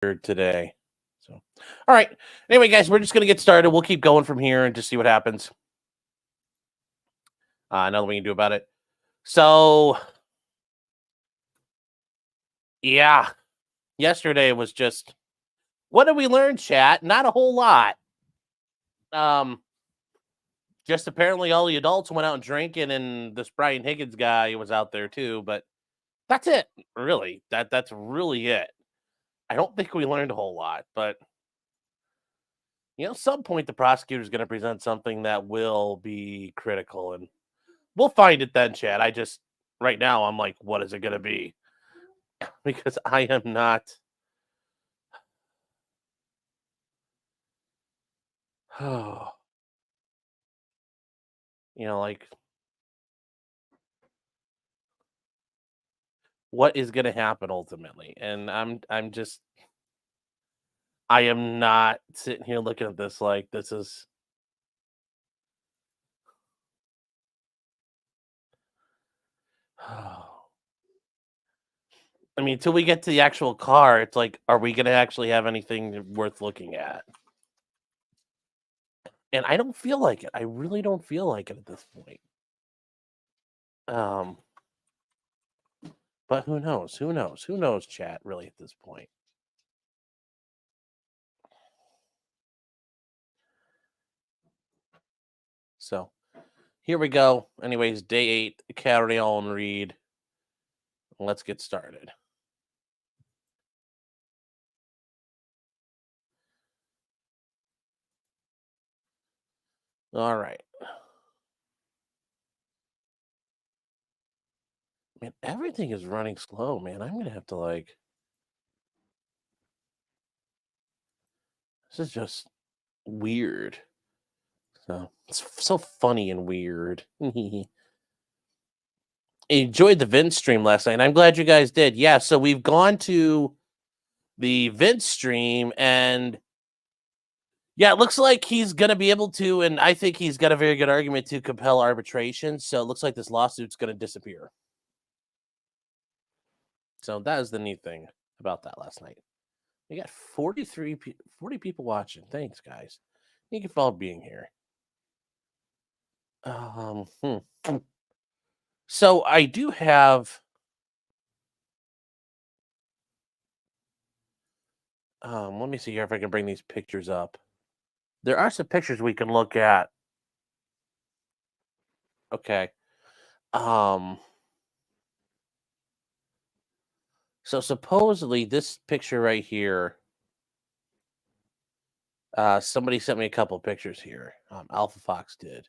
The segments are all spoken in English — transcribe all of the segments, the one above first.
today. So, all right. Anyway, guys, we're just going to get started. We'll keep going from here and just see what happens. Nothing we can do about it. So, yeah, yesterday was just, what did we learn, chat? Not a whole lot. Just apparently all the adults went out and drinking, and this Brian Higgins guy was out there too, but that's it, really. That's really it. I don't think we learned a whole lot, but at some point the prosecutor is going to present something that will be critical, and we'll find it then, Chad. Right now, I'm like, what is it going to be? Because I am not. Like, what is going to happen ultimately? And I am not sitting here looking at this like this is. I mean, until we get to the actual car, it's like, are we going to actually have anything worth looking at? And I don't feel like it. I really don't feel like it at this point. But who knows? Who knows? Who knows, chat, really, at this point? So, here we go. Anyways, day 8, carry on, read. Let's get started. All right. Man, everything is running slow, man. I'm going to have to, this is just weird. So, it's so funny and weird. Enjoyed the Vince stream last night. I'm glad you guys did. Yeah, so we've gone to the Vince stream, and yeah, it looks like he's going to be able to, and I think he's got a very good argument to compel arbitration. So it looks like this lawsuit's going to disappear. So that is the neat thing about that last night. We got 40 people watching. Thanks, guys. Thank you for all being here. So I do have let me see here if I can bring these pictures up. There are some pictures we can look at. Okay. So supposedly this picture right here, somebody sent me a couple of pictures here. Alpha Fox did.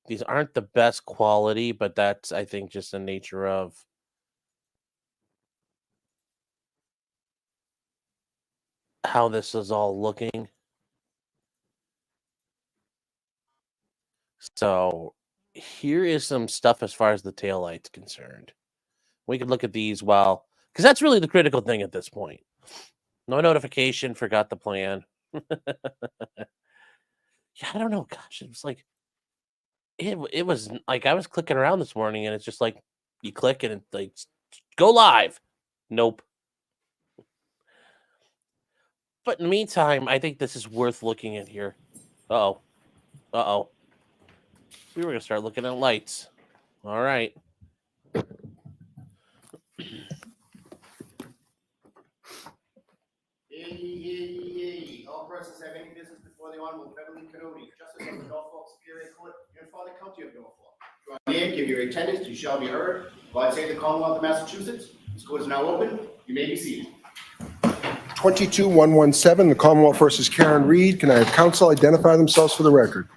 These aren't the best quality, but that's, I think, just the nature of how this is all looking. So here is some stuff as far as the taillight's concerned. We could look at these because that's really the critical thing at this point. No notification, forgot the plan. Yeah, I don't know. Gosh, it was like, it was like I was clicking around this morning, and it's just like you click and it's like, go live. Nope. But in the meantime, I think this is worth looking at here. Uh-oh. We were going to start looking at lights. All right. All persons have any business before the Honorable Beverly Cannoni, Justice of the Norfolk Superior Court, in for the County of Norfolk. Draw near, give your attendance, you shall be heard. God save the Commonwealth of Massachusetts. This court is now open. You may be seated. 22-117, the Commonwealth versus Karen Reed. Can I have counsel identify themselves for the record?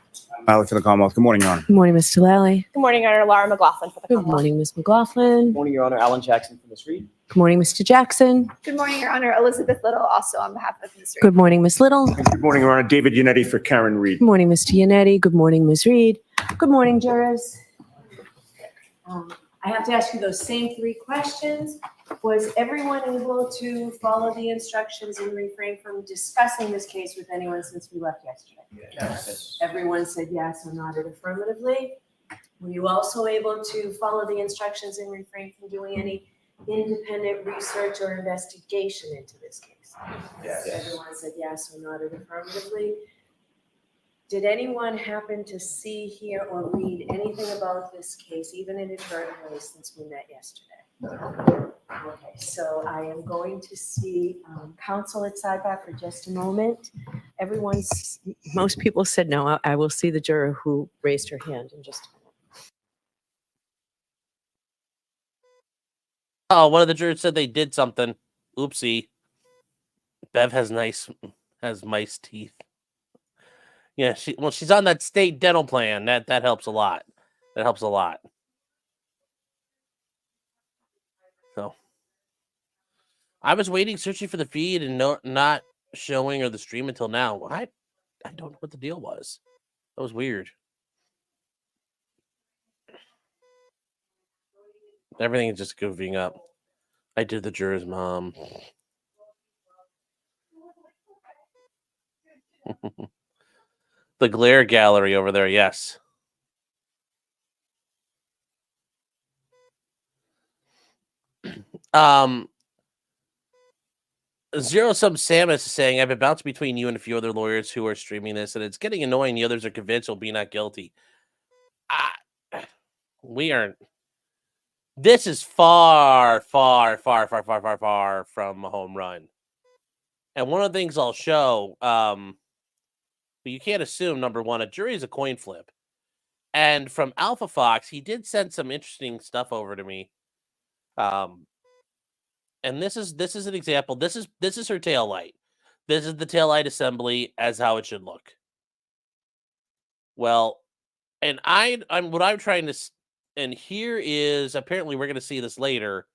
Alex for the Commonwealth. Good morning, Your Honor. Good morning, Mr. Lally. Good morning, Your Honor. Laura McLaughlin for the Good Commonwealth. morning, Ms. McLaughlin. Good morning, Your Honor. Alan Jackson for Ms. Reed. Good morning, Mr. Jackson. Good morning, Your Honor. Elizabeth Little, also on behalf of Ms. Reed. Good morning, Ms. Little. Good morning, Your Honor. David Yannetti for Karen Reed. Good morning, Mr. Yannetti. Good morning, Ms. Reed. Good morning, jurors. I have to ask you those same 3 questions. Was everyone able to follow the instructions and refrain from discussing this case with anyone since we left yesterday? Yes. Everyone said yes or nodded affirmatively. Were you also able to follow the instructions and refrain from doing any independent research or investigation into this case? Everyone said yes or nodded affirmatively. Did anyone happen to see, hear, or read anything about this case, even inadvertently, since we met yesterday? Okay, so I am going to see counsel at sidebar for just a moment. Most people said no. I will see the juror who raised her hand in just a minute. Oh, one of the jurors said they did something. Oopsie. Bev has mice teeth. Yeah, she's on that state dental plan. That helps a lot. That helps a lot. So I was searching for the feed and not showing or the stream until now. I don't know what the deal was. That was weird. Everything is just goofing up. I did the juror's mom. The glare gallery over there, yes. Zero Sum Samus is saying, I've been bounced between you and a few other lawyers who are streaming this, and it's getting annoying. The others are convinced he'll be not guilty. We aren't. This is far, far, far, far, far, far, far from a home run. And one of the things I'll show, but you can't assume, number one, a jury is a coin flip. And from Alpha Fox, he did send some interesting stuff over to me. And this is an example. This is her tail light. This is the tail light assembly as how it should look. Well, and I'm trying to, and here is, apparently we're going to see this later.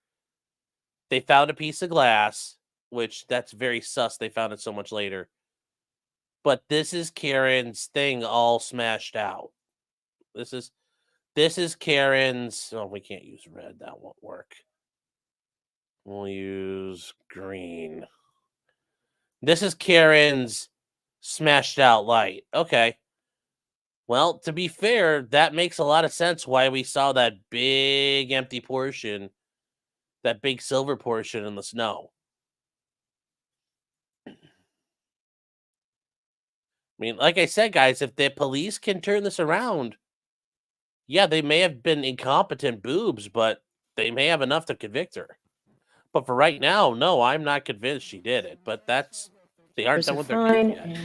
They found a piece of glass, which that's very sus. They found it so much later. But this is Karen's thing all smashed out. This is Karen's. Oh, we can't use red. That won't work. We'll use green. This is Karen's smashed out light. Okay. Well, to be fair, that makes a lot of sense why we saw that big empty portion, that big silver portion in the snow. I mean, like I said, guys, if the police can turn this around, yeah, they may have been incompetent boobs, but they may have enough to convict her. But for right now, no, I'm not convinced she did it. But they aren't done with their case yet. And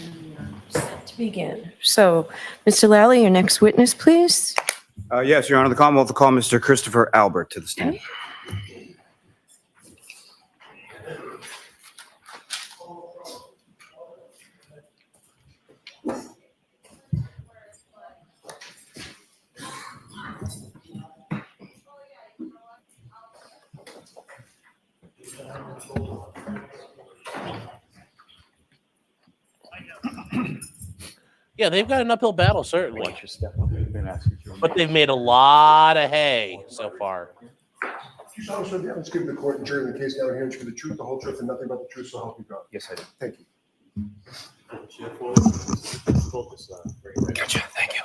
set to begin. So, Mr. Lally, your next witness, please. Yes, Your Honor, the Commonwealth will call Mr. Christopher Albert to the stand. Okay. Yeah, they've got an uphill battle, certainly. But they've made a lot of hay so far. You solemnly swear the evidence given to the court and jury in the case now hearing for the truth, the whole truth, and nothing but the truth, so help you God. Yes, I do. Thank you. Gotcha. Thank you.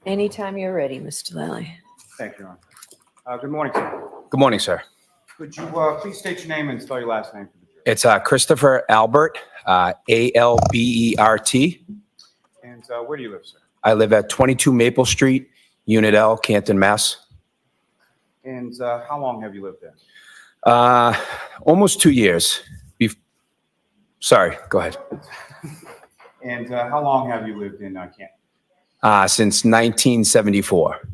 Anytime you're ready, Mr. Lally. Thank you, Your Honor. Good morning, sir. Good morning, sir. Could you please state your name and spell your last name for the jury? It's Christopher Albert, Albert. And where do you live, sir? I live at 22 Maple Street, Unit L, Canton, Mass. And how long have you lived there? Almost 2 years. Sorry, go ahead. And how long have you lived in Canton? Since 1974.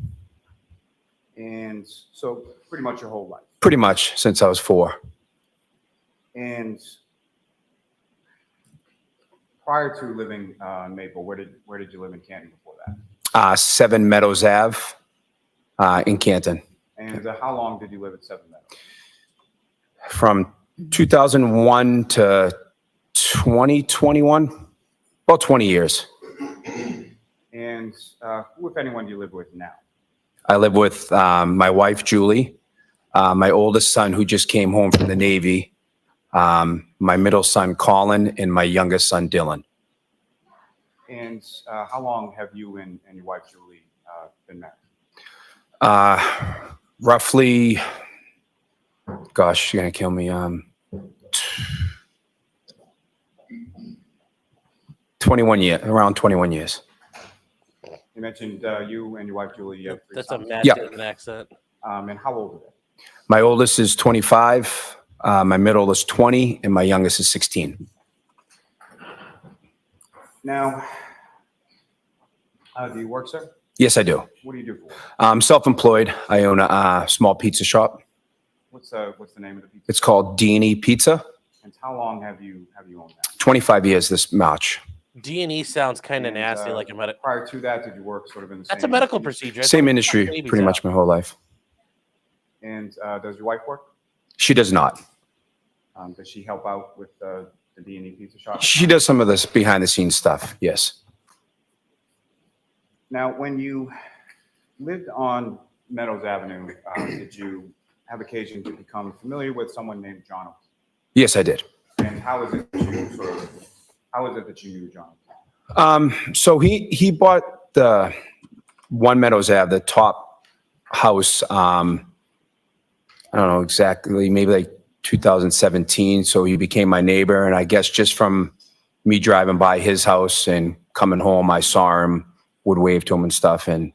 And so pretty much your whole life. Pretty much since I was 4. And prior to living in Maple, where did you live in Canton before that? 7 Meadows Ave in Canton. And how long did you live at 7 Meadows? From 2001 to 2021, about 20 years. And who, if anyone, do you live with now? I live with my wife, Julie, my oldest son, who just came home from the Navy, my middle son, Colin, and my youngest son, Dylan. And how long have you and your wife, Julie, been married? Roughly, gosh, you're gonna kill me. 21 years, around 21 years. You mentioned you and your wife Julie, you have three That's a sons. Matt Yeah. Damon accent. And how old are they? My oldest is 25, my middle is 20, and my youngest is 16. Now, do you work, sir? Yes, I do. What do you do for work? I'm self-employed. I own a small pizza shop. What's the name of the pizza? It's called D&E Pizza. And how long have you owned that? 25 years this March. D&E sounds kind of And, nasty, like a medical. Prior to that, did you work sort of in the That's same a medical industry? procedure. That's Same what industry, babies pretty out. much my whole life. And does your wife work? She does not. Does she help out with the D&E Pizza Shop? She does some of this behind-the-scenes stuff, yes. Now, when you lived on Meadows Avenue, did you have occasion to become familiar with someone named John O'Keefe? Yes, I did. And how is it that you knew John? So he bought the One Meadows Ave, the top house. I don't know exactly, maybe like 2017. So he became my neighbor, and I guess just from me driving by his house and coming home, I saw him, would wave to him and stuff, and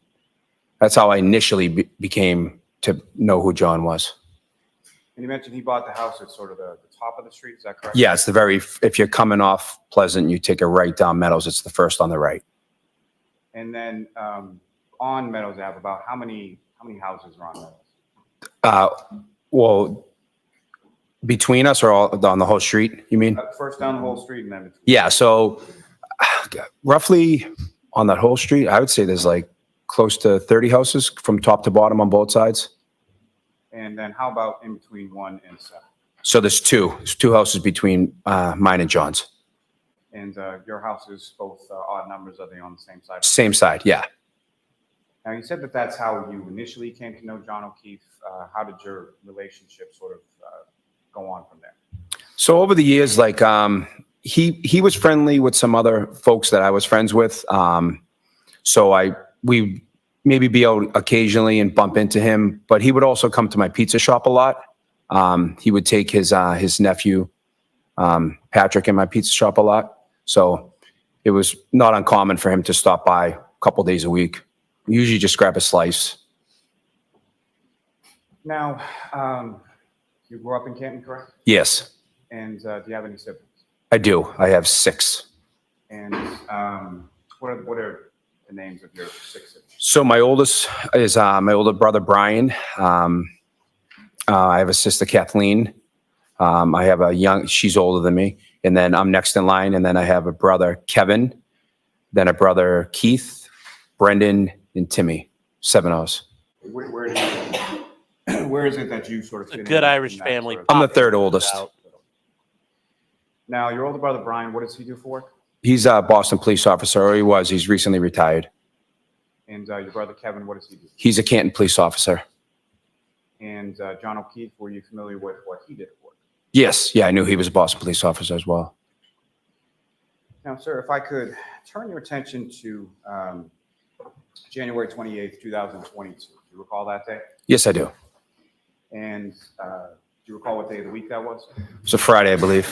that's how I initially became to know who John was. And you mentioned he bought the house at sort of the top of the street. Is that correct? Yeah, it's if you're coming off Pleasant, you take a right down Meadows. It's the first on the right. And then on Meadows Ave, about how many houses are on Meadows? Well, between us or all on the whole street, you mean? First down the whole street and then between. Yeah, so roughly on that whole street, I would say there's like close to 30 houses from top to bottom on both sides. And then how about in between 1 and 7? So there's two houses between mine and John's. And your house is both odd numbers. Are they on the same side? Same side, yeah. Now, you said that that's how you initially came to know John O'Keefe. How did your relationship sort of go on from there? So over the years, like he was friendly with some other folks that I was friends with. So we maybe be out occasionally and bump into him, but he would also come to my pizza shop a lot. He would take his nephew, Patrick, in my pizza shop a lot. So it was not uncommon for him to stop by a couple days a week. Usually just grab a slice. Now, you grew up in Canton, correct? Yes, And do you have any siblings? I do. I have 6. And what are the names of your 6 siblings? So my oldest is my older brother, Brian. I have a sister, Kathleen. I have she's older than me. And then I'm next in line. And then I have a brother, Kevin, then a brother, Keith, Brendan, and Timmy. 7 O's. Where is it that you sort of fit A good in Irish that family. sort of- I'm the third oldest. Now, your older brother, Brian, what does he do for work? He's a Boston police officer, or he was. He's recently retired. And your brother, Kevin, what does he do? He's a Canton police officer. And John O'Keefe, were you familiar with what he did for work? Yes. Yeah, I knew he was a Boston police officer as well. Now, sir, if I could turn your attention to January 28th, 2022. Do you recall that day? Yes, I do. And do you recall what day of the week that was? It's a Friday, I believe.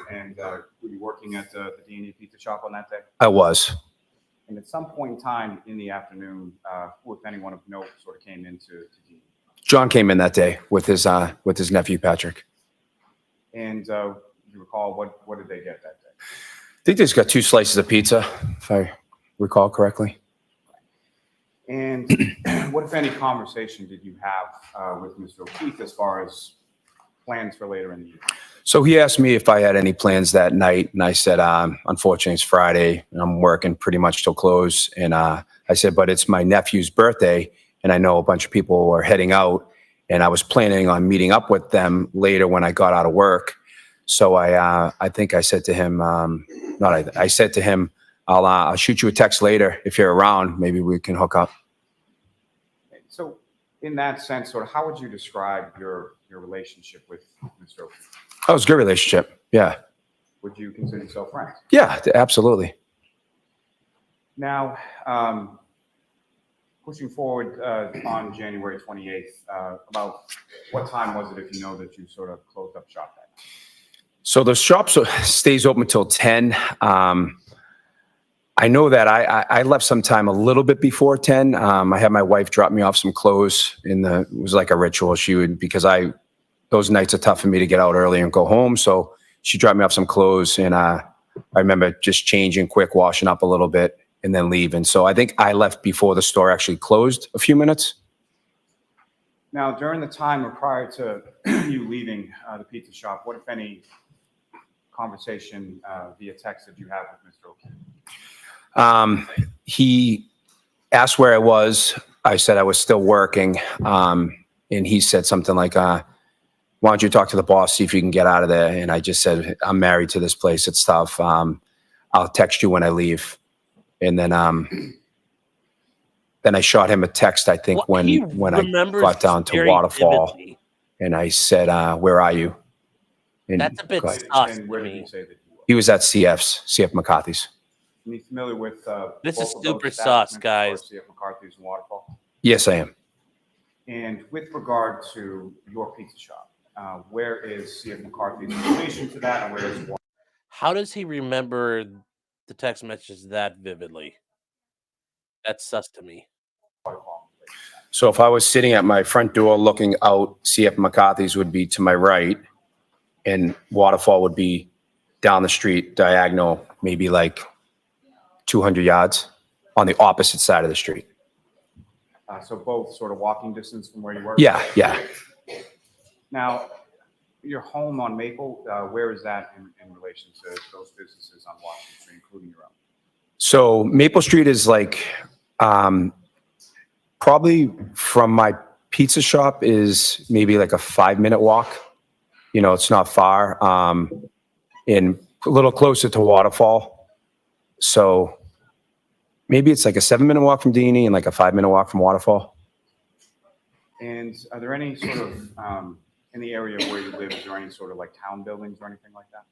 And were you working at the D&E Pizza Shop on that day? I was. And at some point in time in the afternoon, who, if anyone of note, sort of came into D&E? John came in that day with his nephew, Patrick. And do you recall what did they get that day? I think they just got 2 slices of pizza, if I recall correctly. And what, if any, conversation did you have with Mr. O'Keefe as far as plans for later in the year? So he asked me if I had any plans that night, and I said, unfortunately, it's Friday, and I'm working pretty much till close. And I said, but it's my nephew's birthday, and I know a bunch of people are heading out, and I was planning on meeting up with them later when I got out of work. So I think I said to him, I said to him, I'll shoot you a text later if you're around. Maybe we can hook up. So in that sense, sort of, how would you describe your relationship with Mr. O'Keefe? That was a good relationship. Yeah. Would you consider yourself friends? Yeah, absolutely. Now, pushing forward on January 28th, about what time was it, if you know, that you sort of closed up shop that night? So the shop stays open till 10. I know that I left sometime a little bit before 10. I had my wife drop me off some clothes it was like a ritual. She would, because those nights are tough for me to get out early and go home. So she dropped me off some clothes, and I remember just changing quick, washing up a little bit, and then leaving. So I think I left before the store actually closed a few minutes. Now, during the time or prior to you leaving the pizza shop, what, if any, conversation via text did you have with Mr. O'Keefe? He asked where I was. I said I was still working. And he said something like, why don't you talk to the boss, see if you can get out of there? And I just said, I'm married to this place. It's tough. I'll text you when I leave. And then I shot him a text, I think, when I got down to Waterfall. Vividly. And I said, where are you? And That's a bit got- sus And to where did me. you say that you were? he was at CF McCarthy's. Are you familiar with This both is of those super sus, establishments, guys. CF McCarthy's and Waterfall? Yes, I am. And with regard to your pizza shop, where is CF McCarthy's in relation to that, and where is Waterfall? How does he remember the text messages that vividly? That's sus to me. So if I was sitting at my front door looking out, CF McCarthy's would be to my right, and Waterfall would be down the street, diagonal, maybe like 200 yards on the opposite side of the street. So both sort of walking distance from where you were? Yeah, yeah. Now, your home on Maple, where is that in relation to those businesses on Washington Street, including your own? So Maple Street is like, probably from my pizza shop is maybe like a 5-minute walk. You know, it's not far. And a little closer to Waterfall. So maybe it's like a 7-minute walk from Deanie and like a 5-minute walk from Waterfall. And are there any sort of, in the area where you live, is there any sort of like town buildings or anything like that?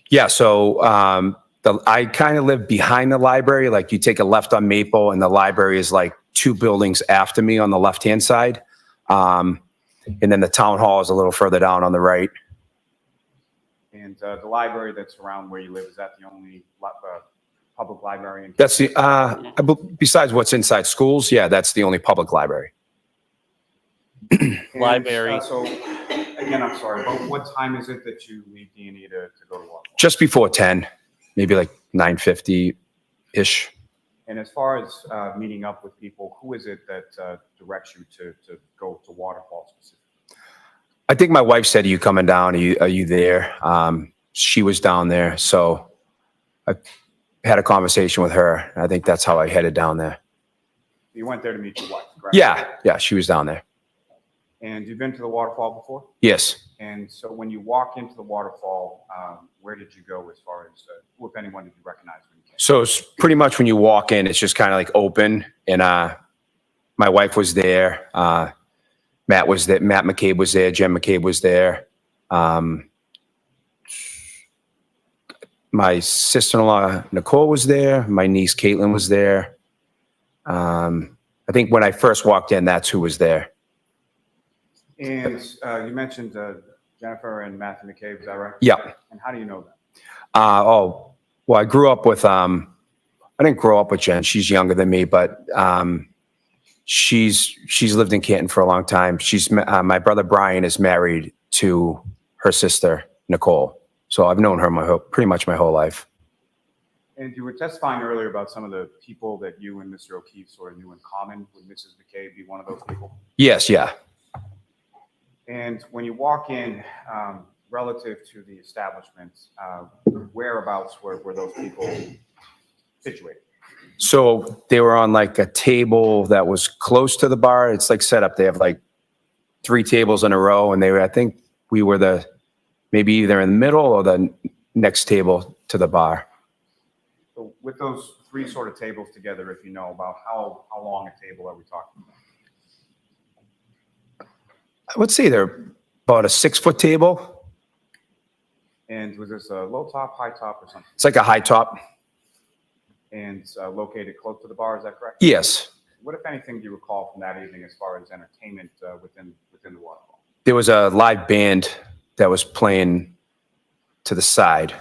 Yeah, so I kind of live behind the library. Like you take a left on Maple, and the library is like 2 buildings after me on the left-hand side. And then the town hall is a little further down on the right. And the library that's around where you live, is that the only public library in? That's the, besides what's inside schools, yeah, that's the only public library. And, Library. So, again, I'm sorry, but what time is it that you leave D&E to go to Waterfall? Just before 10, maybe like 9:50-ish. And as far as meeting up with people, who is it that directs you to go to Waterfall specifically? I think my wife said, are you coming down? Are you there? She was down there. So I had a conversation with her. I think that's how I headed down there. You went there to meet your wife, correct? Yeah, she was down there. And you've been to the Waterfall before? Yes. And so when you walk into the Waterfall, where did you go as far as, who, if anyone, did you recognize when you came? So it's pretty much when you walk in, it's just kind of like open. And my wife was there. Matt was there. Matt McCabe was there. Jen McCabe was there. My sister-in-law, Nicole, was there. My niece, Caitlin, was there. I think when I first walked in, that's who was there. And you mentioned Jennifer and Matthew McCabe, is that right? Yeah. And how do you know them? Well, I grew up with, I didn't grow up with Jen. She's younger than me, but she's lived in Canton for a long time. My brother Brian is married to her sister, Nicole. So I've known her pretty much my whole life. And you were testifying earlier about some of the people that you and Mr. O'Keefe sort of knew in common. Would Mrs. McCabe be one of those people? Yes, yeah. And when you walk in, relative to the establishment, whereabouts were those people situated? So they were on like a table that was close to the bar. It's like set up. They have like 3 tables in a row, and I think we were maybe either in the middle or the next table to the bar. So with those 3 sort of tables together, if you know about how long a table are we talking about? I would say they're about a 6-foot table. And was this a low top, high top, or something? It's like a high top. And located close to the bar, is that correct? Yes. what, if anything, do you recall from that evening as far as entertainment within the waterfall? There was a live band that was playing to the side.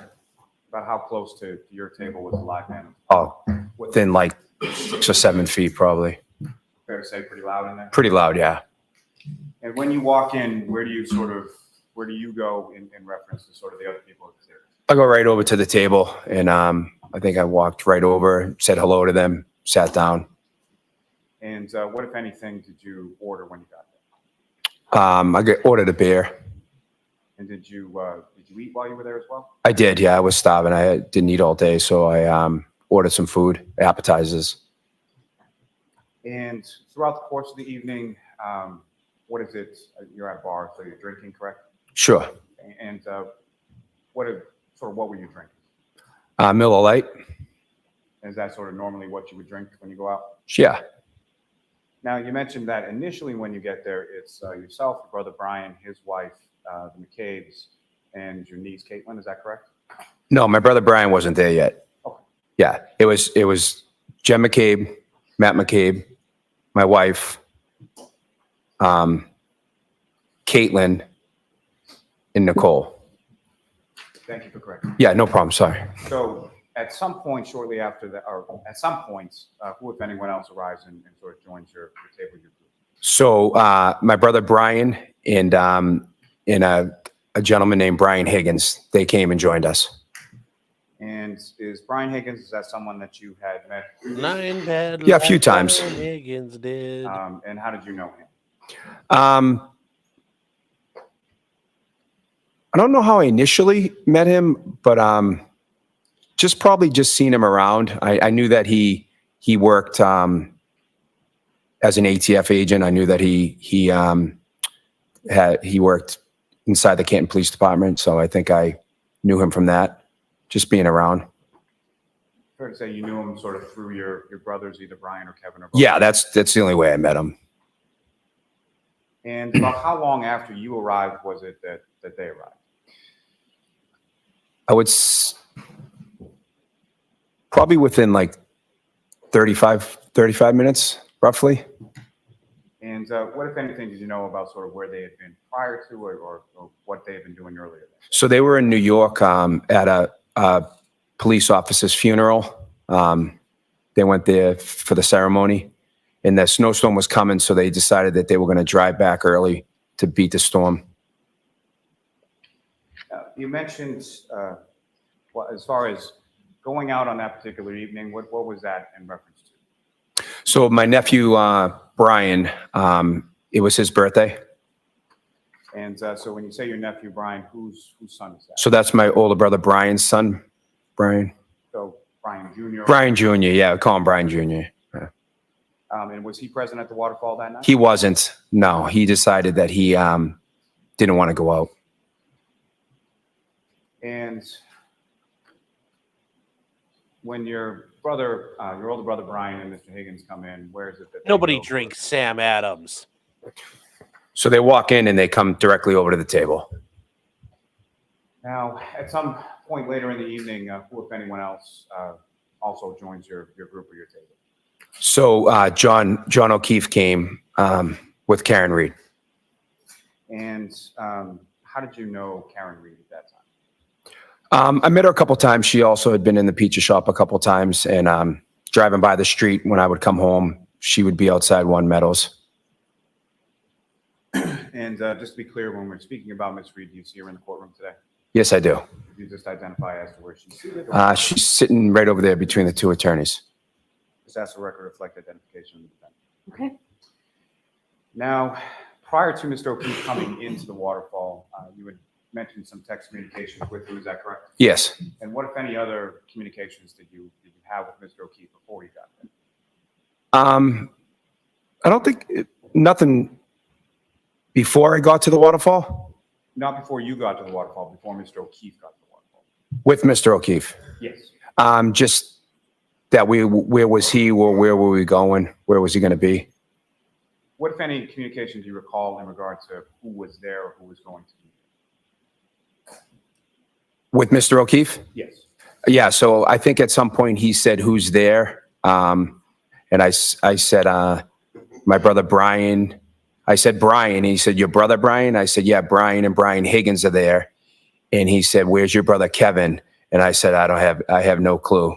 About how close to your table was the live band? Oh, within like 6 or 7 feet, probably. Fair to say, pretty loud in there? Pretty loud, yeah. And when you walk in, where do you go in reference to sort of the other people at the table? I go right over to the table, and I think I walked right over, said hello to them, sat down. And what, if anything, did you order when you got there? Ordered a beer. And did you eat while you were there as well? I did, yeah. I was starving. I didn't eat all day, so I ordered some food, appetizers. And throughout the course of the evening, what is it? You're at a bar, so you're drinking, correct? Sure. And what were you drinking? Miller Lite. Is that sort of normally what you would drink when you go out? Yeah. Now, you mentioned that initially when you get there, it's yourself, your brother Brian, his wife, the McCabe's, and your niece Caitlin. Is that correct? No, my brother Brian wasn't there yet. Okay. Yeah, it was Jen McCabe, Matt McCabe, my wife, Caitlin, and Nicole. Thank you for correcting. Yeah, no problem. Sorry. So at some point shortly after that, or at some points, who, if anyone else, arrives and sort of joins your table, your group? So my brother Brian and a gentleman named Brian Higgins, they came and joined us. And is Brian Higgins, is that someone that you had met? 9 bad Yeah, a few lives times. Brian Higgins did. And how did you know him? I don't know how I initially met him, but probably just seen him around. I knew that he worked as an ATF agent. I knew that he worked inside the Canton Police Department, so I think I knew him from that, just being around. Fair to say you knew him sort of through your brothers, either Brian or Kevin or both? Yeah, that's the only way I met him. And about how long after you arrived was it that they arrived? I would probably within like 35 minutes, roughly. And what, if anything, did you know about sort of where they had been prior to or what they had been doing earlier? So they were in New York at a police officer's funeral. They went there for the ceremony, and the snowstorm was coming, so they decided that they were going to drive back early to beat the storm. You mentioned, as far as going out on that particular evening, what was that in reference to? So my nephew, Brian, it was his birthday. And so when you say your nephew, Brian, whose son is that? So that's my older brother, Brian's son, Brian. So Brian Jr.? Brian Jr., yeah, we call him Brian Jr. Yeah. And was he present at the waterfall that night? He wasn't. No, he decided that he didn't want to go out. And when your brother, your older brother Brian and Mr. Higgins come in, where is it that they Nobody go? drinks Sam Adams. So they walk in and they come directly over to the table. Now, at some point later in the evening, who, if anyone else, also joins your group or your table? So John O'Keefe came with Karen Reed. And how did you know Karen Reed at that time? I met her a couple times. She also had been in the pizza shop a couple times, and driving by the street when I would come home, she would be outside One Meadows. And just to be clear, when we're speaking about Ms. Reed, do you see her in the courtroom today? Yes, I do. Could you just identify as to where she's seated? Or She's sitting right over there between the two attorneys. just ask the record to reflect identification of the defendant. Okay. Now, prior to Mr. O'Keefe coming into the waterfall, you had mentioned some text communications with him, is that correct? Yes. And what, if any, other communications did you have with Mr. O'Keefe before he got there? I don't think nothing before I got to the waterfall. Not before you got to the waterfall, before Mr. O'Keefe got to the waterfall. With Mr. O'Keefe. Yes. Just that where was he, or where were we going? Where was he going to be? What, if any, communication do you recall in regard to who was there or who was going to be there? With Mr. O'Keefe? Yes. Yeah, so I think at some point he said, "Who's there?" And I said, my brother Brian. I said, Brian. And he said, your brother Brian? I said, yeah, Brian and Brian Higgins are there. And he said, where's your brother Kevin? And I said, I have no clue.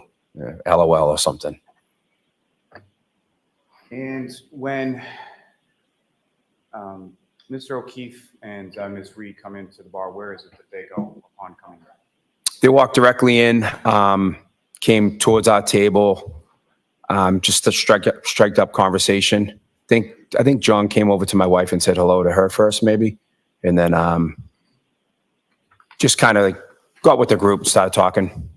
LOL or something. And when Mr. O'Keefe and Ms. Reed come into the bar, where is it that they go upon coming back? They walked directly in, came towards our table, just a striked up conversation. I think John came over to my wife and said hello to her first, maybe. And then just kind of like got with the group and started talking.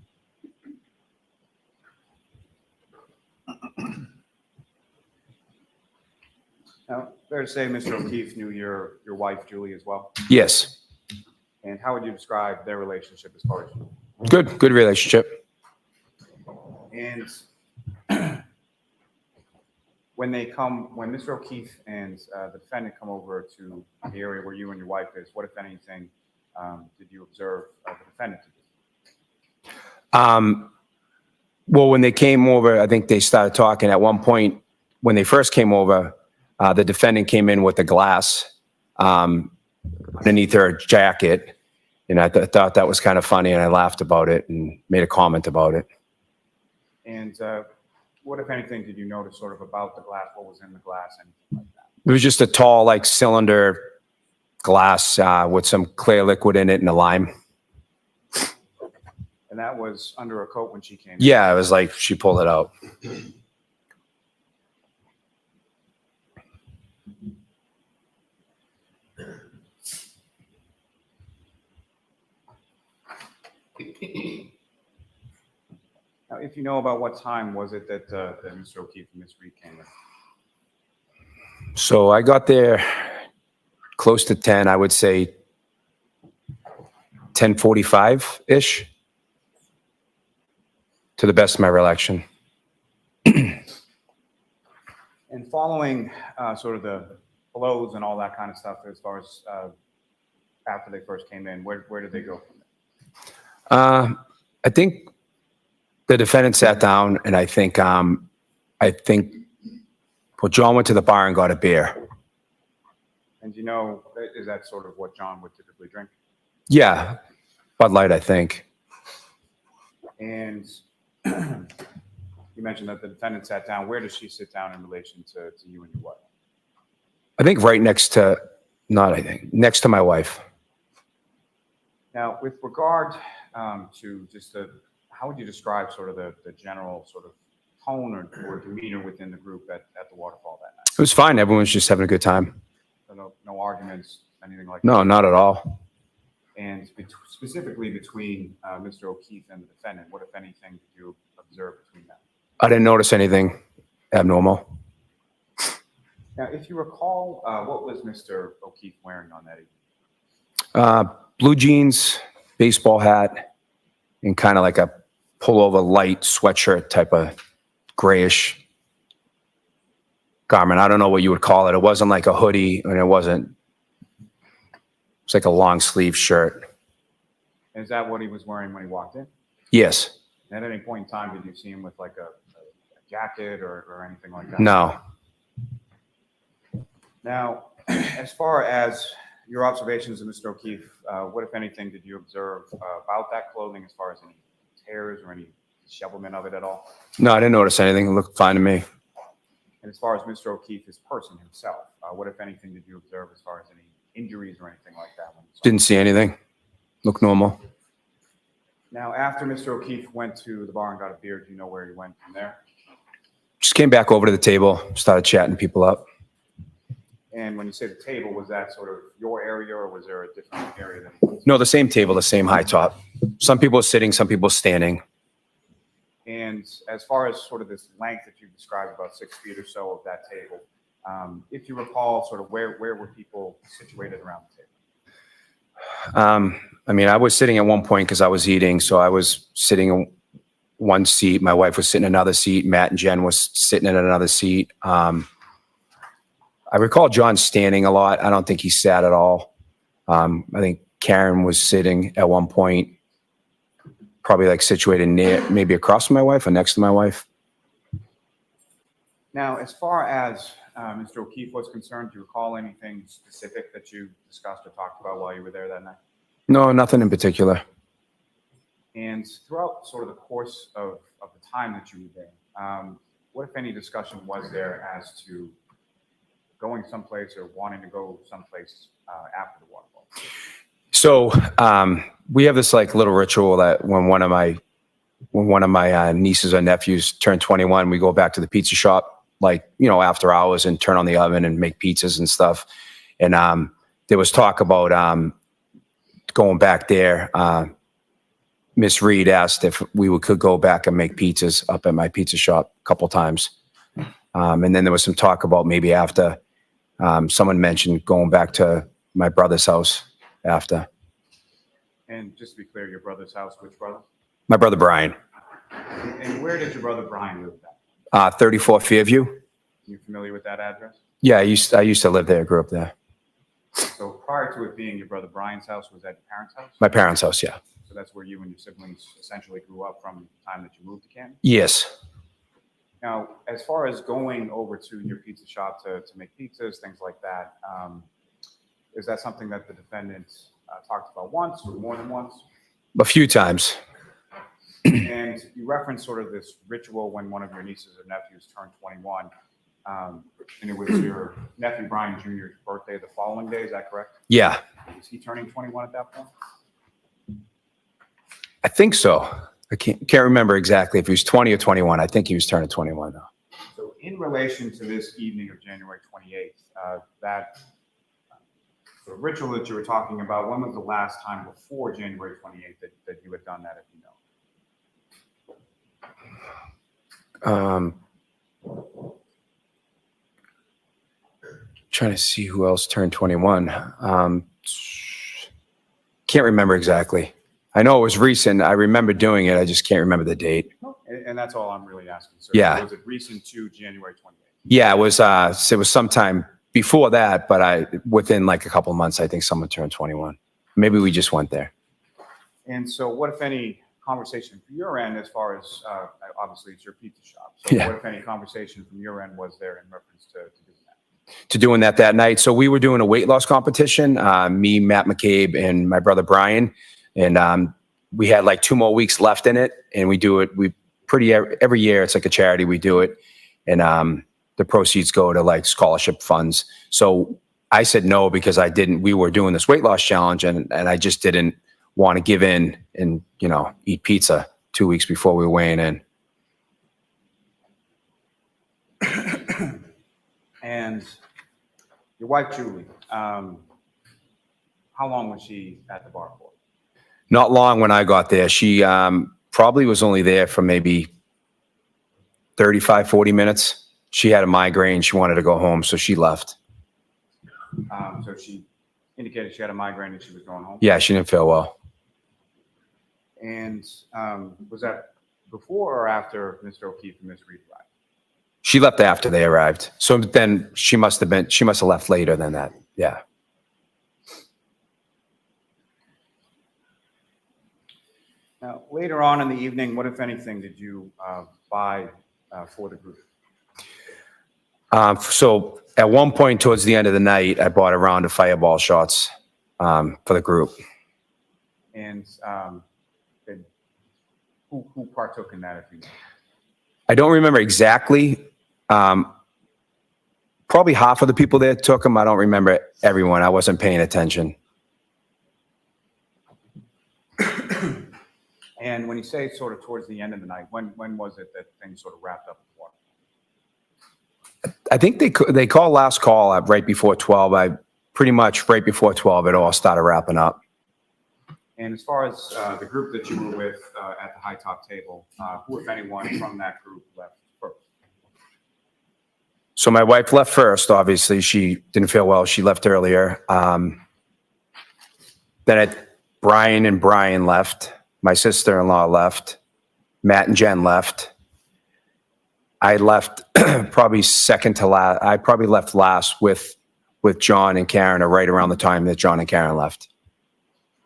Now, fair to say Mr. O'Keefe knew your wife, Julie, as well? Yes. And how would you describe their relationship as far as you? Good relationship. And when Mr. O'Keefe and the defendant come over to the area where you and your wife is, what, if anything, did you observe the defendant to do? Well, when they came over, I think they started talking. At one point, when they first came over, the defendant came in with a glass underneath her jacket. And I thought that was kind of funny, and I laughed about it and made a comment about it. And what, if anything, did you notice sort of about the glass? What was in the glass? Anything like that? It was just a tall, like, cylinder glass with some clear liquid in it and a lime. And that was under a coat when she came in? Yeah, it was like she pulled it out. Now, if you know about what time was it that Mr. O'Keefe and Ms. Reed came in? So I got there close to 10, I would say 10:45-ish, to the best of my recollection. And following sort of the blows and all that kind of stuff, as far as after they first came in, where did they go from there? I think the defendant sat down, and I think well, John went to the bar and got a beer. And you know, is that sort of what John would typically drink? Yeah, Bud Light, I think. And you mentioned that the defendant sat down. Where does she sit down in relation to you and your wife? I think right next to, next to my wife. Now, with regard to just how would you describe sort of the general sort of tone or demeanor within the group at the waterfall that night? It was fine. Everyone was just having a good time. So no arguments, anything like No, that? not at all. And specifically between Mr. O'Keefe and the defendant, what, if anything, did you observe between them? I didn't notice anything abnormal. Now, if you recall, what was Mr. O'Keefe wearing on that evening? Blue jeans, baseball hat, and kind of like a pullover light sweatshirt type of grayish garment. I don't know what you would call it. It wasn't like a hoodie, and it's like a long sleeve shirt. Is that what he was wearing when he walked in? Yes. At any point in time, did you see him with like a jacket or anything like that? No. Now, as far as your observations of Mr. O'Keefe, what, if anything, did you observe about that clothing as far as any tears or any dishevelment of it at all? No, I didn't notice anything. It looked fine to me. And as far as Mr. O'Keefe, his person himself, what, if anything, did you observe as far as any injuries or anything like that? When you saw Didn't see anything. Looked normal. him? Now, after Mr. O'Keefe went to the bar and got a beer, do you know where he went from there? Just came back over to the table, started chatting people up. And when you say the table, was that sort of your area or was there a different area that he was? No, the same table, the same high top. Some people sitting, some people standing. And as far as sort of this length that you described, about 6 feet or so of that table, if you recall, sort of where were people situated around the table? I mean, I was sitting at one point because I was eating, so I was sitting in one seat. My wife was sitting in another seat. Matt and Jen was sitting in another seat. I recall John standing a lot. I don't think he sat at all. I think Karen was sitting at one point, probably like situated near, maybe across from my wife or next to my wife. Now, as far as Mr. O'Keefe was concerned, do you recall anything specific that you discussed or talked about while you were there that night? No, nothing in particular. And throughout sort of the course of the time that you were there, what, if any, discussion was there as to going someplace or wanting to go someplace after the waterfall? So we have this like little ritual that when one of my nieces or nephews turn 21, we go back to the pizza shop, like, you know, after hours and turn on the oven and make pizzas and stuff. And there was talk about going back there. Miss Reed asked if we could go back and make pizzas up at my pizza shop a couple times. And then there was some talk about maybe after someone mentioned going back to my brother's house after. And just to be clear, your brother's house, which brother? My brother Brian, And where did your brother Brian live at? 34 Fairview. You familiar with that address? Yeah, I used to live there, grew up there. So prior to it being your brother Brian's house, was that your parents' house? My parents' house, yeah. So that's where you and your siblings essentially grew up from the time that you moved to Canton? Yes. Now, as far as going over to your pizza shop to make pizzas, things like that, is that something that the defendant talked about once or more than once? A few times. And you referenced sort of this ritual when one of your nieces or nephews turned 21, and it was your nephew Brian Jr.'s birthday the following day, is that correct? Yeah, Was he turning 21 at that point? I think so. I can't remember exactly if he was 20 or 21. I think he was turning 21 though. So in relation to this evening of January 28th, that sort of ritual that you were talking about, when was the last time before January 28th that you had done that, if you know? Trying to see who else turned 21. Can't remember exactly. I know it was recent. I remember doing it. I just can't remember the date. And that's all I'm really asking, sir. Yeah. Was it recent to January 28th? Yeah, it was sometime before that, but within like a couple of months, I think someone turned 21. Maybe we just went there. And so what, if any, conversation from your end as far as, obviously it's your pizza shop. So Yeah. what, if any, conversation from your end was there in reference to doing that? To doing that night. So we were doing a weight loss competition, me, Matt McCabe, and my brother Brian. And we had like 2 more weeks left in it. And we do it, every year, it's like a charity, we do it. And the proceeds go to like scholarship funds. So I said no, because we were doing this weight loss challenge and I just didn't want to give in and, you know, eat pizza 2 weeks before we were weighing in. And your wife, Julie, how long was she at the bar for? Not long when I got there. She probably was only there for maybe 35, 40 minutes. She had a migraine. She wanted to go home, so she left. So she indicated she had a migraine and she was going home? Yeah, she didn't feel well. And was that before or after Mr. O'Keefe and Ms. Reed arrived? She left after they arrived. So then she must have left later than that. Yeah. Now, later on in the evening, what, if anything, did you buy for the group? So at one point towards the end of the night, I bought a round of fireball shots for the group. And who partook in that, if you know? I don't remember exactly. Probably half of the people there took them. I don't remember everyone. I wasn't paying attention. And when you say sort of towards the end of the night, when was it that things sort of wrapped up with water? I think they called last call up right before 12. Pretty much right before 12, it all started wrapping up. And as far as the group that you were with at the high top table, who, if anyone, from that group left first? So my wife left first, obviously. She didn't feel well. She left earlier. Then Brian and Brian left. My sister-in-law left. Matt and Jen left. I left probably second to last. I probably left last with John and Karen, or right around the time that John and Karen left.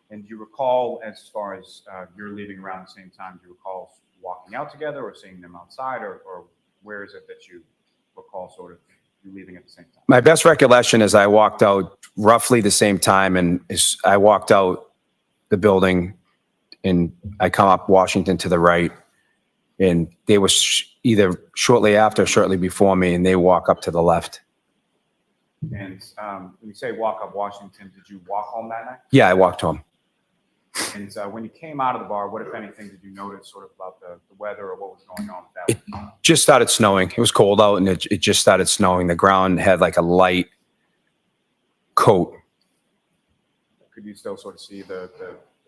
And do you recall, as far as you're leaving around the same time, do you recall walking out together or seeing them outside, or where is it that you recall sort of you leaving at the same time? My best recollection is I walked out roughly the same time, and I walked out the building and I come up Washington to the right, and they were either shortly after or shortly before me, and they walk up to the left. And when you say walk up Washington, did you walk home that night? Yeah, I walked home. And when you came out of the bar, what, if anything, did you notice sort of about the weather or what was going on with that? Just started snowing. It was cold out, and it just started snowing. The ground had like a light coat. Could you still sort of see the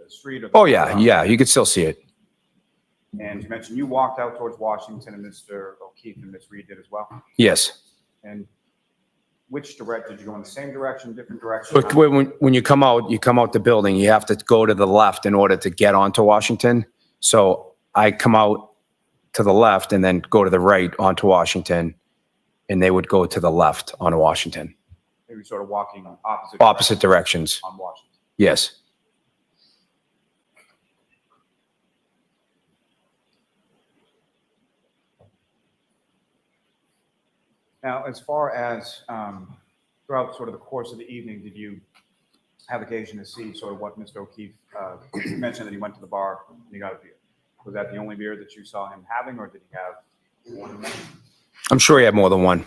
street? Or Oh, yeah, yeah, you could still see it. And you mentioned you walked out towards Washington, and Mr. O'Keefe and Ms. Reed did as well. Yes. And which direction? Did you go in the same direction, different direction? But when you come out the building, you have to go to the left in order to get onto Washington. So I come out to the left and then go to the right onto Washington, and they would go to the left onto Washington. They were sort of walking Opposite directions. on Washington. Yes. Now, as far as throughout sort of the course of the evening, did you have occasion to see sort of what Mr. O'Keefe mentioned, that he went to the bar and he got a beer? Was that the only beer that you saw him having, or did he have more than one? I'm sure he had more than one.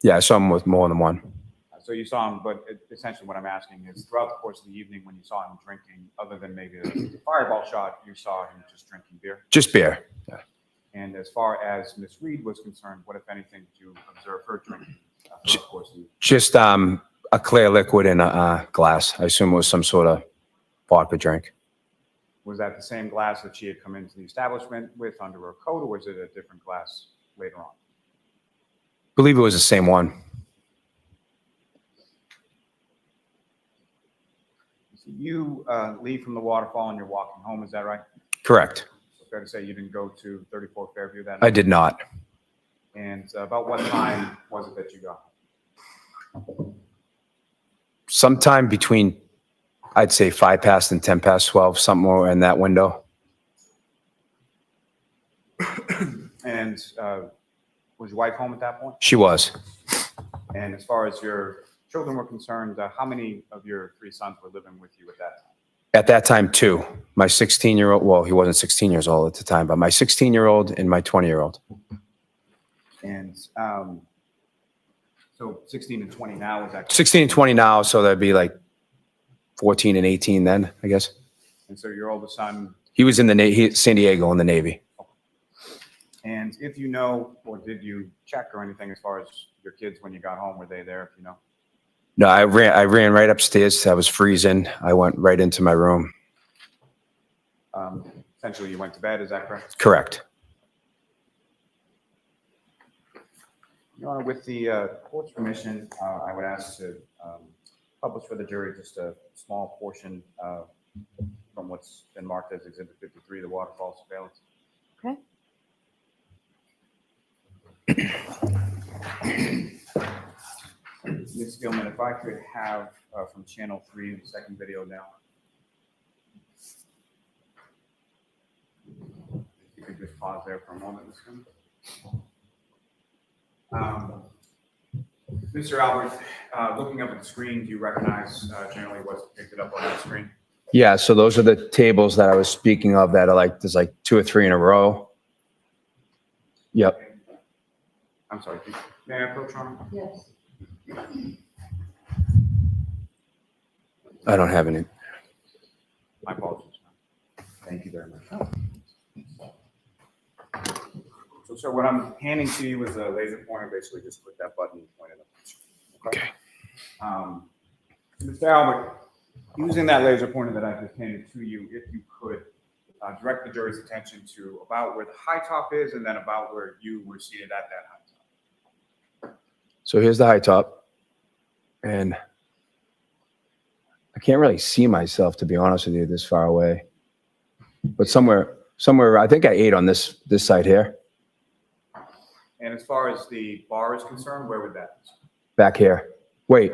Yeah, I saw him with more than one. So you saw him, but essentially what I'm asking is throughout the course of the evening when you saw him drinking, other than maybe the fireball shot, you saw him just drinking beer? Just beer. Yeah. And as far as Ms. Reed was concerned, what, if anything, did you observe her drinking throughout the course of the evening? Just a clear liquid in a glass. I assume it was some sort of vodka drink. Was that the same glass that she had come into the establishment with under her coat, or was it a different glass later on? I believe it was the same one. So you leave from the waterfall and you're walking home, is that right? Correct. So fair to say you didn't go to 34 Fairview that I night? did not. And about what time was it that you got home? Sometime between, I'd say 5 past and 10 past 12, somewhere in that window. And was your wife home at that point? She was. And as far as your children were concerned, how many of your 3 sons were living with you at that time? At that time, 2. My 16-year-old, well, he wasn't 16 years old at the time, but my 16-year-old and my 20-year-old. And so 16 and 20 now, is that? 16 and 20 now, so that'd be like 14 and 18 then, I guess. And so your oldest son, He was in the San Diego in the Navy. and if you know, or did you check or anything as far as your kids when you got home, were they there, if you know? No, I ran right upstairs. I was freezing. I went right into my room. Essentially, you went to bed, is that correct? Correct. Your Honor, with the court's permission, I would ask to publish for the jury just a small portion from what's been marked as Exhibit 53, the waterfall surveillance. Ms. Gilman, if I could have from Channel 3, the second video now. If you could just pause there for a moment, Ms. Gilman. Mr. Albert, looking up at the screen, do you recognize generally what's depicted up on that screen? Yeah, so those are the tables that I was speaking of that are like, there's like 2 or 3 in a row. Yep. I'm sorry, may I approach, Your Honor? Yes. I don't have any. My apologies. Thank you very much. So, sir, what I'm handing to you is a laser pointer. Basically, just click that button and point it up. Okay. Mr. Albert, using that laser pointer that I just handed to you, if you could direct the jury's attention to about where the high top is and then about where you were seated at that high top. So here's the high top. And I can't really see myself, to be honest with you, this far away. But somewhere, I think I ate on this side here, And as far as the bar is concerned, where would that be? back here. Wait.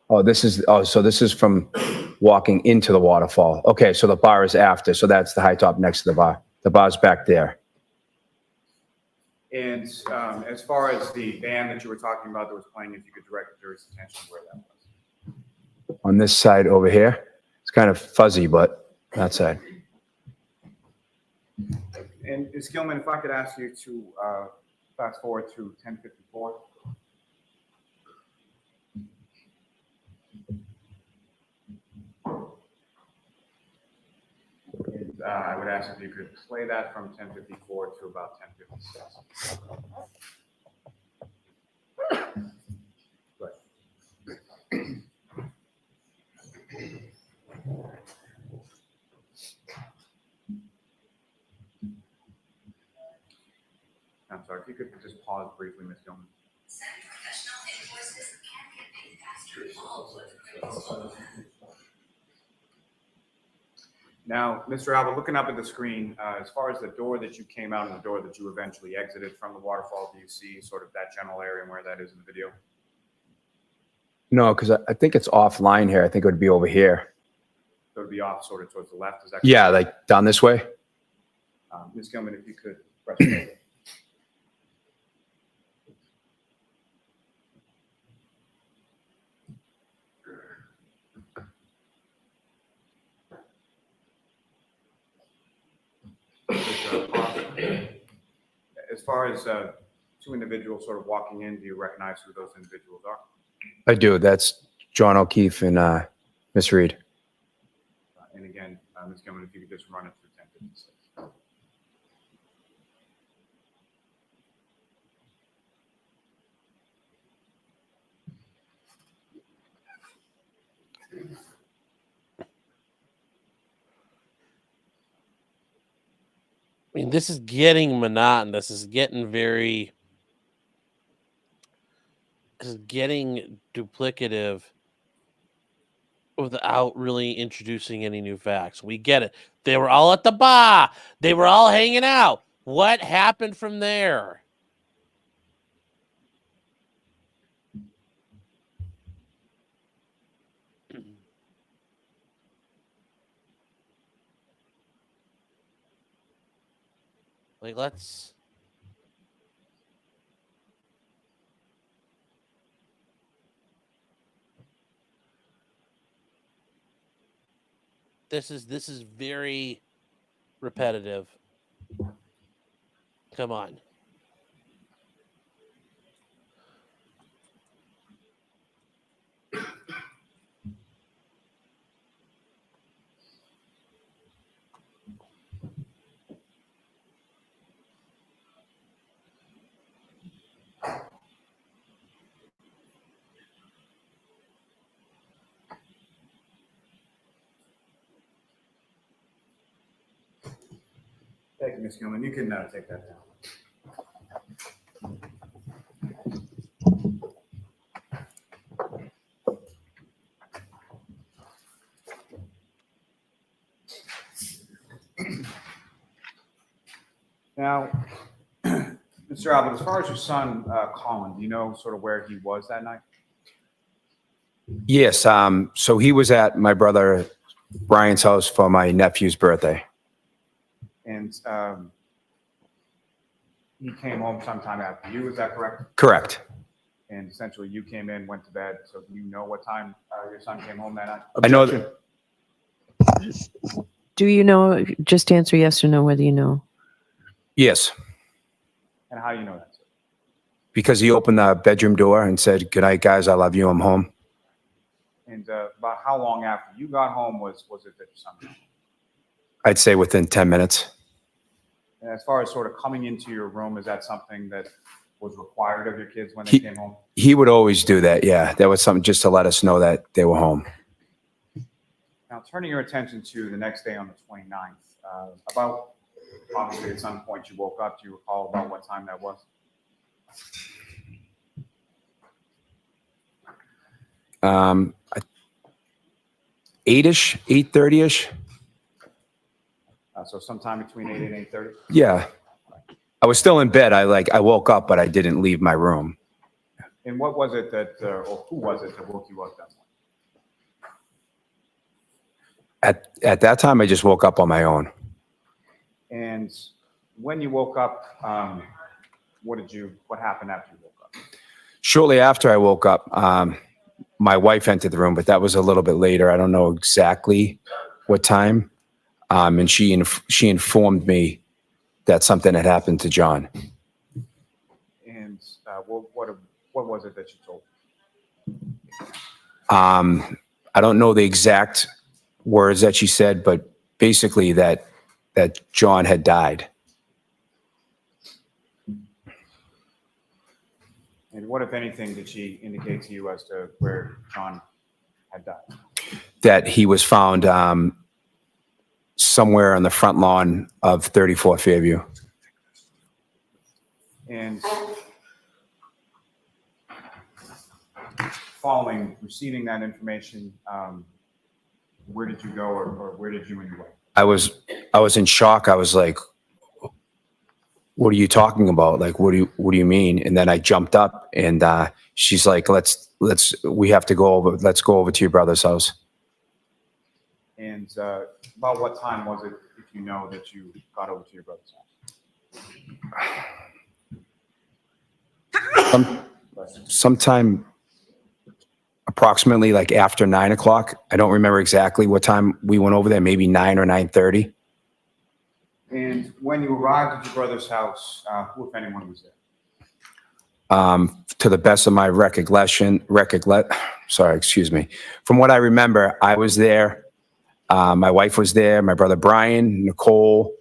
So this is from walking into the waterfall. Okay, so the bar is after. So that's the high top next to the bar. The bar's back there. And as far as the band that you were talking about that was playing, if you could direct the jury's attention where that was. On this side over here, it's kind of fuzzy, but that side. And Ms. Gilman, if I could ask you to fast forward to 1054. And I would ask if you could play that from 1054 to about 1056. I'm sorry, if you could just pause briefly, Ms. Gilman. Now, Mr. Alba, looking up at the screen, as far as the door that you came out and the door that you eventually exited from the waterfall, do you see sort of that general area and where that is in the video? No, because I think it's offline here. I think it would be over here. So it would be off sort of towards the left, is that correct? Yeah, like down this way. Ms. Gilman, if you could press play. As far as two individuals sort of walking in, do you recognize who those individuals are? I do. That's John O'Keefe and Miss Reed. And again, Ms. Gilman, if you could just run it through 1056. I mean, this is getting monotonous. This is getting very. This is getting duplicative without really introducing any new facts. We get it. They were all at the bar. They were all hanging out. What happened from there? Like, let's. This is very repetitive. Come on. Thank you, Ms. Gilman. You can take that down. Now, Mr. Albert, as far as your son, Colin, do you know sort of where he was that night? Yes. So he was at my brother Brian's house for my nephew's birthday. And he came home sometime after you, is that correct? Correct. And essentially you came in, went to bed, so do you know what time your son came home that night? I know that. Do you know, just answer yes or no whether you know. Yes, And how do you know that, sir? because he opened the bedroom door and said, "Good night, guys. I love you. I'm home." And about how long after you got home was it that your son got home? I'd say within 10 minutes. And as far as sort of coming into your room, is that something that was required of your kids when they came home? He would always do that. Yeah, that was something just to let us know that they were home. Now, turning your attention to the next day on the 29th, about, obviously at some point you woke up, do you recall about what time that was? Um, 8-ish, 8:30-ish. So sometime between 8 and 8:30? Yeah. I was still in bed. I woke up, but I didn't leave my room. And what was it that, or who was it that woke you up that morning? At that time, I just woke up on my own. And when you woke up, what happened after you woke up? Shortly after I woke up, my wife entered the room, but that was a little bit later. I don't know exactly what time. And she informed me that something had happened to John. And what was it that you told? I don't know the exact words that she said, but basically that John had died. And what, if anything, did she indicate to you as to where John had died? That he was found somewhere on the front lawn of 34 Fairview. And following receiving that information, where did you go, or where did you and your wife? I was in shock. I was like, "What are you talking about? Like, what do you mean?" And then I jumped up, and she's like, "Let's we have to go over. Let's go over to your brother's house." And about what time was it, if you know, that you got over to your brother's house? Sometime approximately like after 9 o'clock. I don't remember exactly what time we went over there, maybe 9 or 9:30. And when you arrived at your brother's house, who, if anyone, was there? To the best of my from what I remember, I was there. My wife was there. My brother Brian, Nicole,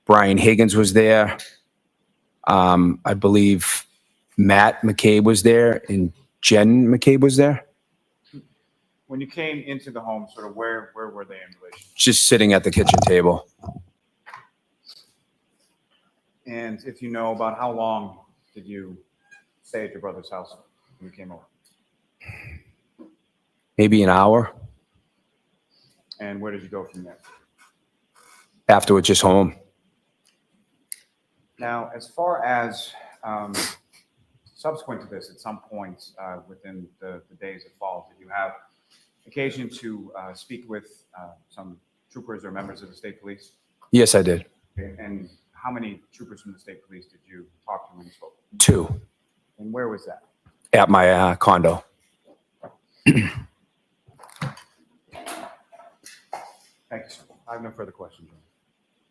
Brian Higgins was there. I believe Matt McCabe was there, and Jen McCabe was there. When you came into the home, sort of where were they in relation? Just sitting at the kitchen table. And if you know, about how long did you stay at your brother's house when you came over? Maybe an hour. And where did you go from there? Afterwards, just home. Now, as far as subsequent to this, at some point within the days that followed, did you have occasion to speak with some troopers or members of the state police? Yes, I did. Okay. And how many troopers from the state police did you talk to when you spoke? 2. And where was that? At my condo. Thank you, sir. I have no further questions.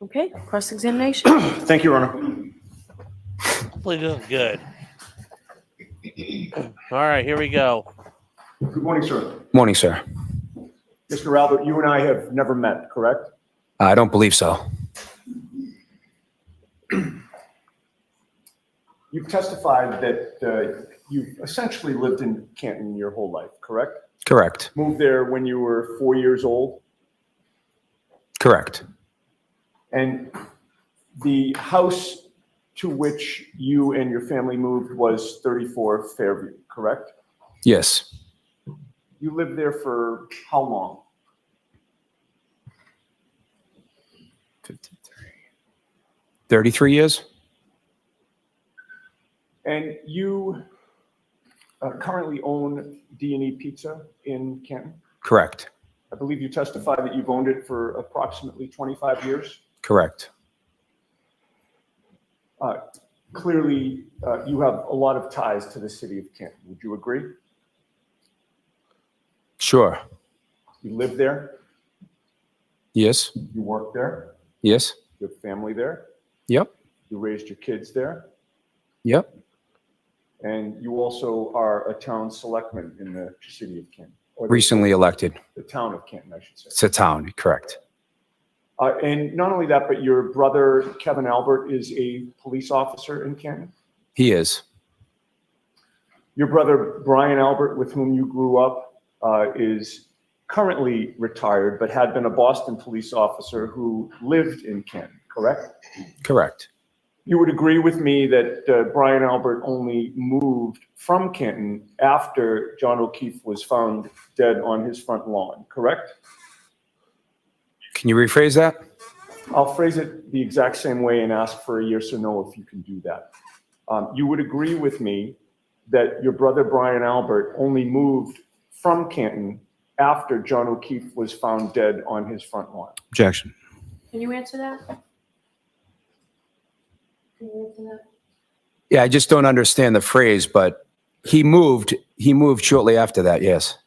Okay, cross-examination. Thank you, Your Honor. Hopefully this is good. All right, here we go. Good morning, sir. Morning, sir. Mr. Albert, you and I have never met, correct? I don't believe so. You've testified that you've essentially lived in Canton your whole life, correct? Correct. Moved there when you were 4 years old? Correct. And the house to which you and your family moved was 34 Fairview, correct? Yes. You lived there for how long? 33 years? And you currently own D&E Pizza in Canton? Correct. I believe you testified that you've owned it for approximately 25 years? Correct. Clearly, you have a lot of ties to the city of Canton. Would you agree? Sure. You live there? Yes. You work there? Yes. You have family there? Yep. You raised your kids there? Yep. And you also are a town selectman in the city of Canton? Or Recently elected. the town of Canton, I should say. It's a town, correct. And not only that, but your brother, Kevin Albert, is a police officer in Canton? He is. Your brother, Brian Albert, with whom you grew up, is currently retired, but had been a Boston police officer who lived in Canton, correct? Correct. You would agree with me that Brian Albert only moved from Canton after John O'Keefe was found dead on his front lawn, correct? Can you rephrase that? I'll phrase it the exact same way and ask for a yes or no if you can do that. You would agree with me that your brother Brian Albert only moved from Canton after John O'Keefe was found dead on his front lawn? Objection. Can you answer that? Can you answer that? Yeah, I just don't understand the phrase, but he moved shortly after that, yes.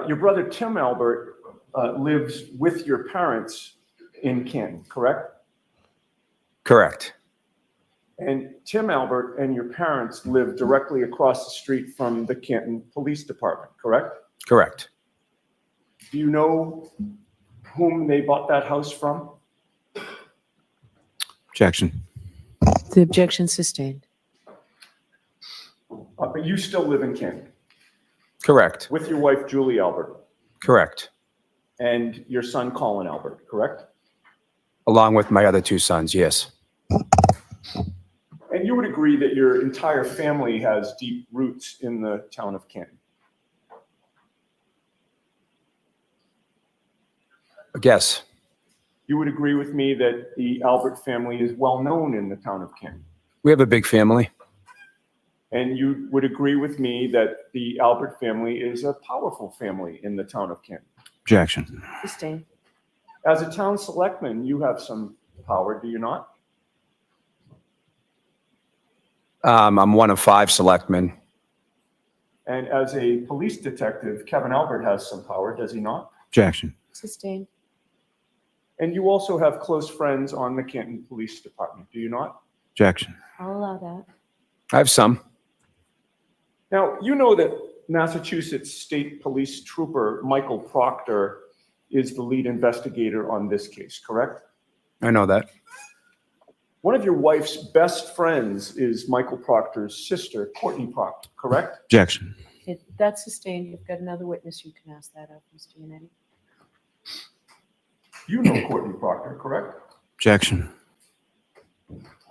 Your brother Tim Albert lives with your parents in Canton, correct? Correct. And Tim Albert and your parents live directly across the street from the Canton Police Department, correct? Correct. Do you know whom they bought that house from? Objection. The objection sustained. But you still live in Canton Correct. with your wife, Julie Albert, Correct. and your son, Colin Albert, correct? Along with my other two sons, yes. And you would agree that your entire family has deep roots in the town of Canton? I guess. You would agree with me that the Albert family is well known in the town of Canton? We have a big family. And you would agree with me that the Albert family is a powerful family in the town of Canton? Objection. Sustained. As a town selectman, you have some power, do you not? I'm one of 5 selectmen. And as a police detective, Kevin Albert has some power, does he not? Objection. Sustained. And you also have close friends on the Canton Police Department, do you not? Objection. I'll allow that. I have some. Now, you know that Massachusetts State Police Trooper Michael Proctor is the lead investigator on this case, correct? I know that. One of your wife's best friends is Michael Proctor's sister, Courtney Proctor, correct? Objection. That's sustained. You've got another witness you can ask that of, Mr. Yannetti. You know Courtney Proctor, correct? Objection.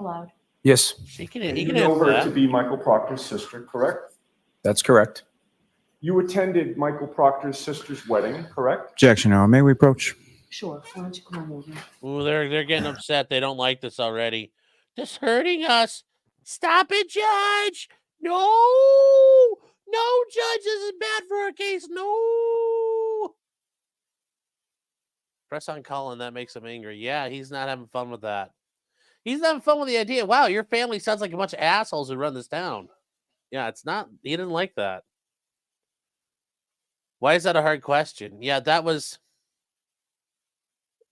Allowed. Yes, He can And you answer know her that. to be Michael Proctor's sister, correct? that's correct. You attended Michael Proctor's sister's wedding, correct? Objection, Your Honor. May we approach? Sure. Why don't you come on over? Ooh, they're getting upset. They don't like this already. This hurting us. Stop it, Judge. No, Judge, this is bad for our case. No. Press on Colin. That makes him angry. Yeah, he's not having fun with that. He's not having fun with the idea. Wow, your family sounds like a bunch of assholes who run this town. Yeah, it's not. He didn't like that. Why is that a hard question? Yeah, that was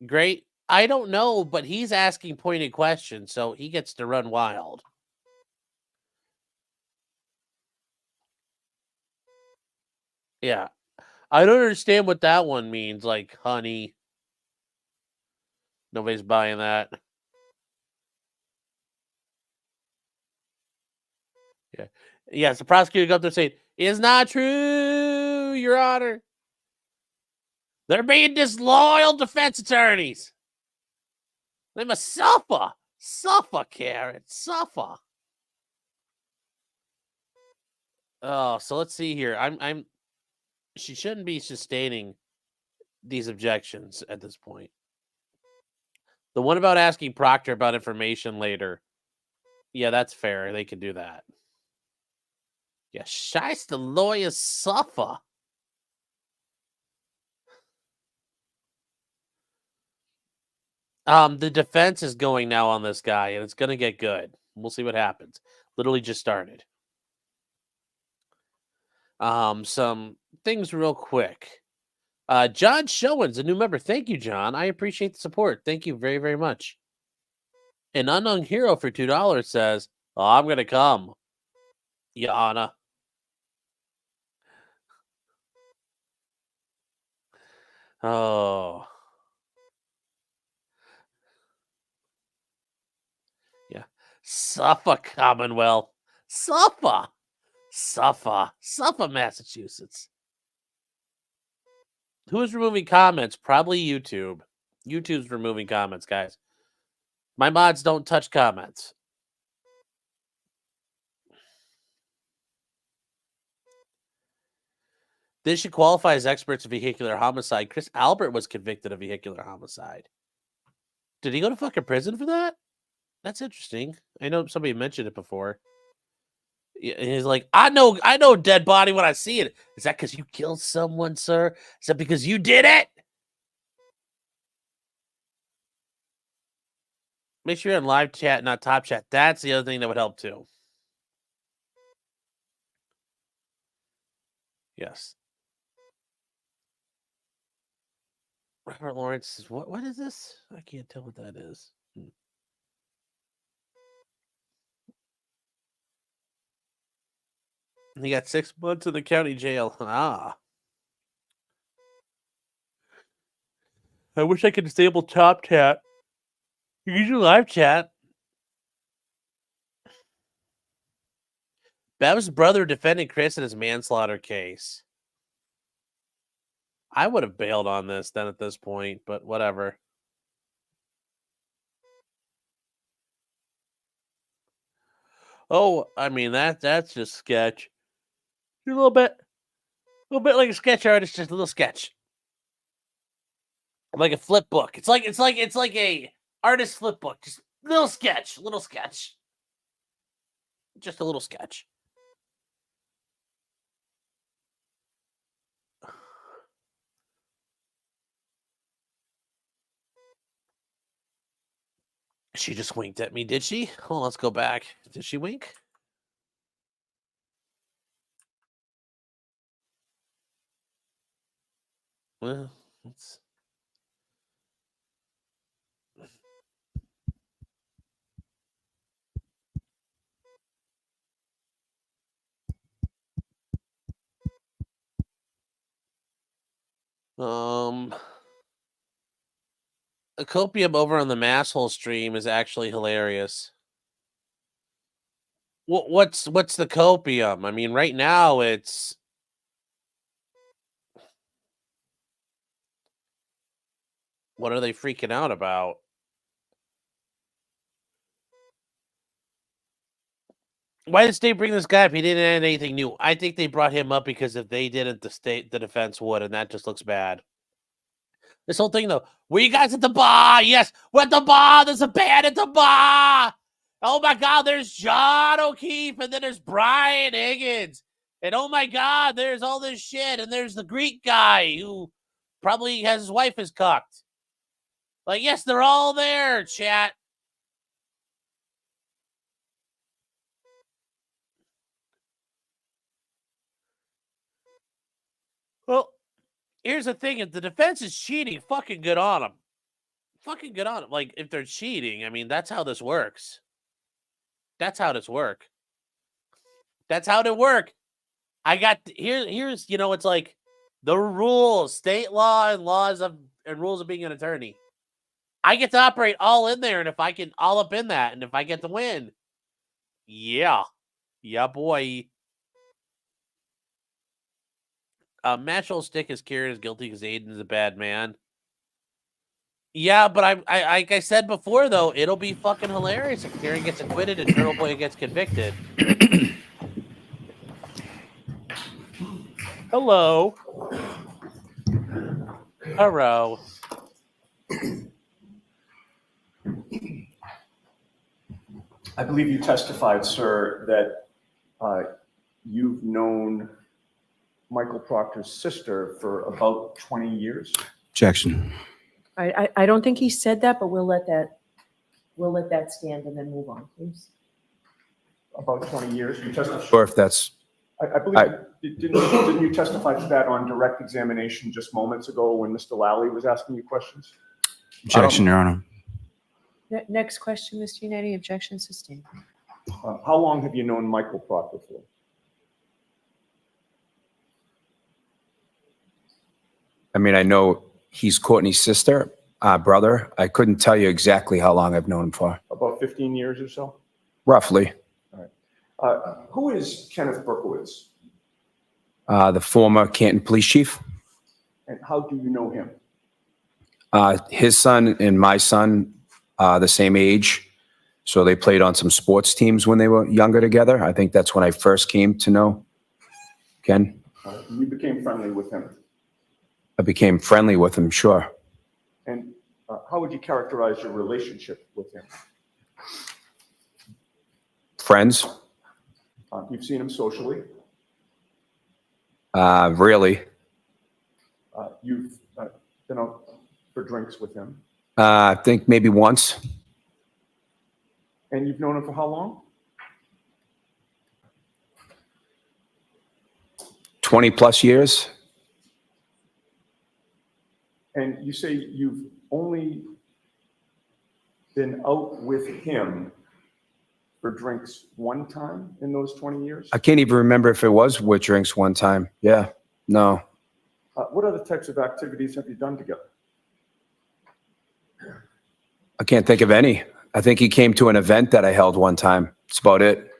great. I don't know, but he's asking pointed questions, so he gets to run wild. Yeah. I don't understand what that one means. Like, honey. Nobody's buying that. Yeah. Yes, the prosecutor got up there saying, "It's not true, Your Honor. They're being disloyal defense attorneys. They must suffer. Suffer, Karen. Suffer." Oh, so let's see here. She shouldn't be sustaining these objections at this point. The one about asking Proctor about information later. Yeah, that's fair. They can do that. Yeah, the lawyers suffer. The defense is going now on this guy, and it's gonna get good. We'll see what happens. Literally just started. Some things real quick. John Showens, a new member. Thank you, John. I appreciate the support. Thank you very, very much. An unknown hero for $2 says, "Oh, I'm gonna come, Your Honor." Oh. Yeah. Suffer, Commonwealth. Suffer. Suffer. Suffer, Massachusetts. Who is removing comments? Probably YouTube. YouTube's removing comments, guys. My mods don't touch comments. This should qualify as experts in vehicular homicide. Chris Albert was convicted of vehicular homicide. Did he go to fucking prison for that? That's interesting. I know somebody mentioned it before. And he's like, I know a dead body when I see it. Is that because you killed someone, sir? Is that because you did it? Make sure you're in live chat, not top chat. That's the other thing that would help too. Yes. Robert Lawrence says, what is this? I can't tell what that is. He got 6 months in the county jail. Ah. I wish I could disable top chat. You can do live chat. Bev's brother defended Chris in his manslaughter case. I would have bailed on this then at this point, but whatever. Oh, I mean that's just sketch. You're a little bit like a sketch artist, just a little sketch. Like a flip book. It's like a artist flip book. Just little sketch. Just a little sketch. She just winked at me, did she? Oh, let's go back. Did she wink? Well, let's... A copium over on the masshole stream is actually hilarious. What's the copium? I mean, right now it's... What are they freaking out about? Why did state bring this guy up? He didn't add anything new. I think they brought him up because if they didn't, the defense would, and that just looks bad. This whole thing, though. Were you guys at the bar? Yes, we're at the bar. There's a band at the bar. Oh, my God, there's John O'Keefe, and then there's Brian Higgins. And, oh, my God, there's all this shit. And there's the Greek guy who probably has his wife is cocked. Like, yes, they're all there, chat. Well, here's the thing. If the defense is cheating, fucking good on them. Fucking good on them. Like, if they're cheating, I mean, that's how this works. That's how this work. That's how it work. I got here's you know, it's like the rules, state law and rules of being an attorney. I get to operate all in there, and if I can all up in that, and if I get to win, yeah, boy. Mashal Stick is Kieran is guilty because Aiden is a bad man. Yeah, but I like I said before, though, it'll be fucking hilarious if Kieran gets acquitted and Turtle Boy gets convicted. Hello. Hello. I believe you testified, sir, that you've known Michael Proctor's sister for about 20 years. Objection. I don't think he said that, but we'll let that stand and then move on, please. About 20 years. You testified. Or if that's, I believe, didn't you testify to that on direct examination just moments ago when Mr. Lally was asking you questions? objection, Your Honor. Next question, Mr. Unetti. Objection sustained. How long have you known Michael Proctor for? I mean, I know he's Courtney's sister, brother. I couldn't tell you exactly how long I've known him for. About 15 years or so? Roughly. Who is Kenneth Berkowitz? The former Canton police chief. And how do you know him? His son and my son, the same age. So they played on some sports teams when they were younger together. I think that's when I first came to know Ken. You became friendly with him. I became friendly with him, sure. And how would you characterize your relationship with him? Friends? You've seen him socially. Really? You've been out for drinks with him. I think maybe once. And you've known him for how long? 20 plus years. And you say you've only been out with him for drinks one time in those 20 years? I can't even remember if it was with drinks one time. Yeah, no. What other types of activities have you done together? I can't think of any. I think he came to an event that I held one time. That's about it.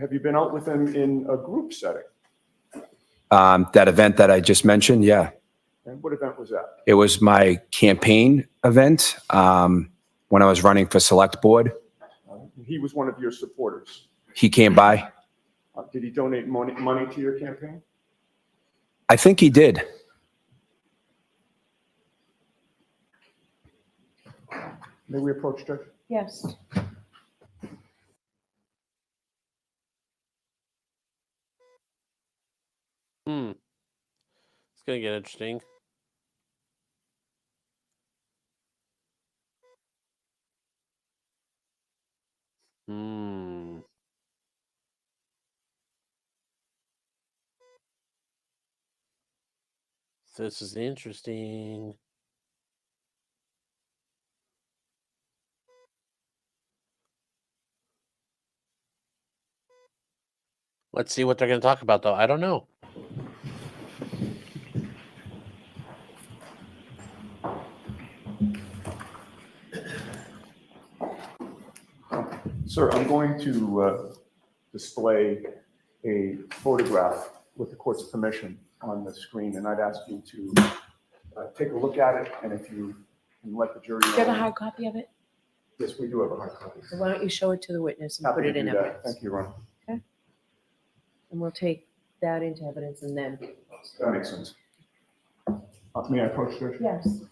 Have you been out with him in a group setting? That event that I just mentioned, yeah. And what event was that? It was my campaign event when I was running for select board. He was one of your supporters. He came by. Did he donate money to your campaign? I think he did. May we approach, Judge? Yes. It's gonna get interesting. This is interesting. Let's see what they're going to talk about, though. I don't know. Sir, I'm going to display a photograph with the court's permission on the screen, and I'd ask you to take a look at it, and if you can let the jury Do you have a know. hard copy of it? Yes, we do have a hard copy. So why don't you show it to the witness and Happy put to it in do that. evidence? Thank you, Ron. And we'll take that into evidence and then. That makes sense. May I approach, Judge? Yes.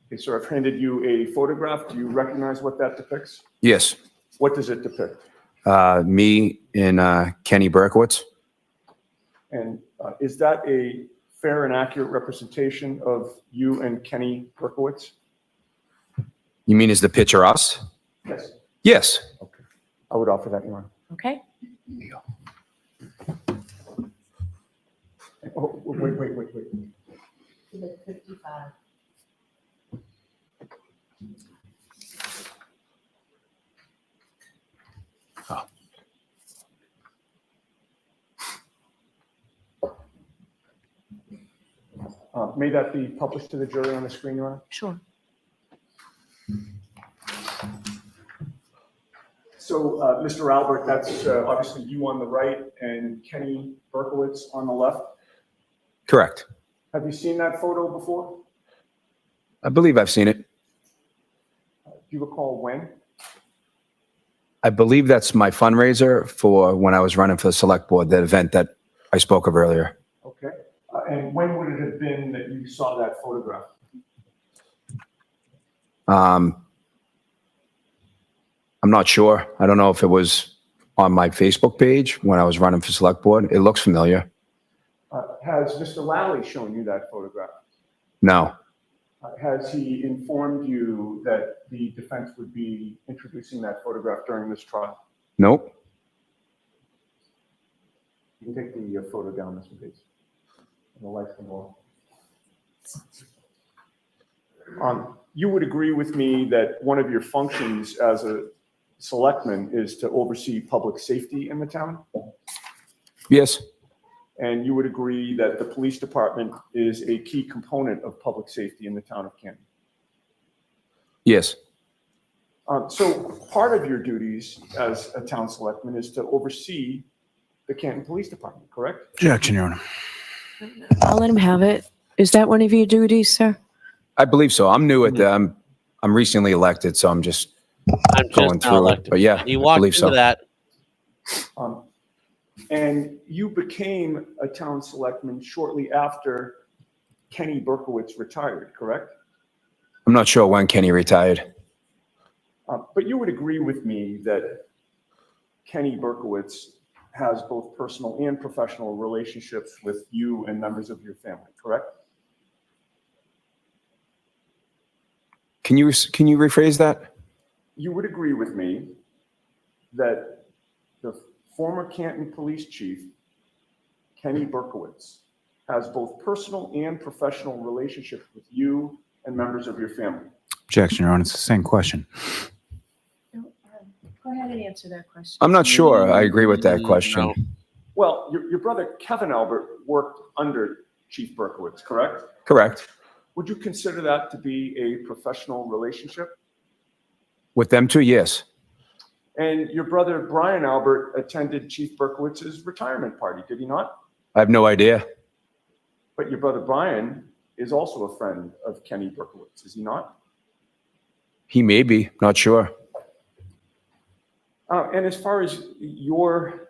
Okay, sir, I've handed you a photograph. Do you recognize what that depicts? Yes. What does it depict? Me and Kenny Berkowitz. And is that a fair and accurate representation of you and Kenny Berkowitz? You mean is the picture us? Yes. Yes. Okay. I would offer that, Your Honor. Okay. Oh, wait. 55. May that be published to the jury on the screen, Your Honor? Sure. So, Mr. Albert, that's obviously you on the right and Kenny Berkowitz on the left. Correct. Have you seen that photo before? I believe I've seen it. Do you recall when? I believe that's my fundraiser for when I was running for the select board, that event that I spoke of earlier. Okay. And when would it have been that you saw that photograph? I'm not sure. I don't know if it was on my Facebook page when I was running for select board. It looks familiar. Has Mr. Lally shown you that photograph? No. Has he informed you that the defense would be introducing that photograph during this trial? Nope. You can take the photo down, Mr. Bates. And the lights come on. You would agree with me that one of your functions as a selectman is to oversee public safety in the town? Yes. And you would agree that the police department is a key component of public safety in the town of Canton? Yes. So part of your duties as a town selectman is to oversee the Canton Police Department, correct? Objection, Your Honor. I'll let him have it. Is that one of your duties, sir? I believe so. I'm new at the, I'm recently elected, so I'm just going now through it. elected. But yeah, He I walked believe into so. that. And you became a town selectman shortly after Kenny Berkowitz retired, correct? I'm not sure when Kenny retired. But you would agree with me that Kenny Berkowitz has both personal and professional relationships with you and members of your family, correct? Can you rephrase that? You would agree with me that the former Canton Police Chief, Kenny Berkowitz, has both personal and professional relationships with you and members of your family. Objection, Your Honor. It's the same question. Go ahead and answer that question. I'm not sure I agree with that question. No. Well, your brother Kevin Albert worked under Chief Berkowitz, correct? Correct. Would you consider that to be a professional relationship? With them too, yes. And your brother Brian Albert attended Chief Berkowitz's retirement party, did he not? I have no idea. But your brother Brian is also a friend of Kenny Berkowitz, is he not? He may be, not sure. And as far as your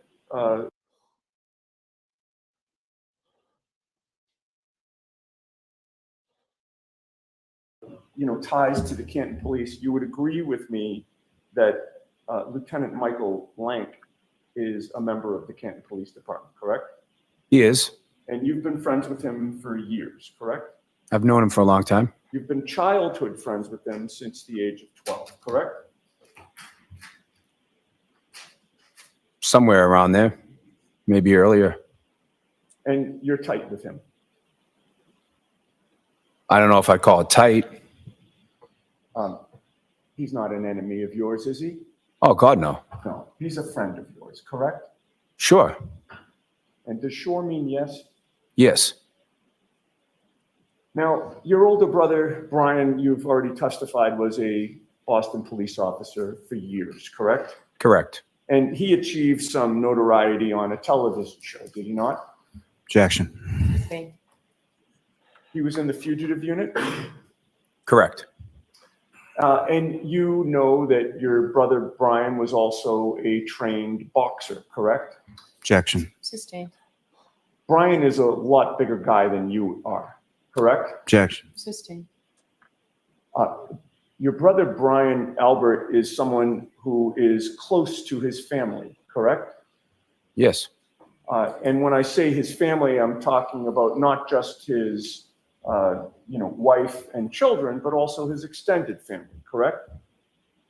ties to the Canton Police, you would agree with me that Lieutenant Michael Blank is a member of the Canton Police Department, correct? He is. And you've been friends with him for years, correct? I've known him for a long time. You've been childhood friends with him since the age of 12, correct? Somewhere around there, maybe earlier. And you're tight with him. I don't know if I'd call it tight. He's not an enemy of yours, is he? Oh, God, no. No, he's a friend of yours, correct? Sure. And does sure mean yes? Yes. Now, your older brother, Brian, you've already testified, was a Boston police officer for years, correct? Correct. And he achieved some notoriety on a television show, did he not? Objection. Okay. He was in the fugitive unit? Correct. And you know that your brother Brian was also a trained boxer, correct? Objection. Sustained. Brian is a lot bigger guy than you are, correct? Objection. Sustained. Your brother Brian Albert is someone who is close to his family, correct? Yes. And when I say his family, I'm talking about not just his, wife and children, but also his extended family, correct?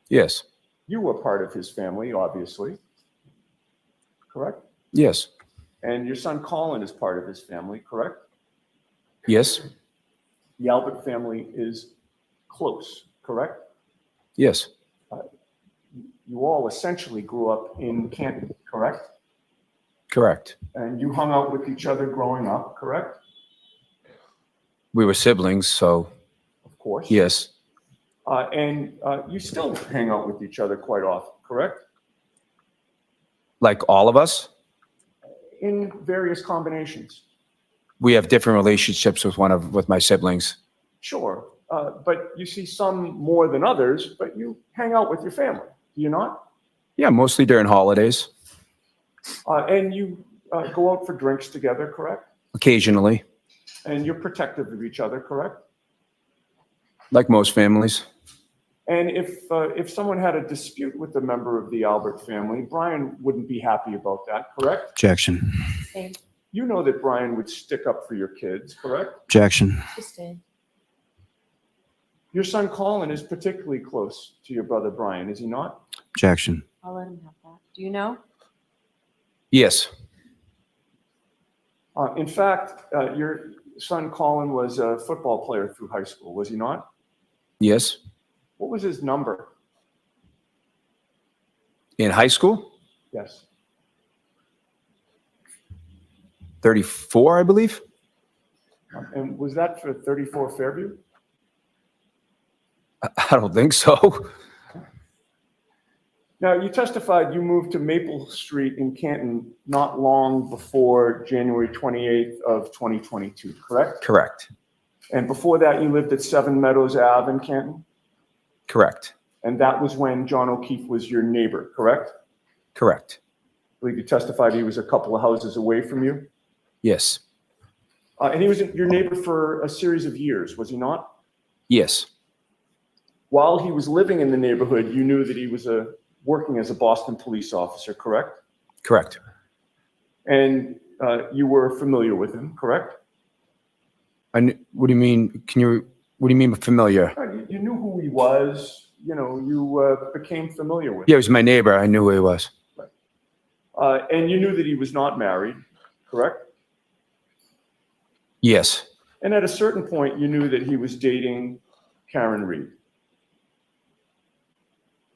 Yes. You were part of his family, obviously, correct? Yes. And your son Colin is part of his family, correct? Yes. The Albert family is close, correct? Yes. You all essentially grew up in Canton, correct? Correct. And you hung out with each other growing up, correct? We were siblings, so Of course. yes. And you still hang out with each other quite often, correct? Like all of us, In various combinations. we have different relationships with my siblings. Sure. But you see some more than others, but you hang out with your family, do you not? Yeah, mostly during holidays, And you go out for drinks together, correct? occasionally, And you're protective of each other, correct? like most families. And if someone had a dispute with a member of the Albert family, Brian wouldn't be happy about that, correct? Objection. Sustained. You know that Brian would stick up for your kids, correct? Objection. Sustained. Your son Colin is particularly close to your brother Brian, is he not? Objection. I'll let him have that. Do you know? Yes. In fact, your son Colin was a football player through high school, was he not? Yes. What was his number? In high school, Yes. 34, I believe. And was that for 34 Fairview? I don't think so. Now, you testified you moved to Maple Street in Canton not long before January 28th of 2022, correct? Correct. And before that, you lived at 7 Meadows Ave in Canton? Correct. And that was when John O'Keefe was your neighbor, correct? Correct. I believe you testified he was a couple of houses away from you? Yes. And he was your neighbor for a series of years, was he not? Yes. While he was living in the neighborhood, you knew that he was working as a Boston police officer, correct? Correct. And you were familiar with him, correct? What do you mean? What do you mean familiar? You knew who he was, you know, you became familiar with Yeah, he him. was my neighbor. I knew who he was. And you knew that he was not married, correct? Yes. And at a certain point, you knew that he was dating Karen Reed.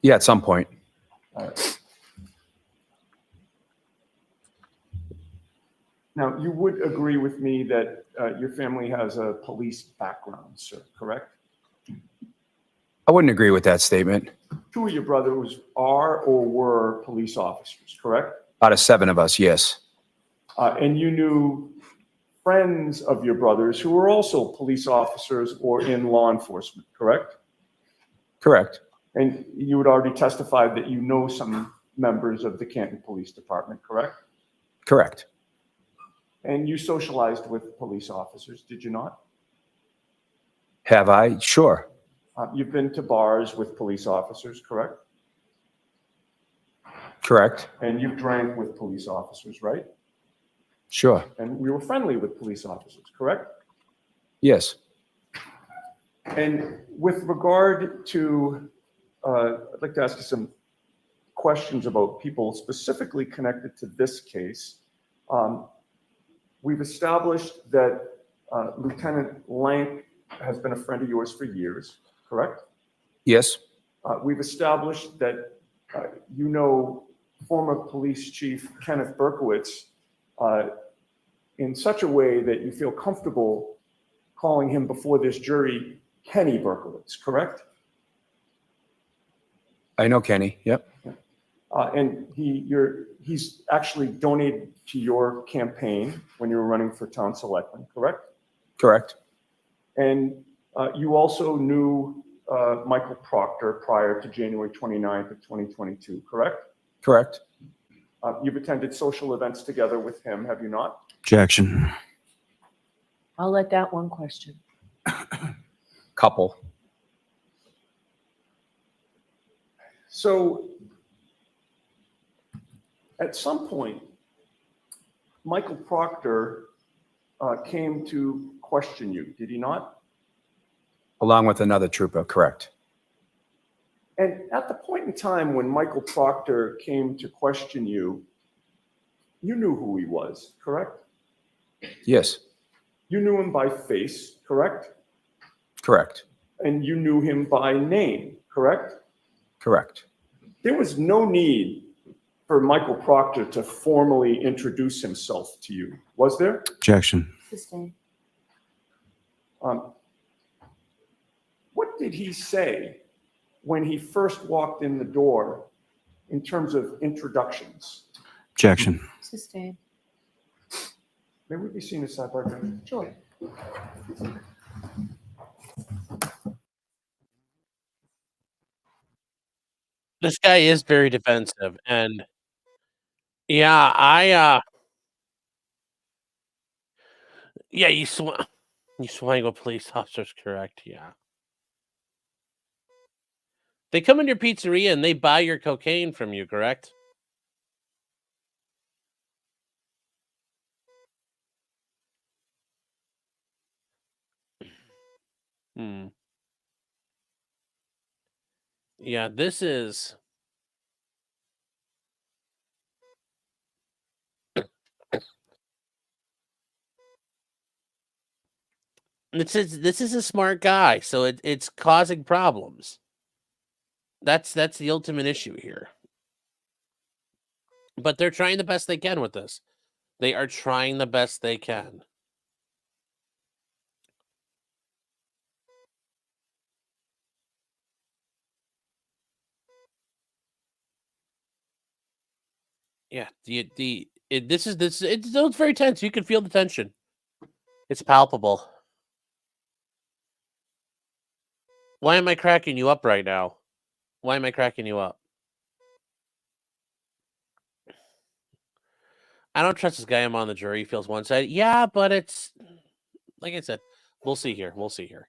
Yeah, at some point. All right. Now, you would agree with me that your family has a police background, sir, correct? I wouldn't agree with that statement. Two of your brothers are or were police officers, correct? Out of 7 of us, yes. And you knew friends of your brothers who were also police officers or in law enforcement, correct? Correct. And you had already testified that you know some members of the Canton Police Department, correct? Correct. And you socialized with police officers, did you not? Have I? Sure. You've been to bars with police officers, correct? Correct. And you've drank with police officers, right? Sure. And we were friendly with police officers, correct? Yes. And with regard to, I'd like to ask you some questions about people specifically connected to this case. We've established that Lieutenant Lank has been a friend of yours for years, correct? Yes. We've established that you know former police chief Kenneth Berkowitz in such a way that you feel comfortable calling him before this jury Kenny Berkowitz, correct? I know Kenny. Yep. And he's actually donated to your campaign when you were running for town selectman, correct? Correct. And you also knew Michael Proctor prior to January 29th of 2022, correct? Correct. You've attended social events together with him, have you not? Objection. I'll let that one question. Couple. So at some point, Michael Proctor came to question you, did he not? Along with another trooper. Correct. And at the point in time when Michael Proctor came to question you, you knew who he was, correct? Yes. You knew him by face, correct? Correct. And you knew him by name, correct? Correct. There was no need for Michael Proctor to formally introduce himself to you, was there? Objection. Sustained. What did he say when he first walked in the door in terms of introductions? Objection. Sustained. May we be seen as sidebar judges? Sure. This guy is very defensive, and yeah, yeah, you swang with police officers, correct? Yeah. They come in your pizzeria and they buy your cocaine from you, correct? Hmm. Yeah, this is. This is a smart guy, so it's causing problems. That's the ultimate issue here. But they're trying the best they can with this. They are trying the best they can. Yeah, it's very tense. You can feel the tension. It's palpable. Why am I cracking you up right now? Why am I cracking you up? I don't trust this guy. I'm on the jury. He feels one-sided. Yeah, but it's like I said. We'll see here. We'll see here.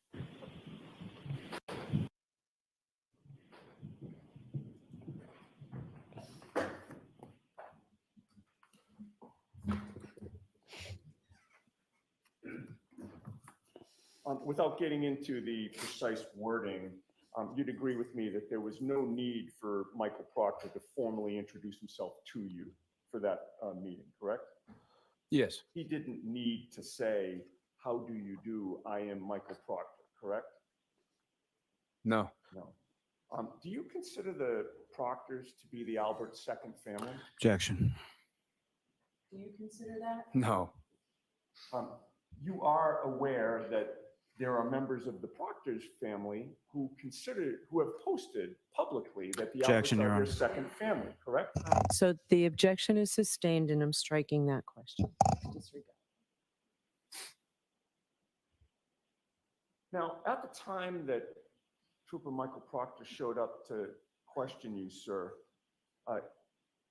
Without getting into the precise wording, you'd agree with me that there was no need for Michael Proctor to formally introduce himself to you for that meeting, correct? Yes. He didn't need to say, "How do you do? I am Michael Proctor," correct? No. No. Do you consider the Proctors to be the Albert's second family? Objection. Do you consider that? No. You are aware that there are members of the Proctors family who have posted publicly that the Alberts Objection, are Your their Honor. second family, correct? So the objection is sustained and I'm striking that question. Disregard. Now, at the time that Trooper Michael Proctor showed up to question you, sir,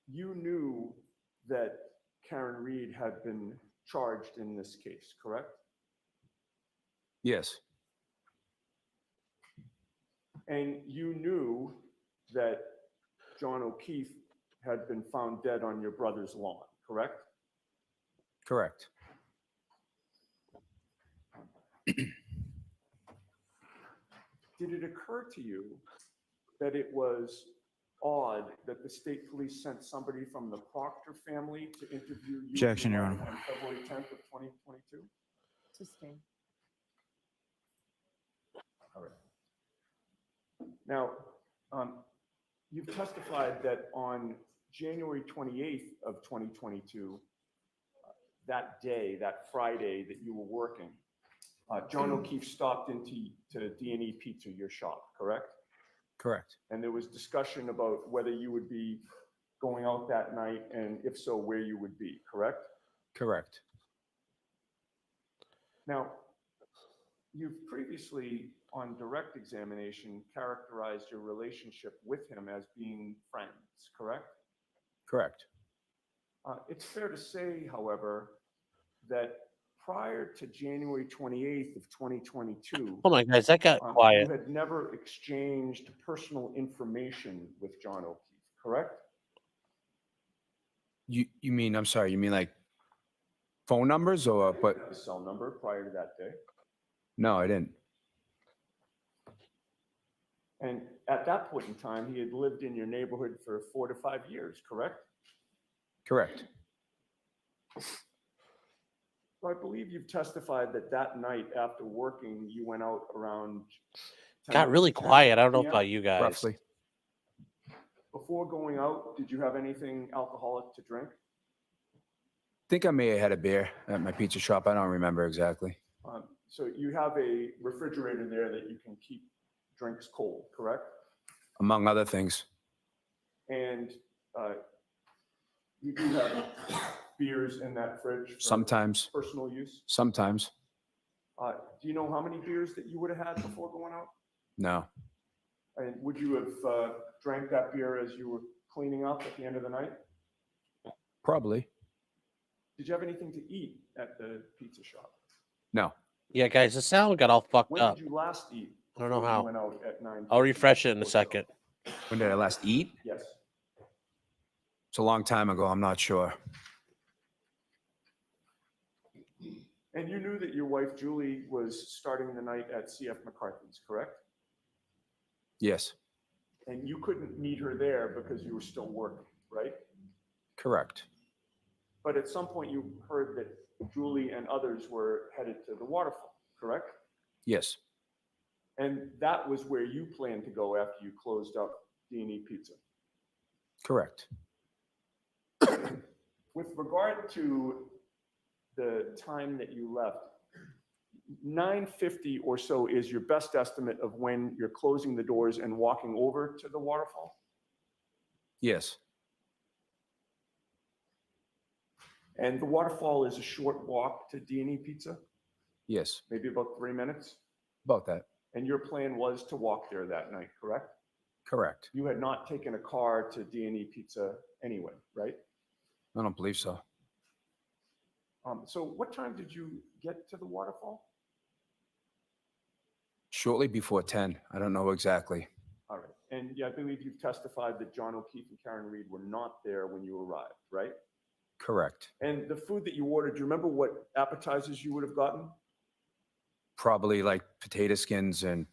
you knew that Karen Reed had been charged in this case, correct? Yes. And you knew that John O'Keefe had been found dead on your brother's lawn, correct? Correct. Did it occur to you that it was odd that the state police sent somebody from the Proctor family to interview you Objection, Your Honor. on February 10th of 2022? Sustained. All right. Now, you've testified that on January 28th of 2022, that day, that Friday that you were working, John O'Keefe stopped into D&E Pizza, your shop, correct? Correct. And there was discussion about whether you would be going out that night, and if so, where you would be, correct? Correct. Now, you've previously, on direct examination, characterized your relationship with him as being friends, correct? Correct. It's fair to say, however, that prior to January 28th of 2022, Oh my guys, that got you quiet. had never exchanged personal information with John O'Keefe, correct? You mean, I'm sorry, you mean like phone numbers or what? A cell number prior to that day. No, I didn't. And at that point in time, he had lived in your neighborhood for 4 to 5 years, correct? Correct. So I believe you've testified that that night after working, you went out around 10 Got really 10 quiet. I don't know PM. about you guys. Roughly. Before going out, did you have anything alcoholic to drink? Think I may have had a beer at my pizza shop. I don't remember exactly. So you have a refrigerator there that you can keep drinks cold, correct? Among other things. And you do have beers in that fridge for Sometimes. personal use? Sometimes. Do you know how many beers that you would have had before going out? No. And would you have drank that beer as you were cleaning up at the end of the night? Probably. Did you have anything to eat at the pizza shop? No. Yeah, guys, the sound got all fucked When up. did you last eat? I don't know before you how. went out at 9? I'll refresh it in a second. When did I last eat? Yes. It's a long time ago. I'm not sure. And you knew that your wife Julie was starting the night at CF McCarthy's, correct? Yes. And you couldn't meet her there because you were still working, right? Correct. But at some point you heard that Julie and others were headed to the waterfall, correct? Yes. And that was where you planned to go after you closed up D&E Pizza. Correct. With regard to the time that you left, 9:50 or so is your best estimate of when you're closing the doors and walking over to the waterfall? Yes. And the waterfall is a short walk to D&E Pizza, Yes. maybe about 3 minutes? About that. And your plan was to walk there that night, correct? Correct. You had not taken a car to D&E Pizza anyway, right? I don't believe so. So what time did you get to the waterfall? Shortly before 10. I don't know exactly. All right. And yeah, I believe you've testified that John O'Keefe and Karen Reed were not there when you arrived, right? Correct. And the food that you ordered, do you remember what appetizers you would have gotten? Probably like potato skins and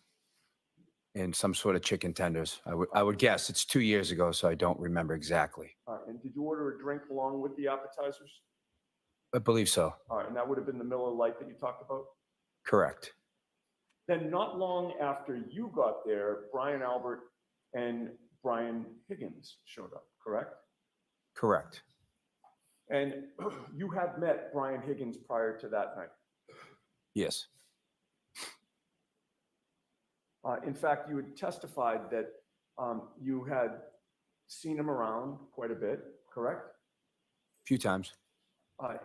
and some sort of chicken tenders. I would guess. It's 2 years ago, so I don't remember exactly. And did you order a drink along with the appetizers? I believe so. All right, and that would have been the Miller Lite that you talked about? Correct. Then not long after you got there, Brian Albert and Brian Higgins showed up, correct? Correct. And you had met Brian Higgins prior to that night. Yes. In fact, you had testified that you had seen him around quite a bit, correct? A few times.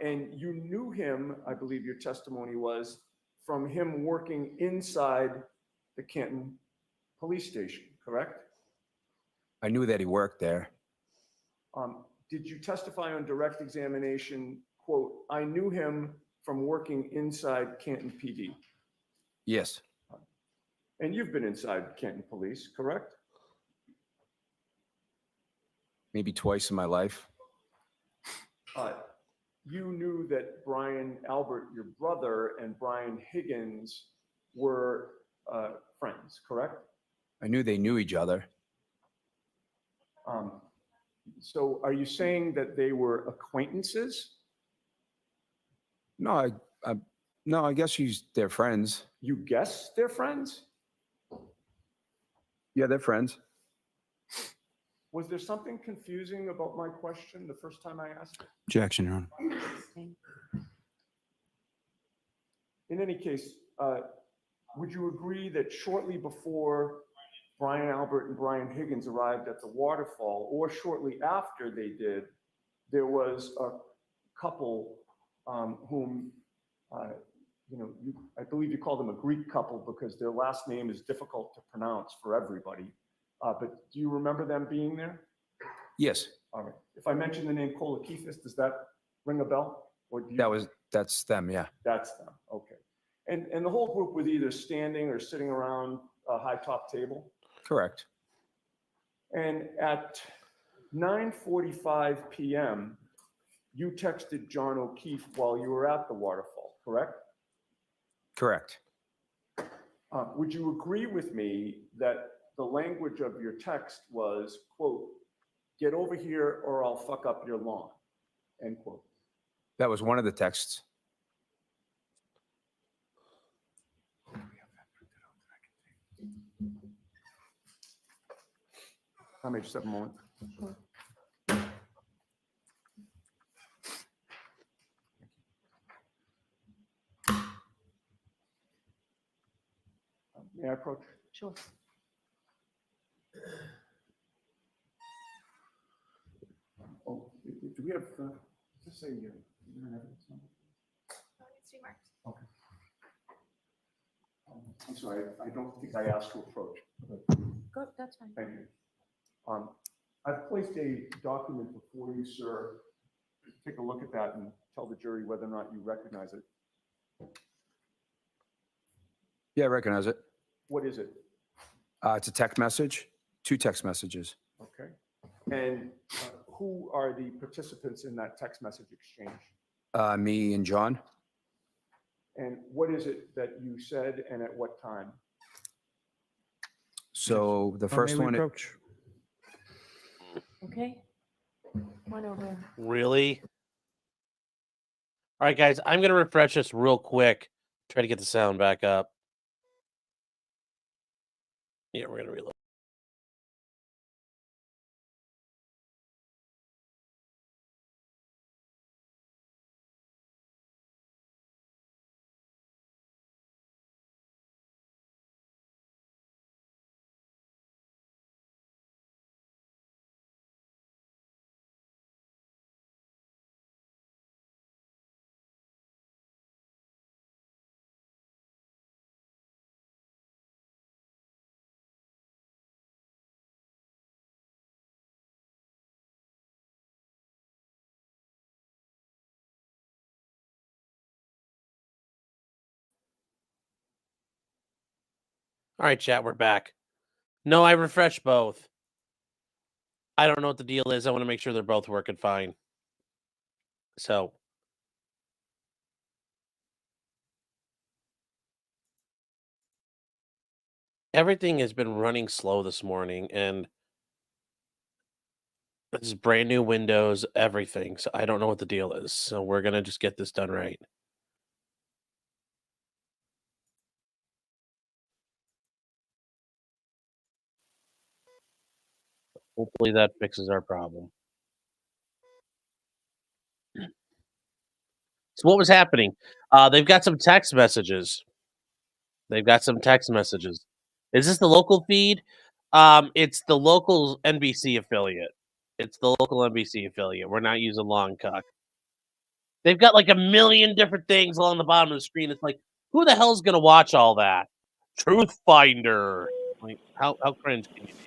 And you knew him, I believe your testimony was, from him working inside the Canton Police Station, correct? I knew that he worked there. Did you testify on direct examination, quote, I knew him from working inside Canton PD? Yes. And you've been inside Canton Police, correct? Maybe twice in my life. You knew that Brian Albert, your brother, and Brian Higgins were friends, correct? I knew they knew each other. So are you saying that they were acquaintances? No, no, I guess they're friends. You guess they're friends? Yeah, they're friends. Was there something confusing about my question the first time I asked it? Objection, Your Honor. In any case, would you agree that shortly before Brian Albert and Brian Higgins arrived at the waterfall, or shortly after they did, there was a couple whom, I believe you call them a Greek couple because their last name is difficult to pronounce for everybody. But do you remember them being there? Yes. All right. If I mention the name Kolakifis, does that ring a bell? Or do you? That's them, yeah. That's them. Okay. And the whole group was either standing or sitting around a high top table. Correct. And at 9:45 p.m., you texted John O'Keefe while you were at the waterfall, correct? Correct. Would you agree with me that the language of your text was, quote, get over here or I'll fuck up your lawn, end quote? That was one of the texts. I'll make just a moment. May I approach? Sure. Oh, do we have, does this say, evidence number? It's remarked. Okay. I'm sorry, I don't think I asked to approach. Go, that's fine. Thank you. I've placed a document before you, sir. Take a look at that and tell the jury whether or not you recognize it. Yeah, I recognize it. What is it? It's a text message, 2 text messages. Okay. And who are the participants in that text message exchange? Me and John. And what is it that you said and at what time? So the first one, Okay. One over. Really? All right, guys, I'm going to refresh this real quick. Try to get the sound back up. Yeah, we're going to reload. All right, chat, we're back. No, I refreshed both. I don't know what the deal is. I want to make sure they're both working fine. So. everything has been running slow this morning, and this is brand new windows, everything. So I don't know what the deal is. So we're gonna just get this done right. Hopefully that fixes our problem. So what was happening? They've got some text messages. They've got some text messages. Is this the local feed? It's the local NBC affiliate. It's the local NBC affiliate. We're not using Long Cock. They've got like a million different things along the bottom of the screen. It's like, who the hell's gonna watch all that? Truth Finder. Like, how cringe can you be?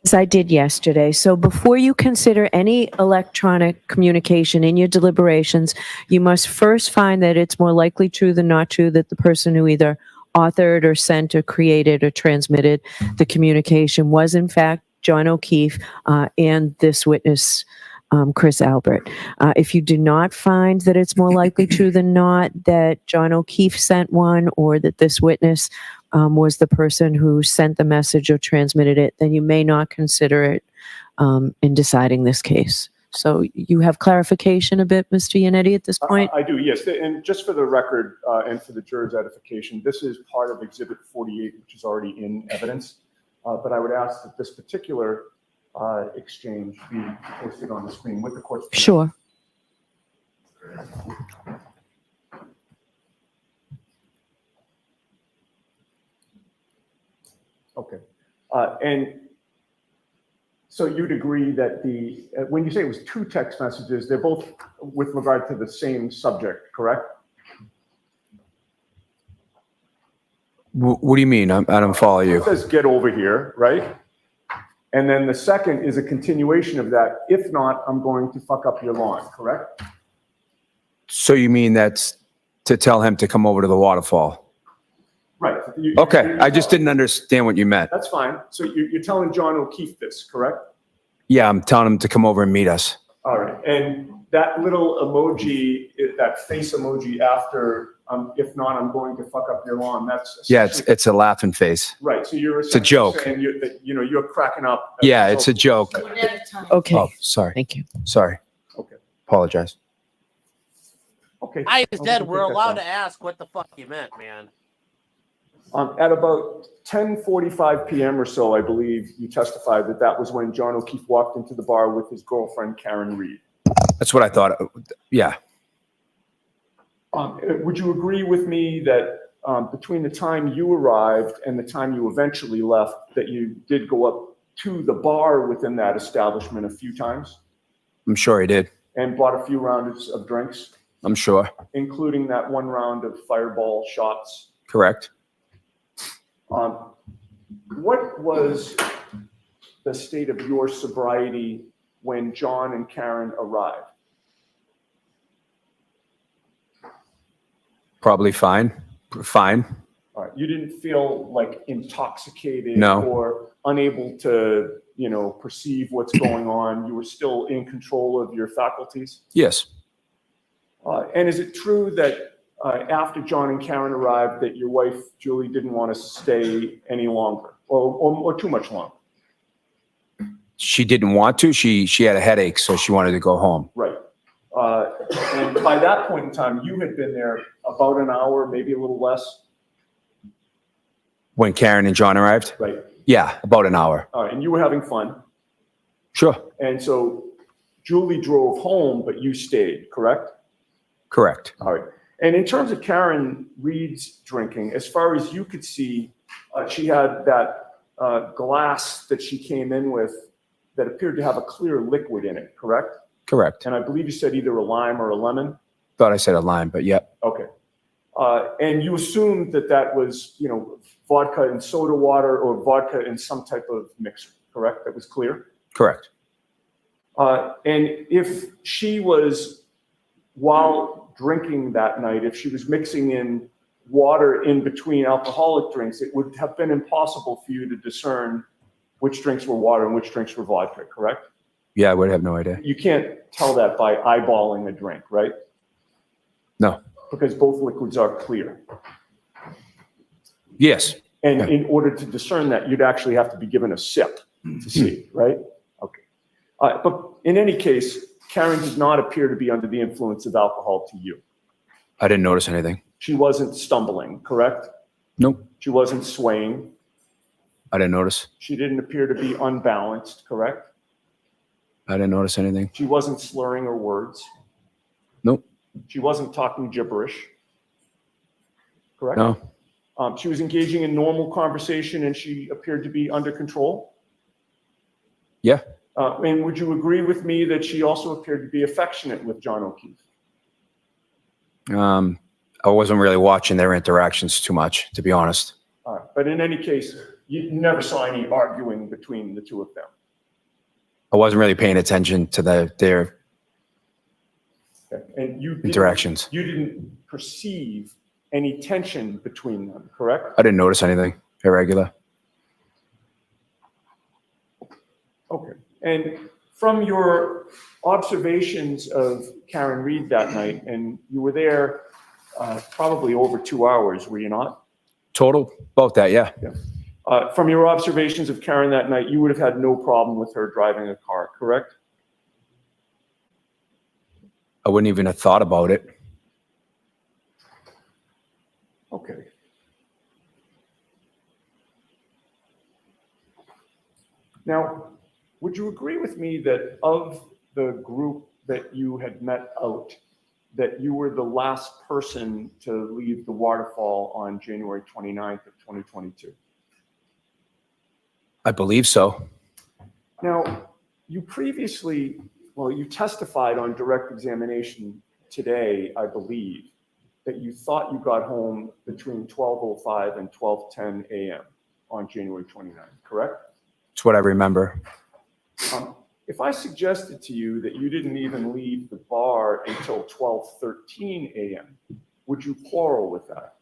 As I did yesterday. So before you consider any electronic communication in your deliberations, you must first find that it's more likely true than not true that the person who either authored or sent or created or transmitted the communication was in fact John O'Keefe and this witness, Chris Albert. If you do not find that it's more likely true than not that John O'Keefe sent one or that this witness was the person who sent the message or transmitted it, then you may not consider it in deciding this case. So you have clarification a bit, Mr. Yannetti, at this point? I do, yes. And just for the record and for the juror's edification, this is part of Exhibit 48, which is already in evidence. But I would ask that this particular exchange be posted on the screen with the court's permission. Sure. Okay. And so you'd agree that when you say it was two text messages, they're both with regard to the same subject, correct? What do you mean? I don't follow you. It says get over here, right? And then the second is a continuation of that. If not, I'm going to fuck up your lawn, correct? So you mean that's to tell him to come over to the waterfall? Right. Okay, I just didn't understand what you meant. That's fine. So you're telling John O'Keefe this, correct? Yeah, I'm telling him to come over and meet us. All right. And that little emoji, that face emoji after, if not, I'm going to fuck up your lawn, that's Yeah, it's a laughing face. right. So you're a joke. saying you're cracking up. as Yeah, a it's a result. joke. Okay, Oh, sorry, thank you. sorry. Okay. Apologize. Okay. I I'll said take we're that allowed down. to ask what the fuck you meant, man. At about 10:45 p.m. or so, I believe you testified that was when John O'Keefe walked into the bar with his girlfriend, Karen Reed. That's what I thought. Yeah, Would you agree with me that between the time you arrived and the time you eventually left, that you did go up to the bar within that establishment a few times I'm sure he did. and bought a few rounds of drinks, I'm sure. including that one round of fireball shots? Correct. What was the state of your sobriety when John and Karen arrived? Probably fine. Fine. All right. You didn't feel like intoxicated No. or unable to, perceive what's going on. You were still in control of your faculties. Yes. And is it true that after John and Karen arrived, that your wife Julie didn't want to stay any longer, or too much longer? She didn't want to. She had a headache, so she wanted to go home. Right. And by that point in time, you had been there about an hour, maybe a little less. When Karen and John arrived? Right. Yeah, about an hour. All right. And you were having fun. Sure. And so Julie drove home, but you stayed, correct? Correct. All right. And in terms of Karen Reed's drinking, as far as you could see, she had that glass that she came in with that appeared to have a clear liquid in it, correct? Correct. And I believe you said either a lime or a lemon. Thought I said a lime, but yep. Okay. And you assumed that was, vodka and soda water or vodka in some type of mixer, correct? That was clear? Correct. And if she was, while drinking that night, if she was mixing in water in between alcoholic drinks, it would have been impossible for you to discern which drinks were water and which drinks were vodka, correct? Yeah, I would have no idea. You can't tell that by eyeballing a drink, right? No. Because both liquids are clear. Yes. And Yeah. in order to discern that, you'd actually have to be given a sip to see, right? Okay. But in any case, Karen did not appear to be under the influence of alcohol to you. I didn't notice anything. She wasn't stumbling, correct? Nope. She wasn't swaying. I didn't notice. She didn't appear to be unbalanced, correct? I didn't notice anything. She wasn't slurring her words. Nope. She wasn't talking gibberish, correct? No. She was engaging in normal conversation and she appeared to be under control. Yeah. And would you agree with me that she also appeared to be affectionate with John O'Keefe? I wasn't really watching their interactions too much, to be honest. But in any case, you never saw any arguing between the two of them. I wasn't really paying attention to their Okay. And interactions. you didn't perceive any tension between them, correct? I didn't notice anything irregular. Okay. And from your observations of Karen Reed that night, and you were there probably over 2 hours, were you not? Total? About that, yeah. From your observations of Karen that night, you would have had no problem with her driving a car, correct? I wouldn't even have thought about it. Okay. Now, would you agree with me that of the group that you had met out, that you were the last person to leave the waterfall on January 29th of 2022? I believe so. Now, you previously, well, you testified on direct examination today, I believe, that you thought you got home between 12:05 and 12:10 a.m. on January 29th, correct? It's what I remember. If I suggested to you that you didn't even leave the bar until 12:13 a.m., would you quarrel with that?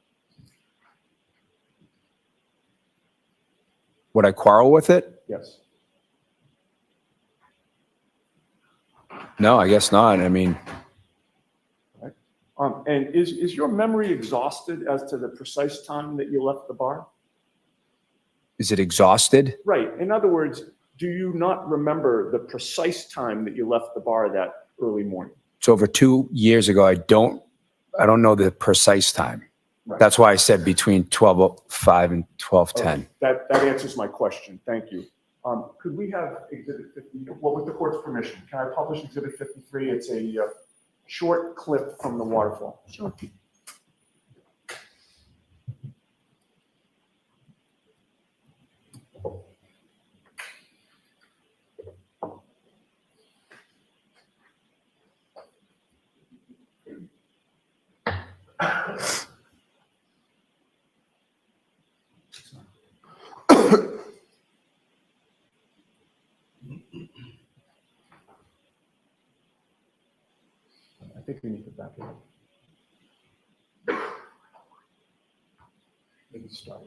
Would I quarrel with it? Yes. No, I guess not. I mean, And is your memory exhausted as to the precise time that you left the bar? is it exhausted? Right. In other words, do you not remember the precise time that you left the bar that early morning? It's over 2 years ago. I don't know the precise time. Right. That's why I said between 12:05 and 12:10. Okay. That answers my question. Thank you. Could we have Exhibit 50? Well, with the court's permission, can I publish Exhibit 53? It's a short clip from the waterfall. Sure. I think we need to back it up. Maybe start.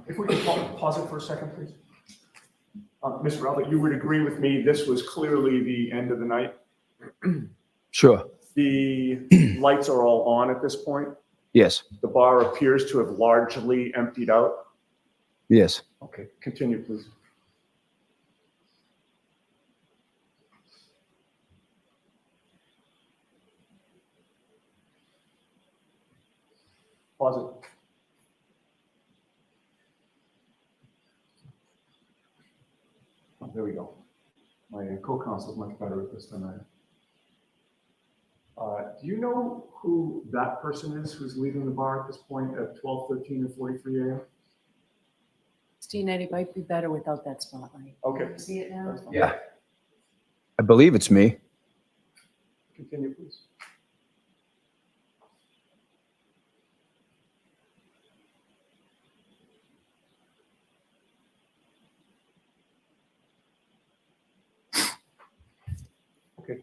If we could pause it for a second, please. Mr. Albert, you would agree with me, this was clearly the end of the night? Sure. The lights are all on at this point. Yes. The bar appears to have largely emptied out. Yes. Okay, continue, please. Pause it. Oh, there we go. My co-counsel is much better at this than I am. Do you know who that person is who's leaving the bar at this point at 12:13 and 43 a.m.? Christina, it might be better without that spotlight. Okay. See it now? That's fine. Yeah. I believe it's me. Continue, please. Okay.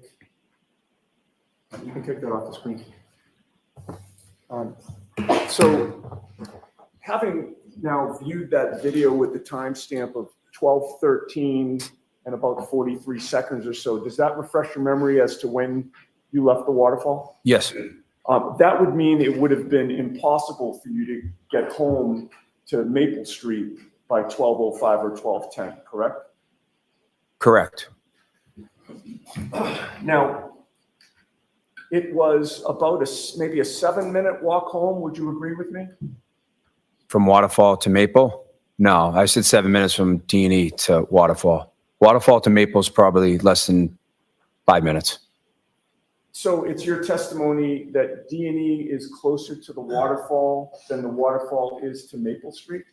You can take that off the screen. So having now viewed that video with the timestamp of 12:13 and about 43 seconds or so, does that refresh your memory as to when you left the waterfall? Yes. That would mean it would have been impossible for you to get home to Maple Street by 12:05 or 12:10, correct? Correct. Now, it was about maybe a 7-minute walk home. Would you agree with me? From Waterfall to Maple? No, I said 7 minutes from D&E to Waterfall. Waterfall to Maple is probably less than 5 minutes. So it's your testimony that D&E is closer to the waterfall than the waterfall is to Maple Street?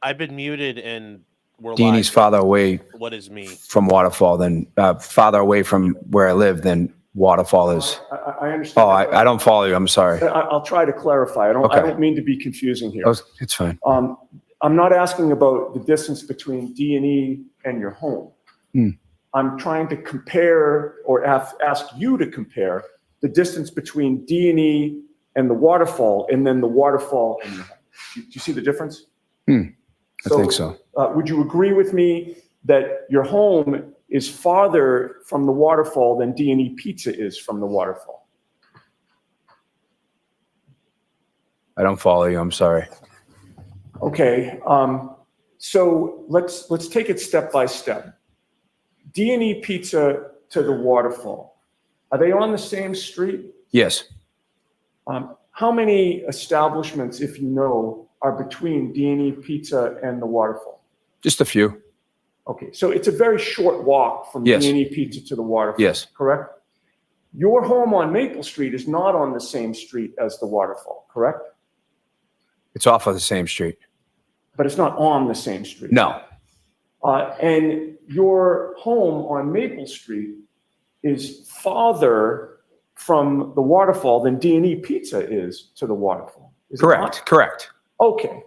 I've been muted and we're D&E's live. farther away What is me? from Waterfall than, farther away from where I live than Waterfall is. I understand. Oh, I don't follow you. I'm sorry. I'll try to clarify. I Okay. don't mean to be confusing here. Oh, it's fine. I'm not asking about the distance between D&E and your home. Hmm. I'm trying to compare or ask you to compare the distance between D&E and the waterfall and then the waterfall and your home. Do you see the difference? I think so. Would you agree with me that your home is farther from the waterfall than D&E Pizza is from the waterfall? I don't follow you. I'm sorry. Okay, so let's take it step by step. D&E Pizza to the waterfall, are they on the same street? Yes. How many establishments, if you know, are between D&E Pizza and the waterfall? Just a few. Okay, so it's a very short walk from Yes. D&E Pizza to the waterfall. Yes. Correct? Your home on Maple Street is not on the same street as the waterfall, correct? It's off of the same street. But it's not on the same street. No. And your home on Maple Street is farther from the waterfall than D&E Pizza is to the waterfall. Is it Correct. not? Correct. Okay.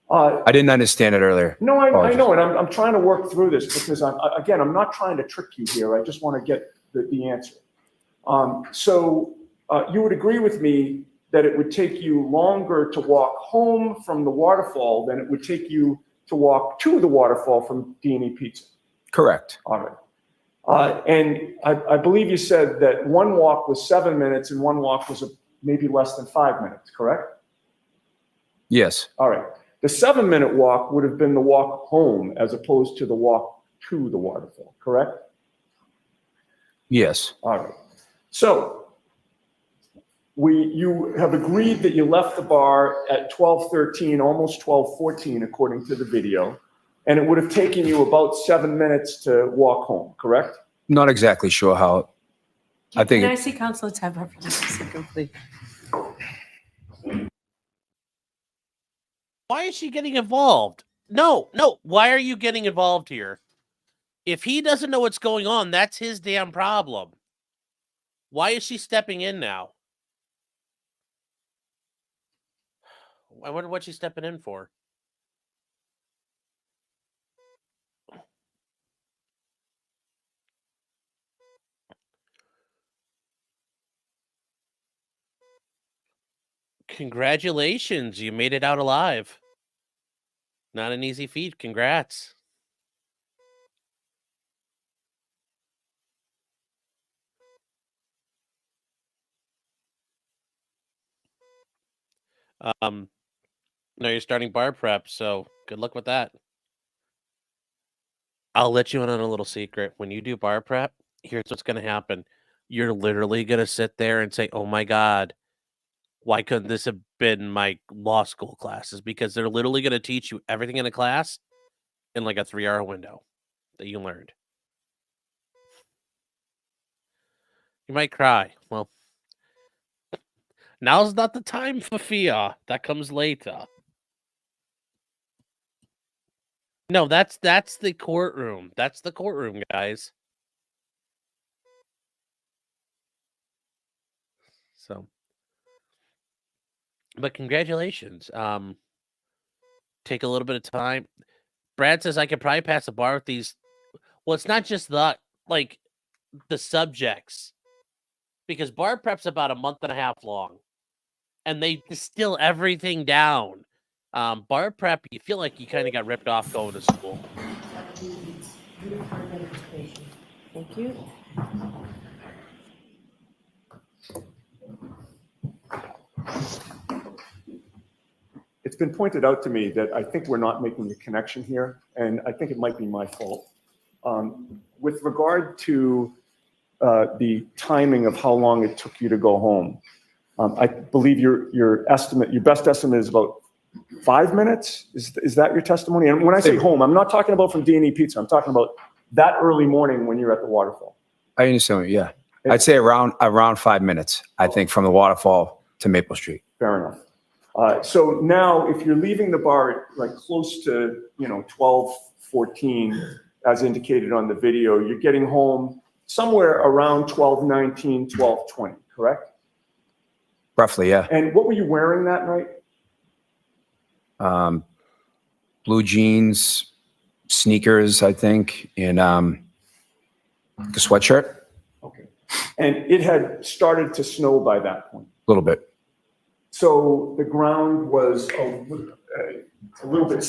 I didn't understand it earlier. No, I Apologies. know it. I'm trying to work through this because I'm not trying to trick you here. I just want to get the answer. So you would agree with me that it would take you longer to walk home from the waterfall than it would take you to walk to the waterfall from D&E Pizza. Correct. All right. And I believe you said that one walk was 7 minutes and one walk was maybe less than 5 minutes, correct? Yes. All right. The 7-minute walk would have been the walk home as opposed to the walk to the waterfall, correct? Yes. All right. So you have agreed that you left the bar at 12:13, almost 12:14, according to the video, and it would have taken you about 7 minutes to walk home, correct? Not exactly sure how. I think Can I see Counselor Teva for just a second, please? Why is she getting involved? No. Why are you getting involved here? If he doesn't know what's going on, that's his damn problem. Why is she stepping in now? I wonder what she's stepping in for. Congratulations, you made it out alive. Not an easy feat. Congrats. Now you're starting bar prep, so good luck with that. I'll let you in on a little secret. When you do bar prep, here's what's going to happen. You're literally going to sit there and say, "Oh my God, why couldn't this have been my law school classes?" Because they're literally going to teach you everything in a class in like a 3-hour window that you learned. You might cry. Well, now's not the time for fear. That comes later. No, that's the courtroom. That's the courtroom, guys. So, but congratulations. Take a little bit of time. Brad says I could probably pass a bar with these. Well, it's not just like the subjects, because bar prep's about a month and a half long, and they distill everything down. Bar prep, you feel like you kind of got ripped off going to school. Thank you. It's been pointed out to me that I think we're not making the connection here, and I think it might be my fault. With regard to the timing of how long it took you to go home, I believe your best estimate is about 5 minutes. Is that your testimony? And when I say home, I'm not talking about from D&E Pizza. I'm talking about that early morning when you're at the waterfall. I understand. Yeah. I'd say around 5 minutes, I think, from the waterfall to Maple Street. Fair enough. So now if you're leaving the bar like close to, 12:14, as indicated on the video, you're getting home somewhere around 12:19, 12:20, correct? Roughly, yeah. And what were you wearing that night? Blue jeans, sneakers, I think, and a sweatshirt. Okay. And it had started to snow by that point. A little bit. So the ground was a little bit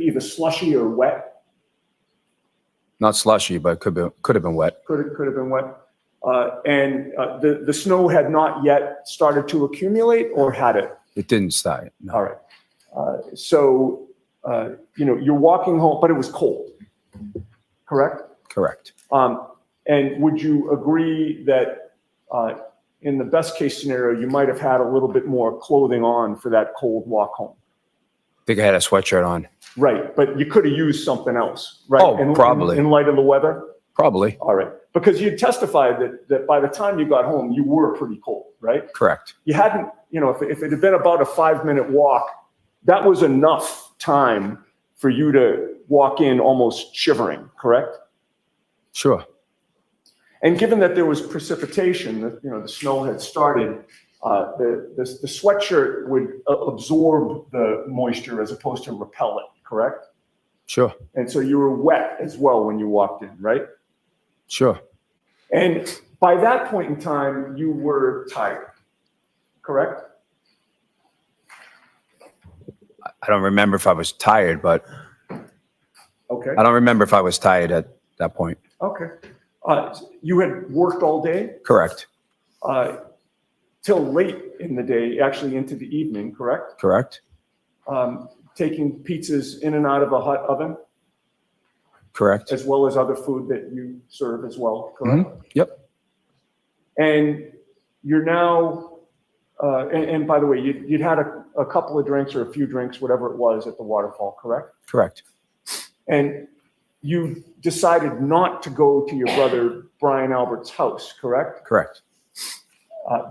either slushy or wet. Not slushy, but could have been wet. Could have been wet. And the snow had not yet started to accumulate, or had it? It didn't start. No. All right. So you're walking home, but it was cold, correct? Correct. And would you agree that in the best case scenario, you might have had a little bit more clothing on for that cold walk home? I think I had a sweatshirt on. Right, but you could have used something else, right? Oh, probably. In light of the weather? Probably. All right, because you testified that by the time you got home, you were pretty cold, right? Correct. You hadn't, if it had been about a 5-minute walk, that was enough time for you to walk in almost shivering, correct? Sure. And given that there was precipitation, the snow had started, the sweatshirt would absorb the moisture as opposed to repel it, correct? Sure. And so you were wet as well when you walked in, right? Sure. And by that point in time, you were tired, correct? I don't remember if I was tired, but Okay. I don't remember if I was tired at that point. Okay. You had worked all day Correct. till late in the day, actually into the evening, correct? Correct. Taking pizzas in and out of a hot oven, Correct. as well as other food that you serve as well, correct? Yep. And you're now, and by the way, you'd had a couple of drinks or a few drinks, whatever it was, at the waterfall, correct? Correct. And you decided not to go to your brother Brian Albert's house, correct? Correct.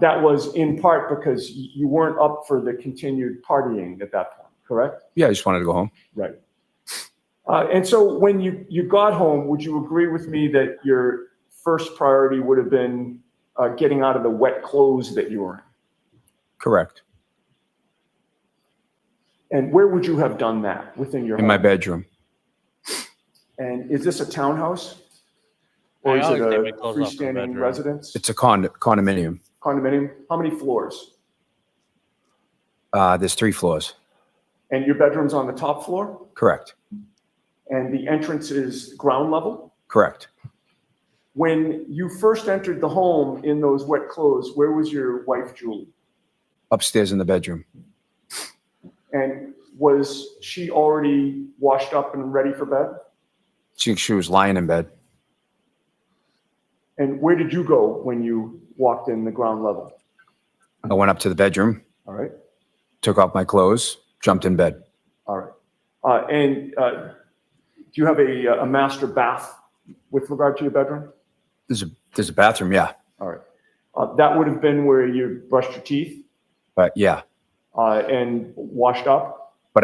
That was in part because you weren't up for the continued partying at that point, correct? Yeah, I just wanted to go home. Right. And so when you got home, would you agree with me that your first priority would have been getting out of the wet clothes that you were in? Correct. And where would you have done that within your In home? my bedroom. And is this a townhouse? Or I is it always a take my clothes off in the freestanding bedroom. residence? It's a condominium. Condominium? How many floors? There's 3 floors. And your bedroom's on the top floor? Correct. And the entrance is ground level? Correct. When you first entered the home in those wet clothes, where was your wife, Julie? Upstairs in the bedroom. And was she already washed up and ready for bed? She was lying in bed. And where did you go when you walked in the ground level? I went up to the bedroom, All right, took off my clothes, jumped in bed. all right. And do you have a master bath with regard to your bedroom? There's a bathroom, yeah. All right. That would have been where you brushed your teeth But yeah, and washed up? but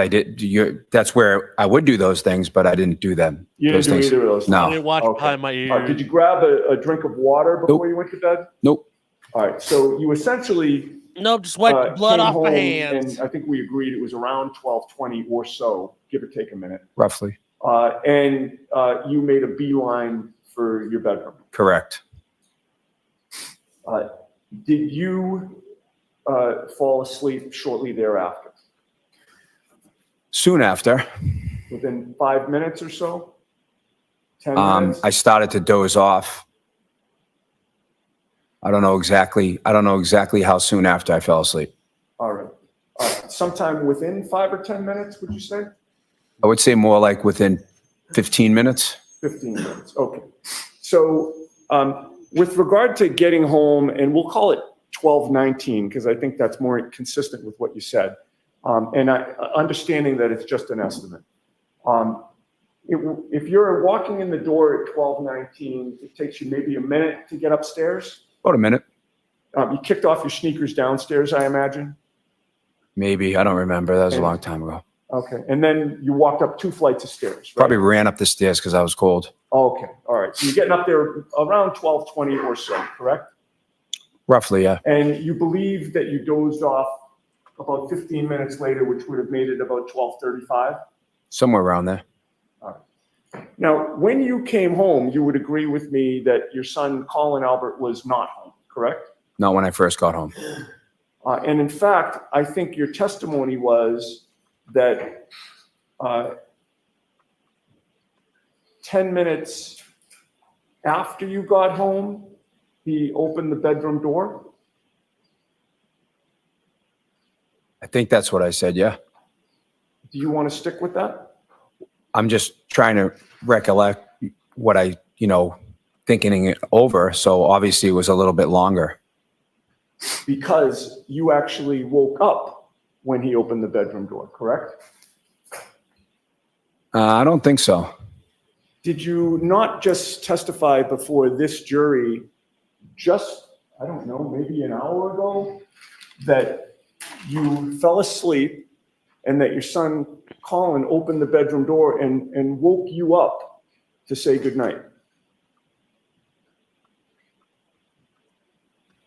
that's where I would do those things, but I didn't do them. You didn't those do things. either of those? No. I didn't watch Okay. behind my ears. Did you grab a drink of water before you went to bed? Nope. All right, so you essentially No, just wipe the blood came off my home, hands. and I think we agreed it was around 12:20 or so, give or take a minute. Roughly. And you made a beeline for your bedroom. Correct. Did you fall asleep shortly thereafter? Soon after, Within 5 minutes or so? 10 minutes? I started to doze off. I don't know exactly how soon after I fell asleep. All right. Sometime within 5 or 10 minutes, would you say? I would say more like within 15 minutes. 15 minutes, okay. So with regard to getting home, and we'll call it 12:19, because I think that's more consistent with what you said, and understanding that it's just an estimate. If you're walking in the door at 12:19, it takes you maybe a minute to get upstairs. About a minute. You kicked off your sneakers downstairs, I imagine? Maybe. I don't remember. That was a long time ago. Okay, and then you walked up 2 flights of stairs, right? Probably ran up the stairs because I was cold. Okay, all right. So you're getting up there around 12:20 or so, correct? Roughly, yeah. And you believe that you dozed off about 15 minutes later, which would have made it about 12:35? Somewhere around there. Now, when you came home, you would agree with me that your son, Colin Albert, was not home, correct? Not when I first got home. And in fact, I think your testimony was that 10 minutes after you got home, he opened the bedroom door? I think that's what I said, yeah. Do you want to stick with that? I'm just trying to recollect what thinking it over. So obviously it was a little bit longer. Because you actually woke up when he opened the bedroom door, correct? I don't think so. Did you not just testify before this jury just, I don't know, maybe an hour ago, that you fell asleep and that your son, Colin, opened the bedroom door and woke you up to say goodnight?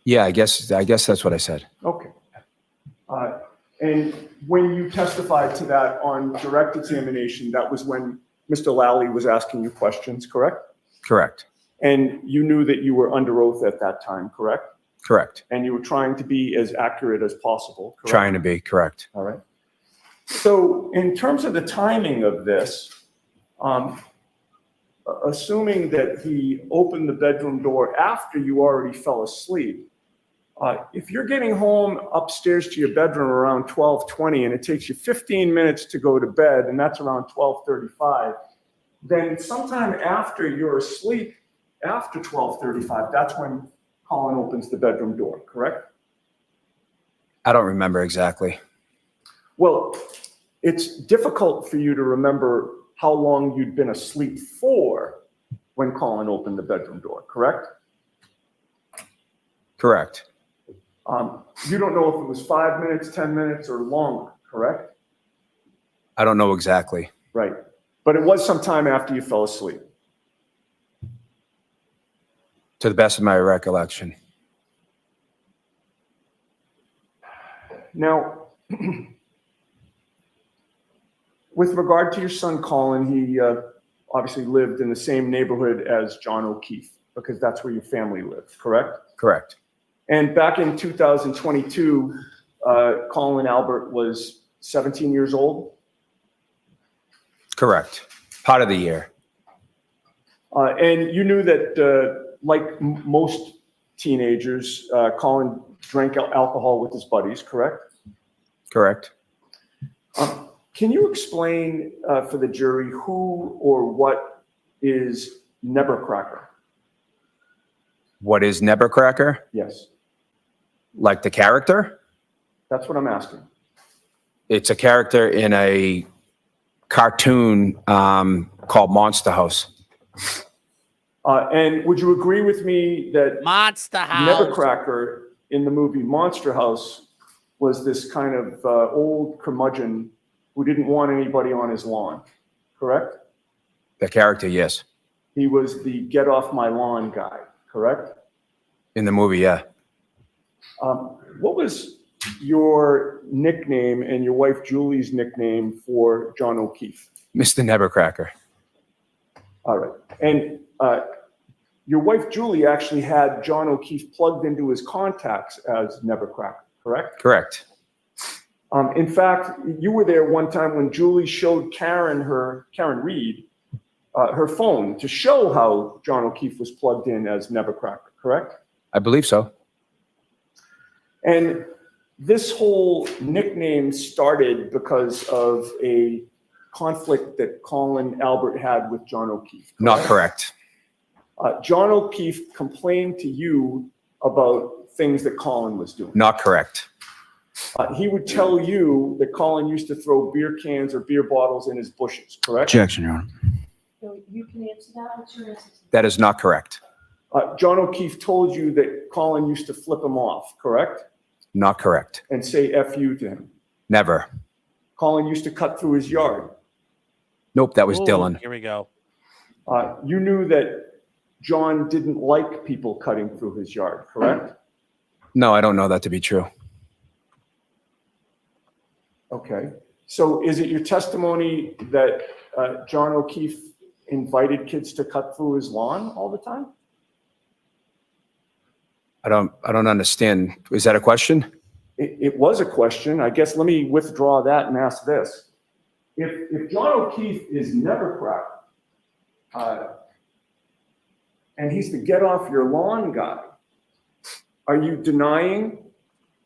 Yeah, I guess that's what I said. Okay. And when you testified to that on direct examination, that was when Mr. Lally was asking you questions, correct? Correct. And you knew that you were under oath at that time, correct? Correct. And you were trying to be as accurate as possible, correct? Trying to be correct. All right. So in terms of the timing of this, assuming that he opened the bedroom door after you already fell asleep, if you're getting home upstairs to your bedroom around 12:20 and it takes you 15 minutes to go to bed, and that's around 12:35, then sometime after you're asleep, after 12:35, that's when Colin opens the bedroom door, correct? I don't remember exactly. Well, it's difficult for you to remember how long you'd been asleep for when Colin opened the bedroom door, correct? Correct. You don't know if it was 5 minutes, 10 minutes, or longer, correct? I don't know exactly. Right. But it was some time after you fell asleep. To the best of my recollection. Now, with regard to your son, Colin, he obviously lived in the same neighborhood as John O'Keefe, because that's where your family lived, correct? Correct. And back in 2022, Colin Albert was 17 years old. Correct. Part of the year. And you knew that, like most teenagers, Colin drank alcohol with his buddies, correct? Correct. Can you explain for the jury who or what is Nebercracker? What is Nebercracker? Yes, Like the character? that's what I'm asking. It's a character in a cartoon called Monster House. And would you agree with me that Monster House. Nevercracker in the movie Monster House was this kind of old curmudgeon who didn't want anybody on his lawn, correct? The character, yes. He was the get off my lawn guy, correct? In the movie, yeah. What was your nickname and your wife Julie's nickname for John O'Keefe? Mr. Nevercracker. All right. And your wife Julie actually had John O'Keefe plugged into his contacts as Nevercracker, correct? Correct. In fact, you were there one time when Julie showed Karen Reed, her phone to show how John O'Keefe was plugged in as Nevercracker, correct? I believe so. And this whole nickname started because of a conflict that Colin Albert had with John O'Keefe. Not correct. John O'Keefe complained to you about things that Colin was doing. Not correct. He would tell you that Colin used to throw beer cans or beer bottles in his bushes, correct? Objection, Your Honor. So you can answer that. What's your answer? That is not correct. John O'Keefe told you that Colin used to flip him off, correct? Not correct. And say F you to him. Never. Colin used to cut through his yard. Nope, that was Ooh, Dylan. Here we go. You knew that John didn't like people cutting through his yard, correct? No, I don't know that to be true. Okay. So is it your testimony that John O'Keefe invited kids to cut through his lawn all the time? I don't understand. Is that a question? It was a question. I guess let me withdraw that and ask this. If John O'Keefe is Nevercracker, and he's the get off your lawn guy, are you denying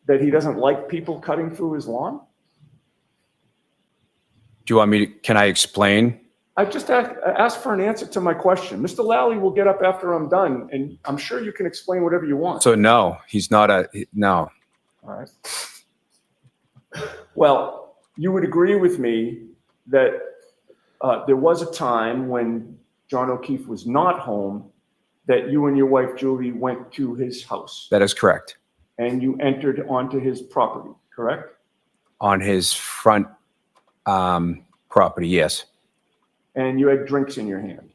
that he doesn't like people cutting through his lawn? Do you want me to, can I explain? I just asked for an answer to my question. Mr. Lally will get up after I'm done, and I'm sure you can explain whatever you want. So no, he's not no. All right. Well, you would agree with me that there was a time when John O'Keefe was not home that you and your wife Julie went to his house That is correct. and you entered onto his property, correct? On his front property, yes. And you had drinks in your hand.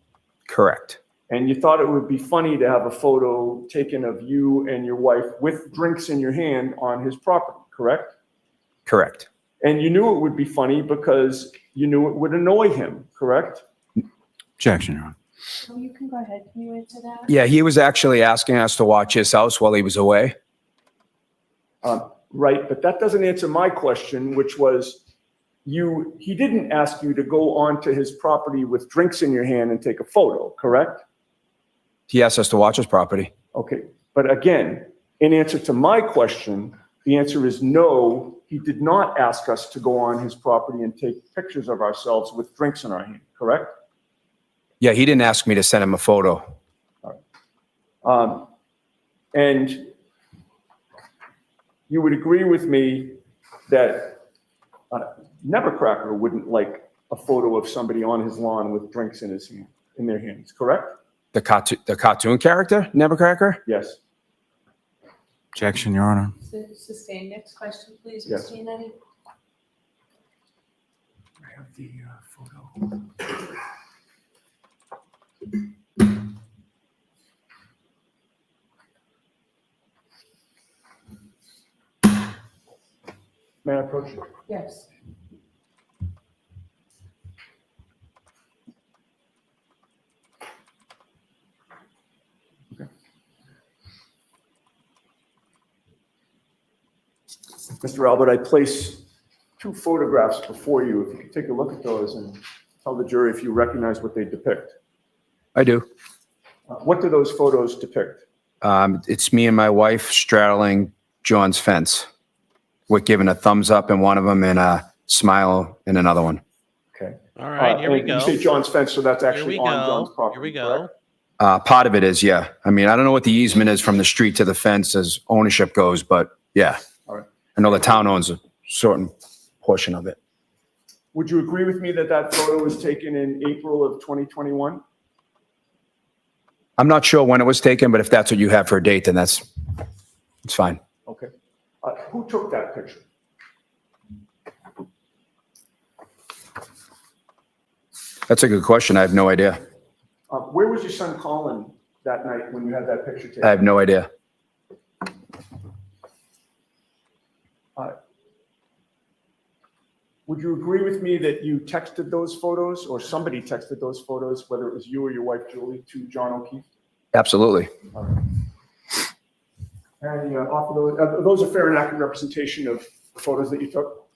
Correct. And you thought it would be funny to have a photo taken of you and your wife with drinks in your hand on his property, correct? Correct. And you knew it would be funny because you knew it would annoy him, correct? Objection, Your Honor. So you can go ahead. Can you answer that? Yeah, he was actually asking us to watch his house while he was away. Right, but that doesn't answer my question, which was he didn't ask you to go onto his property with drinks in your hand and take a photo, correct? He asked us to watch his property. Okay, but again, in answer to my question, the answer is no, he did not ask us to go on his property and take pictures of ourselves with drinks in our hand, correct? Yeah, he didn't ask me to send him a photo. And you would agree with me that Nevercracker wouldn't like a photo of somebody on his lawn with drinks in their hands, correct? The cartoon character, Nevercracker? Yes. Objection, Your Honor. Sustain. Next question, please, Yes. Ms. Giannetti. I have the photo. May I approach you? Yes. Mr. Albert, I place two photographs before you. If you could take a look at those and tell the jury if you recognize what they depict. I do. What do those photos depict? It's me and my wife straddling John's fence. We're giving a thumbs up in one of them and a smile in another one. Okay. All right, here we and go. You say John's fence, so that's Here actually we on John's go. property. Here we go. correct? Part of it is, yeah. I mean, I don't know what the easement is from the street to the fence as ownership goes, but yeah. All right. I know the town owns a certain portion of it. Would you agree with me that that photo was taken in April of 2021? I'm not sure when it was taken, but if that's what you have for a date, then it's fine. Okay. Who took that picture? That's a good question. I have no idea. Where was your son Colin that night when you had that picture taken? I have no idea. Would you agree with me that you texted those photos, or somebody texted those photos, whether it was you or your wife Julie, to John O'Keefe? Absolutely. And offer those a fair and accurate representation of the photos that you took?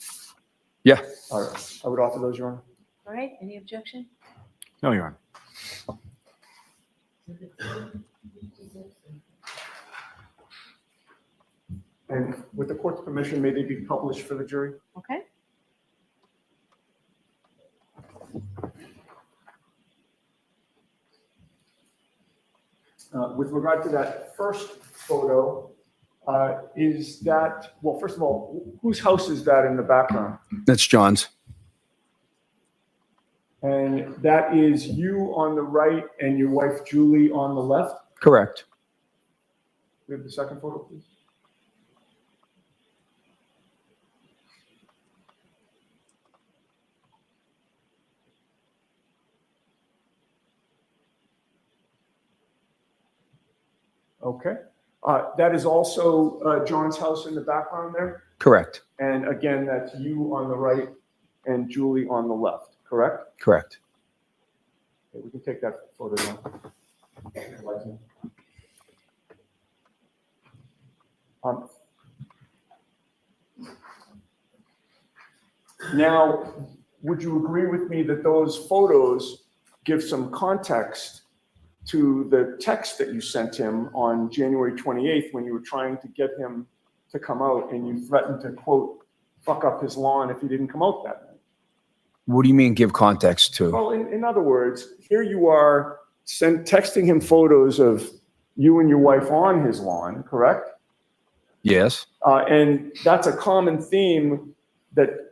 Yeah. All right. I would offer those, Your Honor. All right, any objection? No, Your Honor. And with the court's permission, may they be published for the jury? Okay. With regard to that first photo, is that, well, first of all, whose house is that in the background? That's John's. And that is you on the right and your wife Julie on the left? Correct. We have the second photo, please. Okay. That is also John's house in the background there? Correct. And again, that's you on the right and Julie on the left, correct? Correct. Okay, we can take that photo now. Now, would you agree with me that those photos give some context to the text that you sent him on January 28th when you were trying to get him to come out and you threatened to, quote, fuck up his lawn if he didn't come out that night? What do you mean give context to? Well, in other words, here you are texting him photos of you and your wife on his lawn, correct? Yes. And that's a common theme that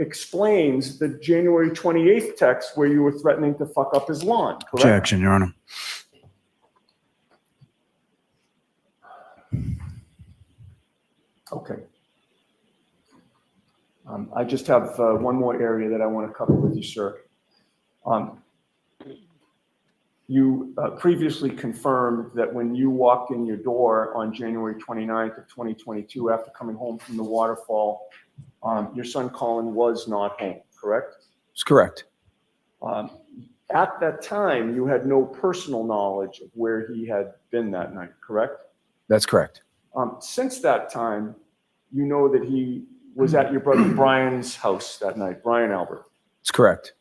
explains the January 28th text where you were threatening to fuck up his lawn, correct? Objection, Your Honor. Okay. I just have one more area that I want to cover with you, sir. You previously confirmed that when you walked in your door on January 29th of 2022 after coming home from the waterfall, your son Colin was not home, correct? It's correct. At that time, you had no personal knowledge of where he had been that night, correct? That's correct. Since that time, you know that he was at your brother Brian's house that night, Brian Albert. It's correct.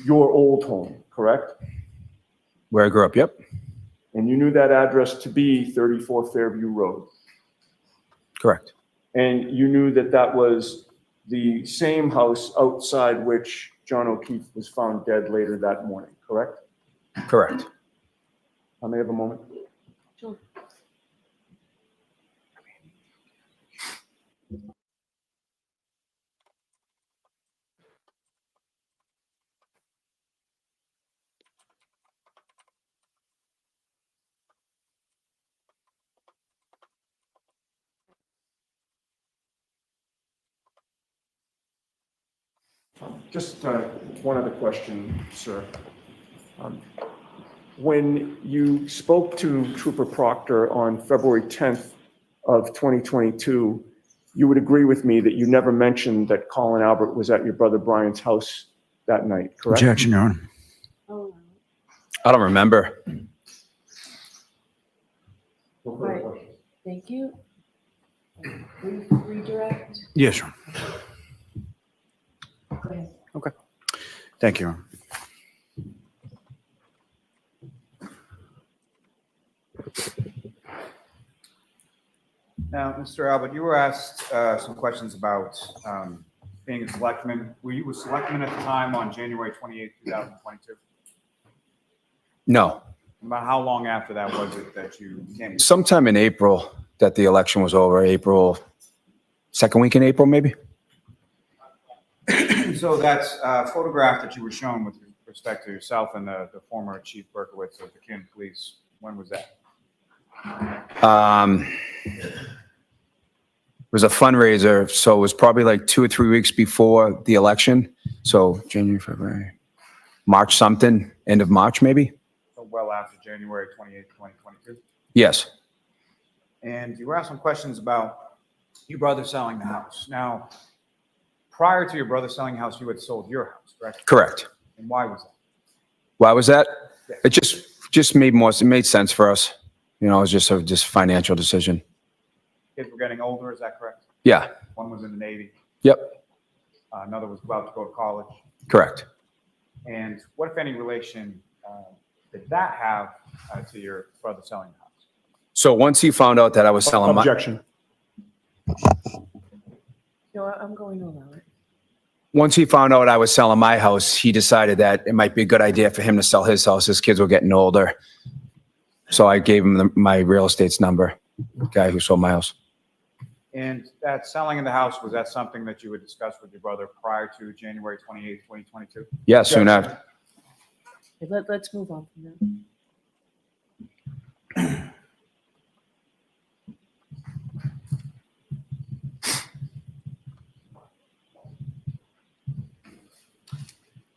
Your old home, correct? Where I grew up, yep. And you knew that address to be 34 Fairview Road. Correct. And you knew that that was the same house outside which John O'Keefe was found dead later that morning, correct? Correct. I may have a moment. Sure. Just one other question, sir. When you spoke to Trooper Proctor on February 10th of 2022, you would agree with me that you never mentioned that Colin Albert was at your brother Brian's house that night, correct? Objection, Your Honor. Oh, I don't remember. No further Right. questions. thank you. Redirect. Yes, Your Honor. Go ahead. Thank you, Your Honor. Now, Mr. Albert, you were asked some questions about being a selectman. Were you a selectman at the time on January 28th, 2022? No. About how long after that was it that you became? Sometime in April that the election was over. April, second week in April, maybe? So that photograph that you were shown with respect to yourself and the former Chief Berkowitz of the Canton Police. When was that? It was a fundraiser, so it was probably like 2 or 3 weeks before the election. So January, February, March something, end of March maybe? So well after January 28th, 2022. Yes, And you were asked some questions about your brother selling the house. Now, prior to your brother selling the house, you had sold your house, correct? correct. And why was that? Why was that? Yeah. It just made sense for us. You know, it was just a financial decision. Kids were getting older, is that correct? Yeah, One was in the Navy, yep, another was about to go to college. correct. And what, if any, relation did that have to your brother selling the house? So once he found out that I was selling my, Objection. No, I'm going to allow it. once he found out I was selling my house, he decided that it might be a good idea for him to sell his house. His kids were getting older. So I gave him my real estate's number, the guy who sold my house. And that selling of the house, was that something that you would discuss with your brother prior to January 28th, 2022? Yeah, soon after. Let's move on from that.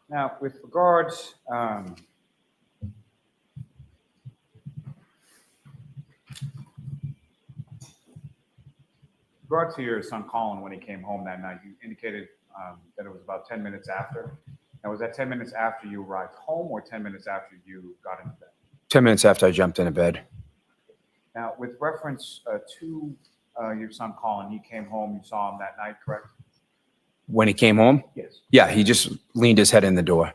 Now, with regards, regard to your son Colin when he came home that night, you indicated that it was about 10 minutes after. Now, was that 10 minutes after you arrived home or 10 minutes after you got into bed? 10 minutes after I jumped into bed. Now, with reference to your son Colin, he came home, you saw him that night, correct? When he came home, Yes. yeah, he just leaned his head in the door.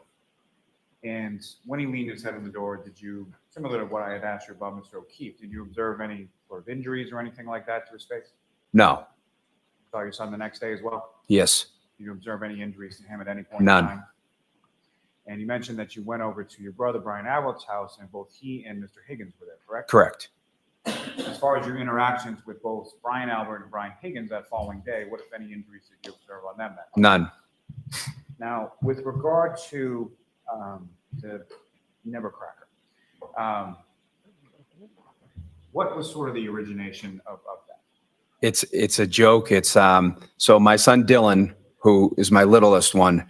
And when he leaned his head in the door, did you, similar to what I had asked you about Mr. O'Keefe, did you observe any sort of injuries or anything like that to his face? No, Saw your son the next day as well? yes, Did you observe any injuries to him at any point in None. time? And you mentioned that you went over to your brother Brian Albert's house and both he and Mr. Higgins were there, correct? correct. As far as your interactions with both Brian Albert and Brian Higgins that following day, what, if any, injuries did you observe on them that day? None. Now, with regard to the Nevercracker, what was sort of the origination of that? It's a joke. It's so my son Dylan, who is my littlest one,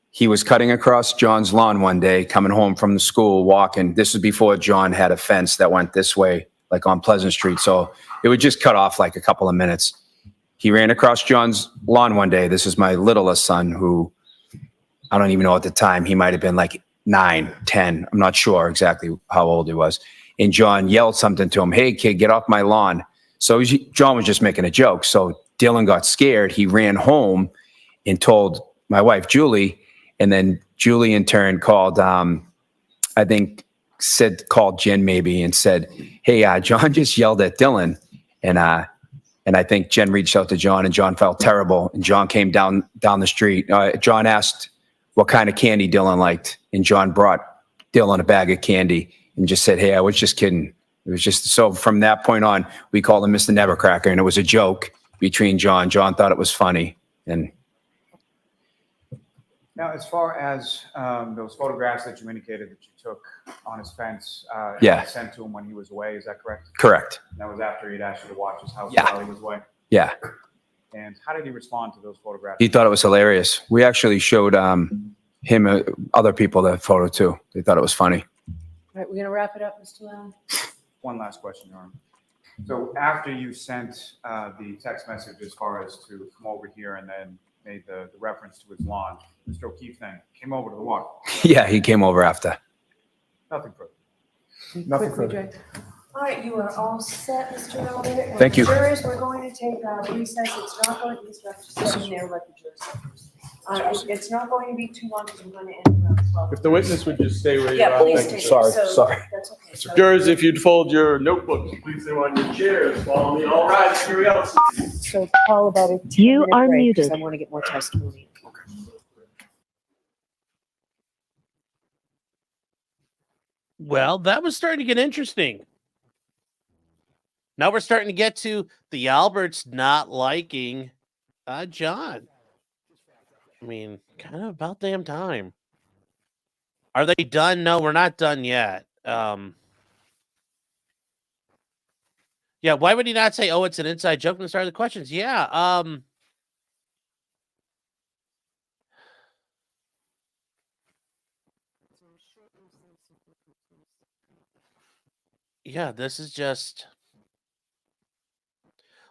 he was cutting across John's lawn one day, coming home from the school, walking. This was before John had a fence that went this way, like on Pleasant Street. So it would just cut off like a couple of minutes. He ran across John's lawn one day. This is my littlest son, who I don't even know at the time. He might have been like 9, 10. I'm not sure exactly how old he was. And John yelled something to him. "Hey, kid, get off my lawn." So John was just making a joke. So Dylan got scared. He ran home and told my wife, Julie, and then Julie in turn called, called Jen maybe and said, "Hey, John just yelled at Dylan." And I think Jen reached out to John and John felt terrible. And John came down the street. John asked what kind of candy Dylan liked. And John brought Dylan a bag of candy and just said, "Hey, I was just kidding." It was just, so from that point on, we called him Mr. Nevercracker, and it was a joke between John. John thought it was funny. And Now, as far as those photographs that you indicated that you took on his fence, Yeah. sent to him when he was away, is that correct? correct. That was after he'd asked you to watch his house Yeah. while he was away? Yeah. And how did he respond to those photographs? He thought it was hilarious. We actually showed him, other people, that photo too. They thought it was funny. All right, we're going to wrap it up, Mr. Lamb. One last question, Your Honor. So after you sent the text message as far as to come over here and then made the reference to his lawn, Mr. O'Keefe then came over to the water. Yeah, he came over after. Nothing further. Nothing Quick further. reject. All right, you are all set, Mr. Elder. Thank you. Jurors, we're going to take a recess. It's not going, these reps are sitting there, let the jurors. It's not going to be too long because we're going to end around 12. If the witness would just stay where you Yeah, are. please thank you. take it. Sorry, So sorry. That's okay. So- Jurors, if you'd fold your notebooks, please do on your chairs. Follow me. All right, here we go. So call about a 10-minute You are break, 'cause muted. I want to get more testimony. Well, that was starting to get interesting. Now we're starting to get to the Alberts not liking John. I mean, kind of about damn time. Are they done? No, we're not done yet. Yeah, why would he not say, "Oh, it's an inside joke" from the start of the questions? Yeah, yeah, this is just.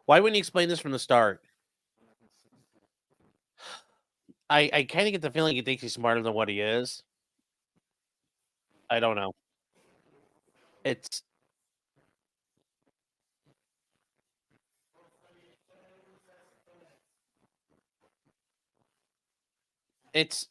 Why wouldn't he explain this from the start? I kind of get the feeling he thinks he's smarter than what he is. I don't know. It's it's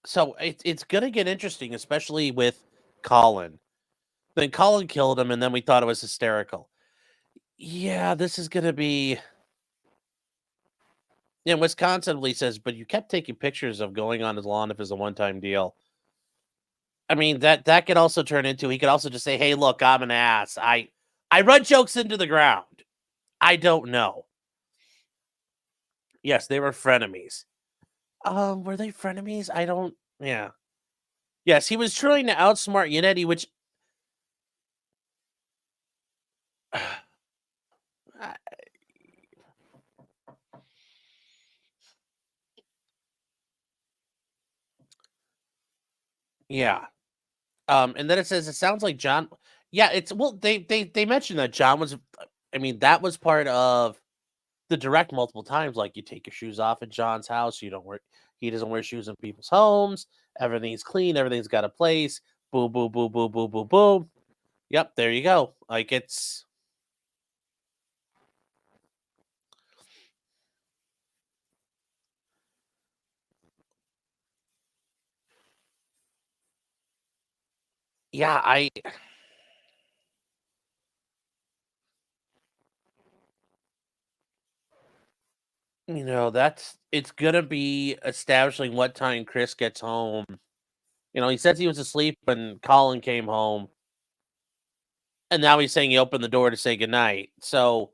so it's gonna get interesting, especially with Colin. Then Colin killed him, and then we thought it was hysterical. Yeah, this is gonna be. Yeah, Wisconsin, Lee says, but you kept taking pictures of going on his lawn if it's a one-time deal. I mean, that could also turn into he could also just say, "Hey, look, I'm an ass. I run jokes into the ground." I don't know. Yes, they were frenemies. Were they frenemies? I don't. Yeah. Yes, he was trying to outsmart Yannetti, which. I- yeah. And then it says it sounds like John. Yeah, it's well. They mentioned that John was. I mean, that was part of the direct multiple times. Like you take your shoes off at John's house. You don't wear. He doesn't wear shoes in people's homes. Everything's clean. Everything's got a place. Boom, boom, boom, boom, boom, boom, boom. Yep, there you go. Like it's. Yeah, that's it's gonna be establishing what time Chris gets home. He says he was asleep when Colin came home, and now he's saying he opened the door to say goodnight. So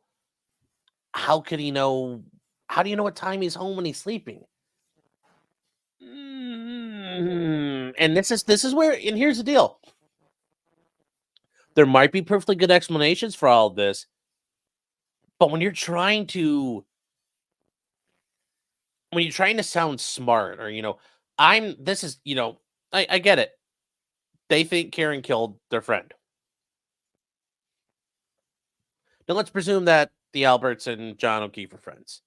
how could he know? How do you know what time he's home when he's sleeping? And this is where, and here's the deal. There might be perfectly good explanations for all of this, but when you're trying to sound smart, or I'm this is I get it. They think Karen killed their friend. Now let's presume that the Alberts and John O'Keefe are friends.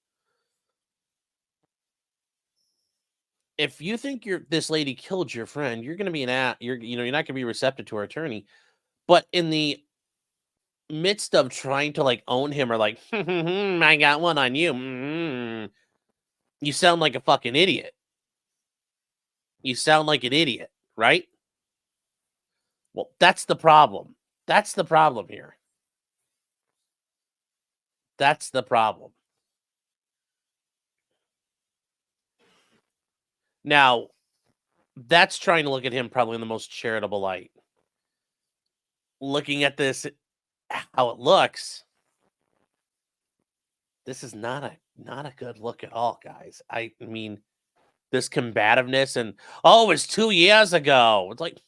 If you think this lady killed your friend, you're going to be you're not going to be receptive to her attorney. But in the midst of trying to like own him, or like, I got one on you, you sound like a fucking idiot. You sound like an idiot, right? Well, that's the problem. That's the problem here. That's the problem. Now, that's trying to look at him probably in the most charitable light. Looking at this, how it looks, this is not a good look at all, guys. I mean, this combativeness and it's 2 years ago. It's like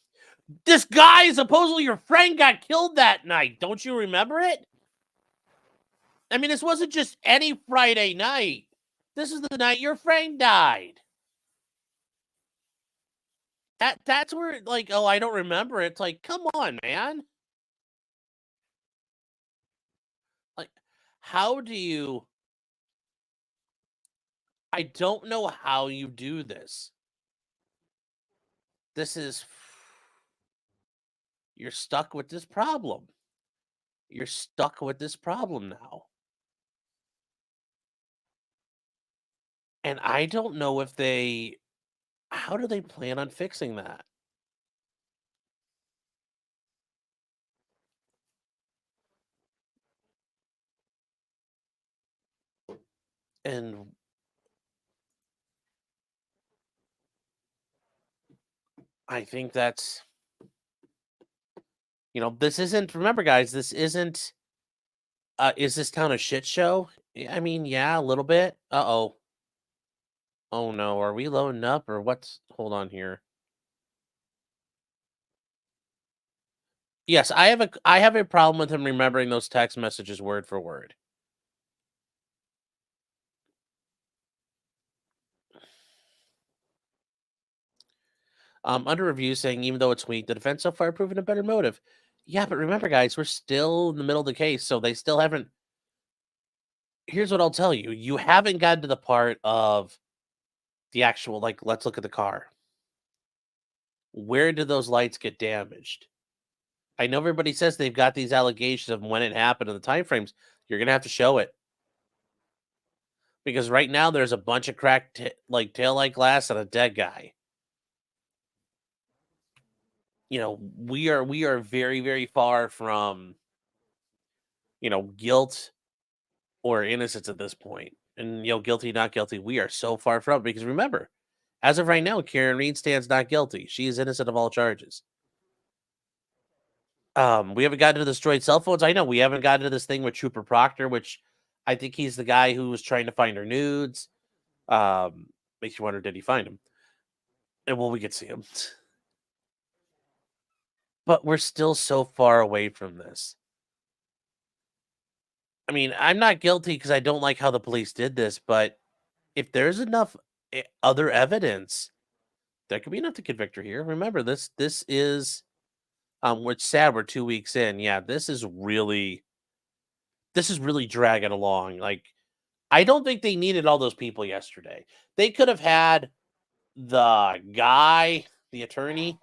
this guy, supposedly your friend, got killed that night. Don't you remember it? I mean, this wasn't just any Friday night. This is the night your friend died. That's where like, I don't remember it. It's like, come on, man. Like, how do you I don't know how you do this. This is You're stuck with this problem. You're stuck with this problem now. And I don't know if how do they plan on fixing that? And I think that's, You know, this isn't, remember guys, this isn't, is this town a shit show? I mean, yeah, a little bit. Uh-oh. Oh no, are we loading up or what's, hold on here. Yes, I have a problem with him remembering those text messages word for word. Under review saying even though it's weak, the defense so far proven a better motive. Yeah, but remember, guys, we're still in the middle of the case, so they still haven't. Here's what I'll tell you: you haven't gotten to the part of the actual, like, let's look at the car. Where did those lights get damaged? I know everybody says they've got these allegations of when it happened and the time frames. You're gonna have to show it because right now there's a bunch of cracked like taillight glass and a dead guy. You know, we are very, very far from, you know, guilt or innocence at this point. And, you know, guilty, not guilty, we are so far from it because remember, as of right now, Karen Reed stands not guilty. She is innocent of all charges. We haven't gotten to the destroyed cell phones. I know we haven't gotten to this thing with Trooper Proctor, which I think he's the guy who was trying to find her nudes. Makes you wonder, did he find him? And will we get to see him? But we're still so far away from this. I mean, I'm not guilty because I don't like how the police did this, but if there's enough other evidence, there could be enough to convict her here. Remember, this is which sad we're 2 weeks in. Yeah, this is really dragging along. Like, I don't think they needed all those people yesterday. They could have had the guy, the attorney,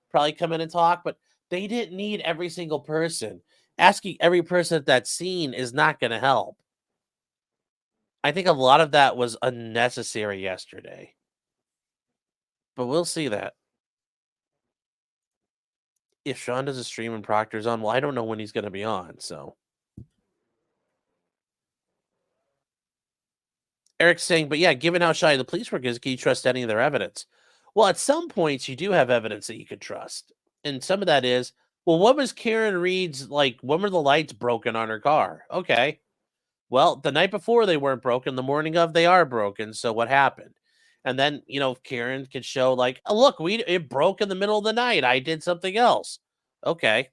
probably come in and talk, but they didn't need every single person. Asking every person at that scene is not going to help. I think a lot of that was unnecessary yesterday. But we'll see that. If Sean does a stream and Proctor's on, well, I don't know when he's going to be on, so. Eric's saying, but yeah, given how shy the police work is, can you trust any of their evidence? Well, at some points, you do have evidence that you could trust. And some of that is, well, what was Karen Reed's, like, when were the lights broken on her car? Okay. Well, the night before they weren't broken, the morning of they are broken. So what happened? And then, you know, Karen could show like, oh, look, it broke in the middle of the night. I did something else. Okay.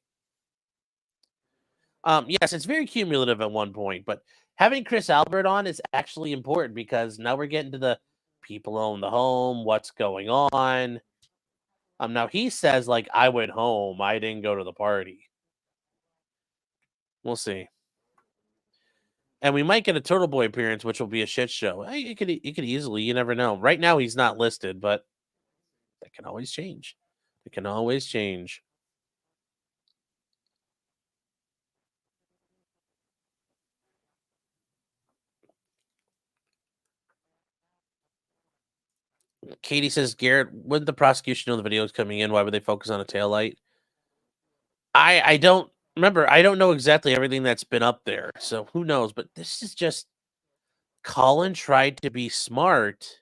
Yes, it's very cumulative at one point, but having Chris Albert on is actually important because now we're getting to the people own the home, what's going on. Now he says like I went home, I didn't go to the party. We'll see. And we might get a Turtle Boy appearance, which will be a shit show. It could easily, you never know. Right now he's not listed, but that can always change. It can always change. Katie says, Garrett, wouldn't the prosecution know the video is coming in? Why would they focus on a taillight? I don't remember. I don't know exactly everything that's been up there. So who knows? But this is just Colin tried to be smart.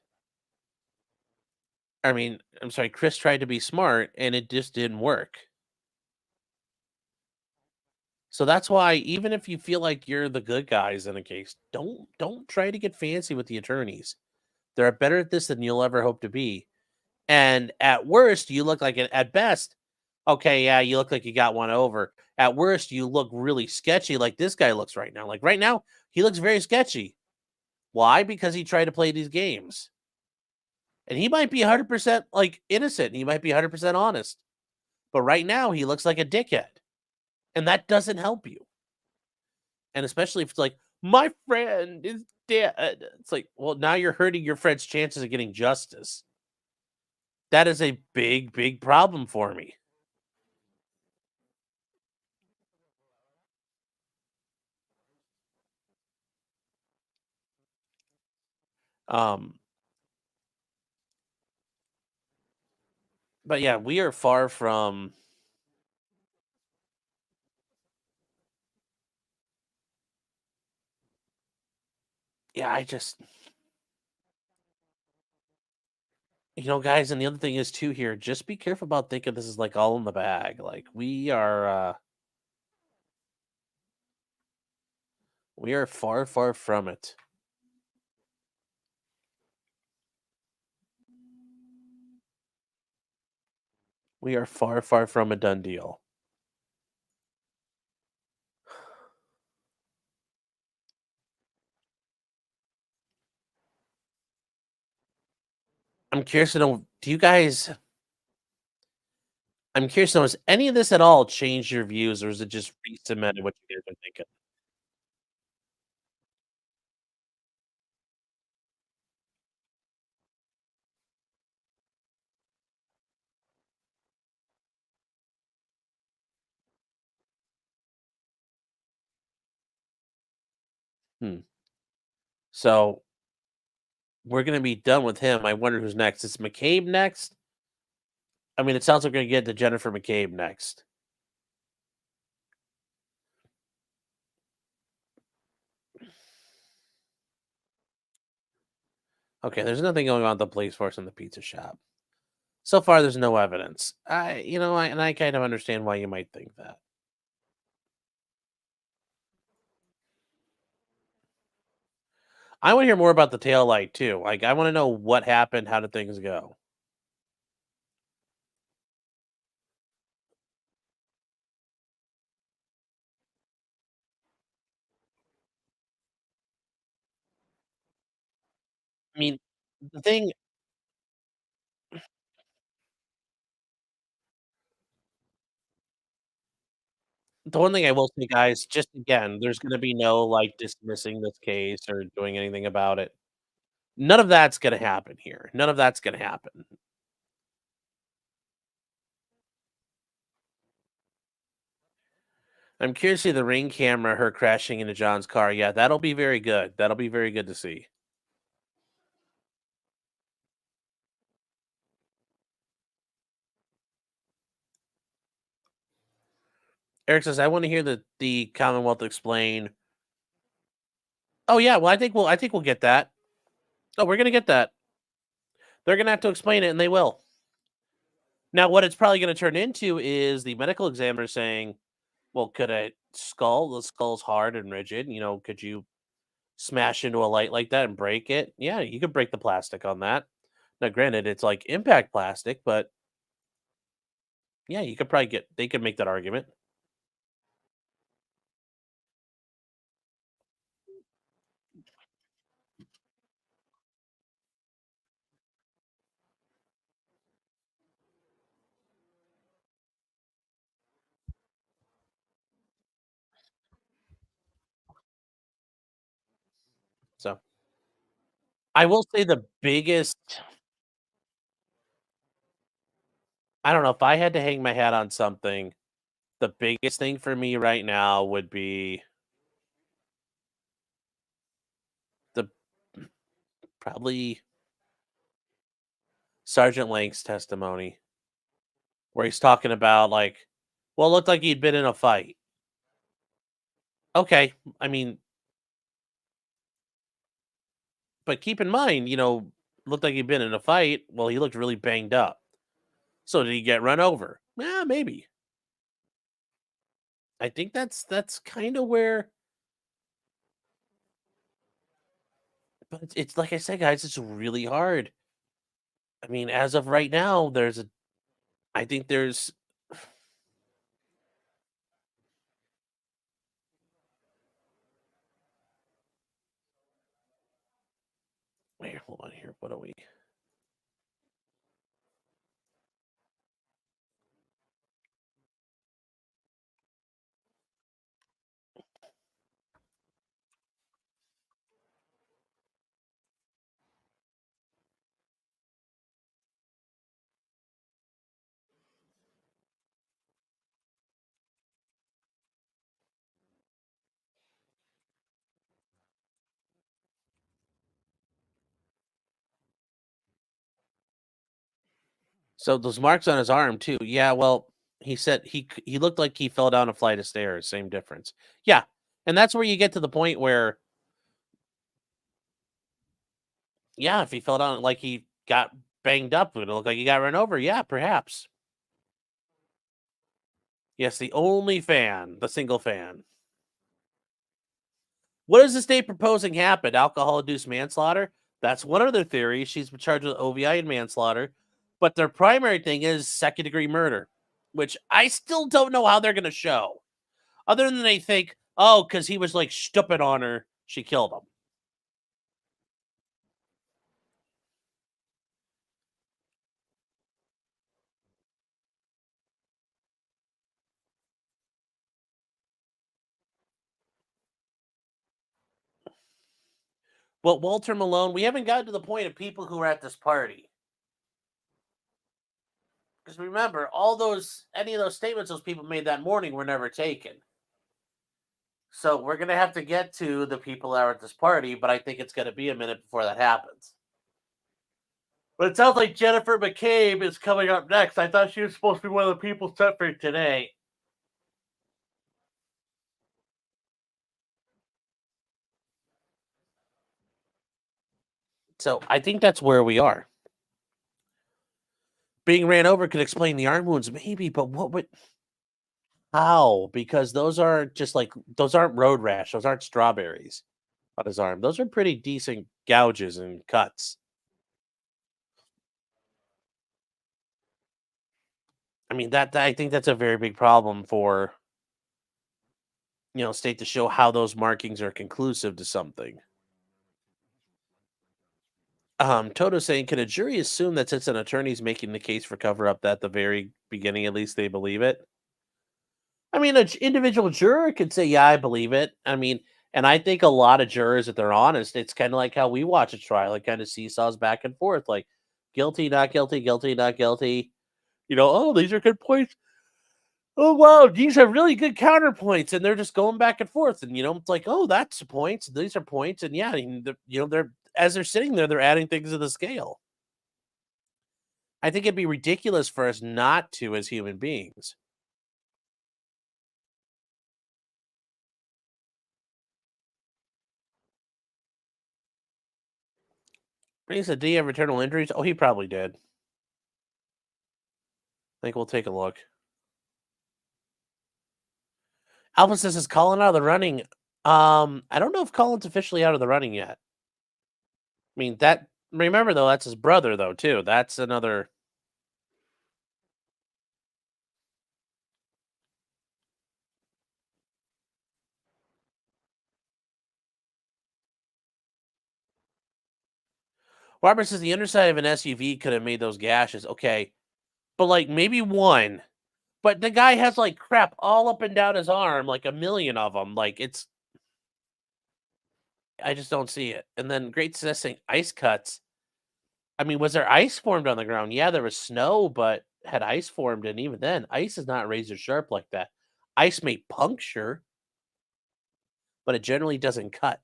I mean, I'm sorry, Chris tried to be smart and it just didn't work. So that's why even if you feel like you're the good guys in a case, don't try to get fancy with the attorneys. They're better at this than you'll ever hope to be. And at worst, you look like it. At best, okay, yeah, you look like you got one over. At worst, you look really sketchy like this guy looks right now. Like right now, he looks very sketchy. Why? Because he tried to play these games. And he might be 100% like innocent. He might be 100% honest. But right now, he looks like a dickhead. And that doesn't help you. And especially if it's like, my friend is dead. It's like, well, now you're hurting your friend's chances of getting justice. That is a big, big problem for me. But yeah, we are far from. Yeah, guys, and the other thing is too here, just be careful about thinking this is like all in the bag. Like we are, We are far, far from it. We are far, far from a done deal. I'm curious to know, I'm curious to know, has any of this at all changed your views, or is it just re-cemented what you guys are thinking? Hmm. So we're gonna be done with him. I wonder who's next. Is McCabe next? I mean, it sounds like we're gonna get to Jennifer McCabe next. Okay, there's nothing going on at the police force in the pizza shop. So far, there's no evidence. I kind of understand why you might think that. I want to hear more about the tail light too. Like, I want to know what happened. How did things go? I mean, the thing, the one thing I will say, guys, just again, there's going to be no like dismissing this case or doing anything about it. None of that's going to happen here. None of that's going to happen. I'm curious to see the ring camera, her crashing into John's car. Yeah, that'll be very good. That'll be very good to see. Eric says, "I want to hear the Commonwealth explain." Oh yeah, well I think we'll get that. Oh, we're gonna get that. They're gonna have to explain it, and they will. Now, what it's probably gonna turn into is the medical examiner saying, "Well, could a skull? The skull's hard and rigid. Could you smash into a light like that and break it? Yeah, you could break the plastic on that. Now, granted, it's like impact plastic, but yeah, you could probably get. They could make that argument. So, I will say the biggest. I don't know if I had to hang my hat on something. The biggest thing for me right now would be the probably Sergeant Lang's testimony, where he's talking about like, well, it looked like he'd been in a fight. Okay, I mean, but keep in mind, looked like he'd been in a fight. Well, he looked really banged up. So did he get run over? Yeah, maybe. I think that's kind of where. But it's like I said, guys, it's really hard. I mean, as of right now, I think there's. Wait, hold on here. What are we? So those marks on his arm too. Yeah, well, he said he looked like he fell down a flight of stairs. Same difference. Yeah, and that's where you get to the point where, yeah, if he fell down like he got banged up, would it look like he got run over? Yeah, perhaps. Yes, the only fan, the single fan. What is the state proposing happened? Alcohol-induced manslaughter? That's one of their theories. She's charged with OVI and manslaughter. But their primary thing is second-degree murder, which I still don't know how they're going to show. Other than they think, oh, because he was like stupid on her, she killed him. Well, Walter Malone, we haven't gotten to the point of people who were at this party. Because remember, any of those statements those people made that morning were never taken. So we're going to have to get to the people that are at this party, but I think it's going to be a minute before that happens. But it sounds like Jennifer McCabe is coming up next. I thought she was supposed to be one of the people set for today. So I think that's where we are. Being ran over could explain the arm wounds, maybe, but what would... How? Because those aren't road rash. Those aren't strawberries on his arm. Those are pretty decent gouges and cuts. I mean, I think that's a very big problem for, state to show how those markings are conclusive to something. Toto saying, can a jury assume that since an attorney's making the case for cover-up, that at the very beginning, at least, they believe it? I mean, an individual juror could say, yeah, I believe it. I mean, and I think a lot of jurors, if they're honest, it's kind of like how we watch a trial. It kind of seesaws back and forth, like guilty, not guilty, guilty, not guilty. Oh, these are good points. Oh, wow, these are really good counterpoints. And they're just going back and forth. And, it's like, oh, that's points. These are points. And yeah, they're as they're sitting there, they're adding things to the scale. I think it'd be ridiculous for us not to as human beings. He said, "Do you have internal injuries?" Oh, he probably did. I think we'll take a look. Alpha says, "Is Colin out of the running?" I don't know if Colin's officially out of the running yet. I mean, remember though, that's his brother though too. That's another. Robert says the underside of an SUV could have made those gashes. Okay, but like maybe one. But the guy has like crap all up and down his arm, like a million of them. Like I just don't see it. And then Great says saying ice cuts. I mean, was there ice formed on the ground? Yeah, there was snow, but had ice formed, and even then, ice is not razor sharp like that. Ice may puncture, but it generally doesn't cut.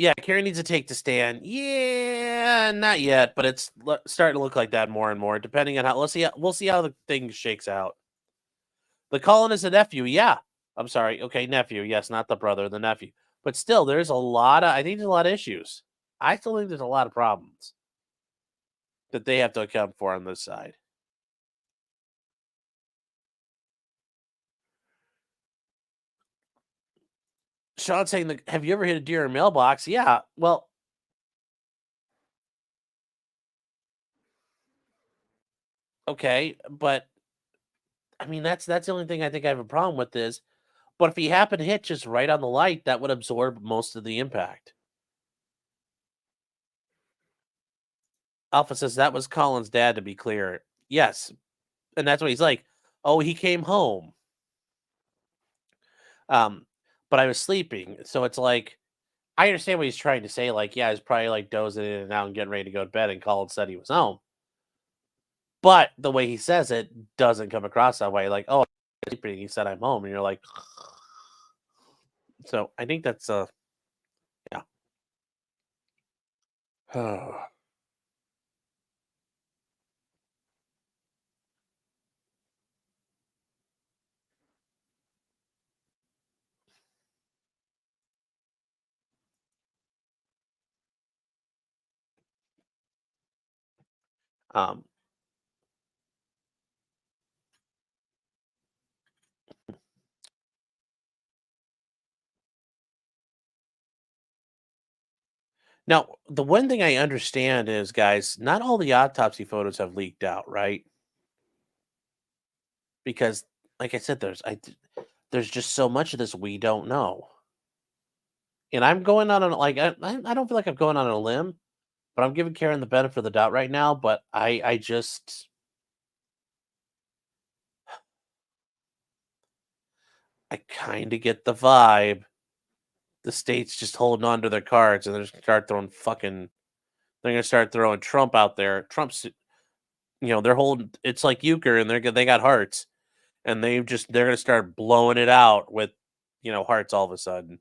Yeah, Carrie needs to take the stand. Yeah, not yet, but it's starting to look like that more and more. Depending on we'll see how the thing shakes out. The Colin is a nephew. Yeah, I'm sorry. Okay, nephew. Yes, not the brother, the nephew. But still, I think there's a lot of issues. I still think there's a lot of problems that they have to account for on this side. Sean saying, have you ever hit a deer in a mailbox? Yeah, well, okay, but I mean, that's the only thing I think I have a problem with is, but if he happened to hit just right on the light, that would absorb most of the impact. Alpha says that was Colin's dad, to be clear. Yes, and that's what he's like. Oh, he came home. But I was sleeping, so it's like I understand what he's trying to say. Like, yeah, he's probably like dozing in and out and getting ready to go to bed, and Colin said he was home. But the way he says it doesn't come across that way. Like, oh, he said I'm home, and you're like, so I think that's yeah. Um, Now, the one thing I understand is, guys, not all the autopsy photos have leaked out, right? Because, like I said, there's just so much of this we don't know. And I'm going on I don't feel like I'm going on a limb, but I'm giving Karen the benefit of the doubt right now. But I just I kind of get the vibe the state's just holding on to their cards and they're just they're gonna start throwing Trump out there. They're holding it's like euchre and they got hearts and they're gonna start blowing it out with hearts all of a sudden.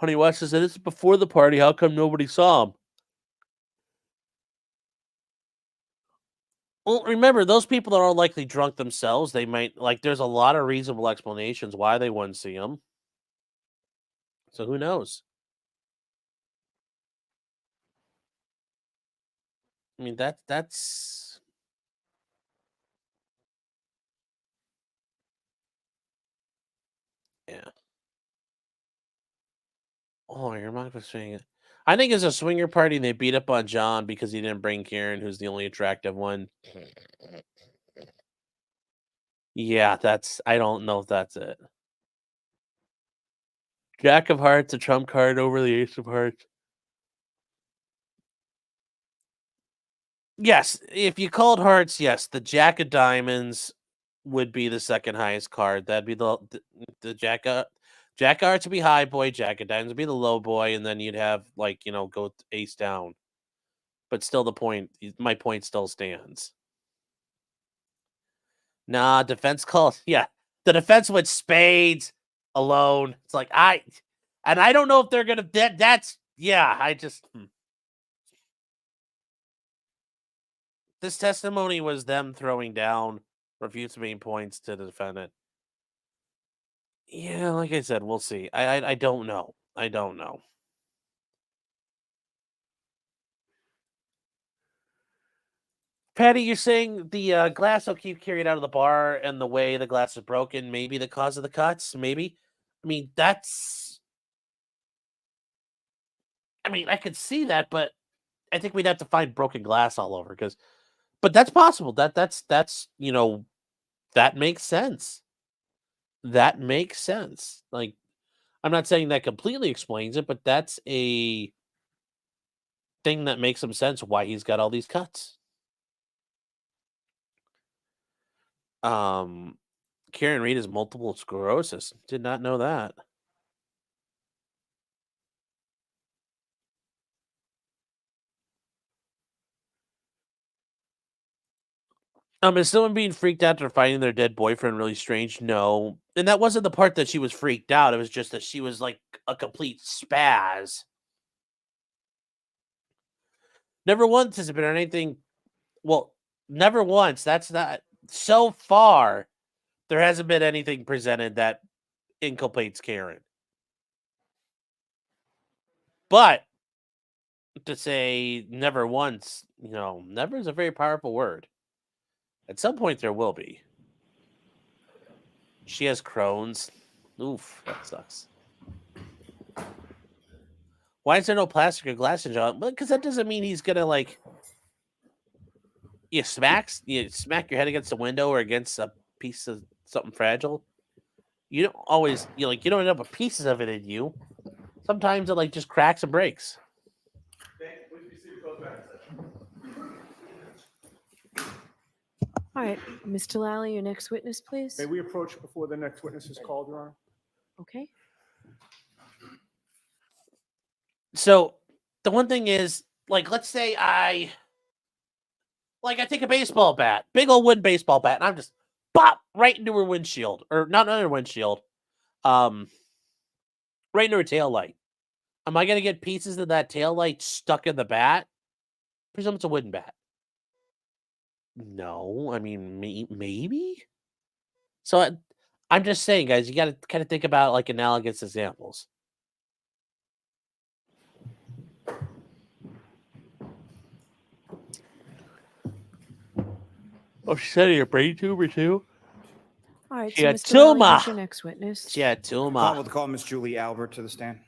Honey West says this is before the party. How come nobody saw him? Well, remember, those people are all likely drunk themselves. They might there's a lot of reasonable explanations why they wouldn't see him. So who knows? I mean, that's yeah. Oh, you're not saying it. I think it's a swinger party and they beat up on John because he didn't bring Karen, who's the only attractive one. Yeah, I don't know if that's it. Jack of Hearts, a trump card over the Ace of Hearts. Yes, if you called Hearts, yes, the Jack of Diamonds would be the second highest card. That'd be the Jack of Hearts would be high boy, Jack of Diamonds would be the low boy, and then you'd have go ace down. But still, my point still stands. Nah, defense call. Yeah, the defense with spades alone. It's like I don't know if they're gonna. That's yeah. This testimony was them throwing down refutes main points to the defendant. Yeah, like I said, we'll see. I don't know. I don't know. Patty, you're saying the glass will keep carried out of the bar, and the way the glass is broken, maybe the cause of the cuts. Maybe. I mean, I could see that, but I think we'd have to find broken glass all over but that's possible. That's that makes sense. That makes sense. Like, I'm not saying that completely explains it, but that's a thing that makes some sense why he's got all these cuts. Karen Reed has multiple sclerosis. Did not know that. Is someone being freaked out after finding their dead boyfriend really strange? No. And that wasn't the part that she was freaked out. It was just that she was like a complete spaz. Never once has it been anything. Well, never once. That's not. So far, there hasn't been anything presented that inculpates Karen. But to say never once, never is a very powerful word. At some point, there will be. She has Crohn's. Oof, that sucks. Why is there no plastic or glass in John? Well, because that doesn't mean he's gonna you smack your head against a window or against a piece of something fragile. You don't always you don't end up with pieces of it in you. Sometimes it just cracks and breaks. All right, Mr. Lally, your next witness, please. May we approach before the next witness is called, Your Honor? Okay. So the one thing is, let's say I take a baseball bat, big old wooden baseball bat, and I'm just bop right into her windshield, or not under her windshield, right into her tail light. Am I gonna get pieces of that tail light stuck in the bat? Presume it's a wooden bat. No, I mean, maybe. So I'm just saying, guys, you got to kind of think about like analogous examples. Oh, she said your brain tumor too. All right, She so had Mr. Lally, tumor. who's your next witness? She had Call tumor. with call Miss Julie Albert to the stand.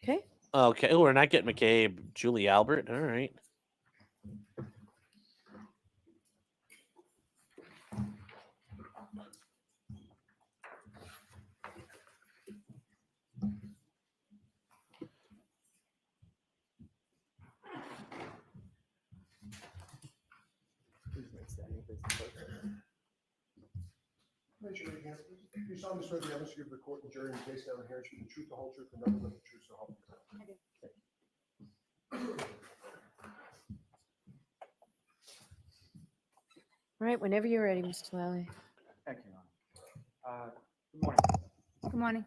Okay. Okay. Oh, we're not getting McCabe. Julie Albert. All right. Raise your right hand, please. You solemnly swear the evidence you give the court and jury in the case now and here should be the truth, the whole truth, and nothing but the truth, so help you God. All right, whenever you're ready, Mr. Lally. Thank you, Your Honor. Good morning. Good morning.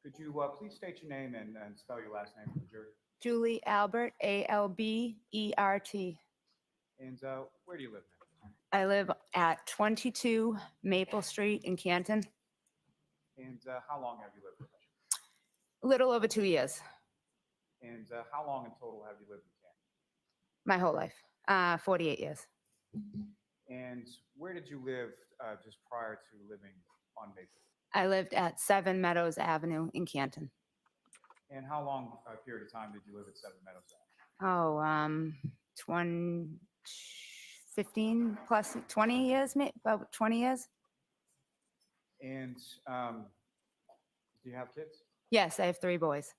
Could you please state your name and spell your last name for the jury? Julie Albert, Albert. And where do you live, ma'am? I live at 22 Maple Street in Canton. And how long have you lived with us? A little over 2 years, And how long in total have you lived in Canton? my whole life, 48 years. And where did you live just prior to living on Maple? I lived at 7 Meadows Avenue in Canton. And how long period of time did you live at 7 Meadows Oh, Avenue? 15 plus 20 years, about 20 years. And do you have kids? Yes, I have 3 boys.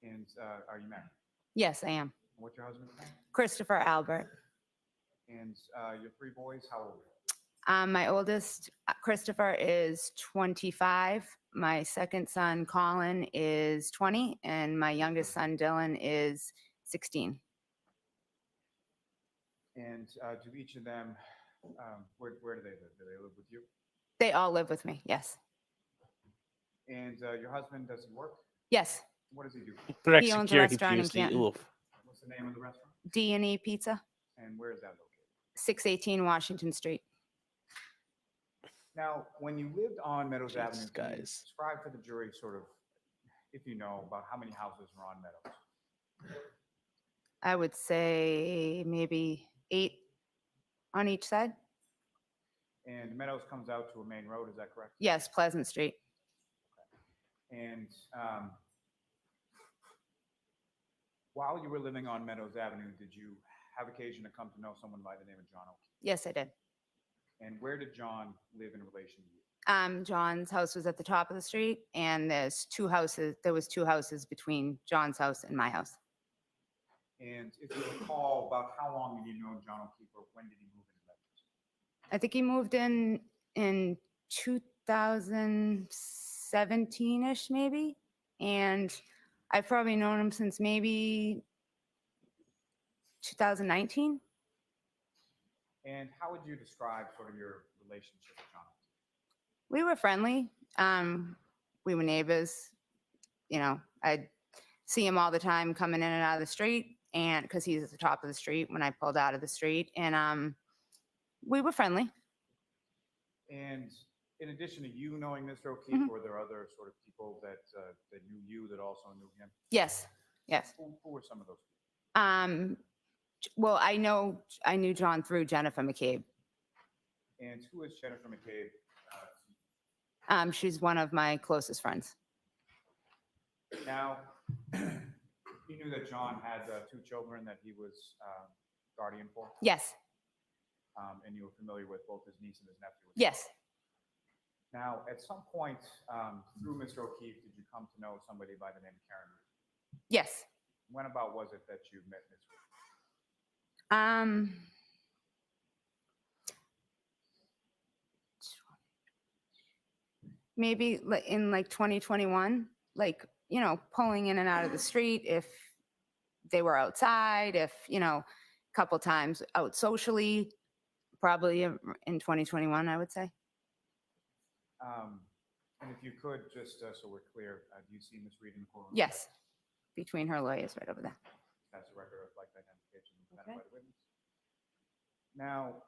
And are you married? Yes, I am. What's your husband's name? Christopher Albert. And your 3 boys, how old are you? My oldest, Christopher, is 25. My second son, Colin, is 20. And my youngest son, Dylan, is 16. And do each of them, where do they live? Do they live with you? They all live with me, yes. And your husband, does he work? Yes, What does he do? Direct He owns a security restaurant in Tuesday. Canton. Oof. What's the name of the restaurant? D&E Pizza, And where is that located? 618 Washington Street. Now, when you lived on Meadows Jesus, Avenue, can you guys. describe for the jury sort of, if you know, about how many houses were on Meadows? I would say maybe 8 on each side. And Meadows comes out to a main road, is that correct? Yes, Pleasant Street. And while you were living on Meadows Avenue, did you have occasion to come to know someone by the name of John O'Keefe? Yes, I did. And where did John live in relation to you? John's house was at the top of the street, and there's 2 houses. There was 2 houses between John's house and my house. And if you recall, about how long did you know John O'Keefe, or when did he move into Meadows? I think he moved in 2017-ish, maybe. And I've probably known him since maybe 2019. And how would you describe sort of your relationship with John O'Keefe? We were friendly. We were neighbors. You know, I'd see him all the time coming in and out of the street, and because he's at the top of the street when I pulled out of the street. And we were friendly. And in addition to you knowing Mr. O'Keefe, were there other sort of people that that knew you that also knew him? Yes, yes. Who were some of those people? Well, I knew John through Jennifer McCabe. And who is Jennifer McCabe? She's one of my closest friends. Now, you knew that John had 2 children that he was guardian for? Yes, And you were familiar with both his niece and his nephew? yes. Now, at some point through Mr. O'Keefe, did you come to know somebody by the name of Karen Reed? Yes. When about was it that you met Ms. Reed? Maybe in like 2021, like, you know, pulling in and out of the street if they were outside, if, you know, a couple times out socially, probably in 2021, I would say. And if you could, just so we're clear, do you see Ms. Reed in the courtroom? Yes, between her lawyers right over there. That's a record of like identification Okay. by the witness. Now,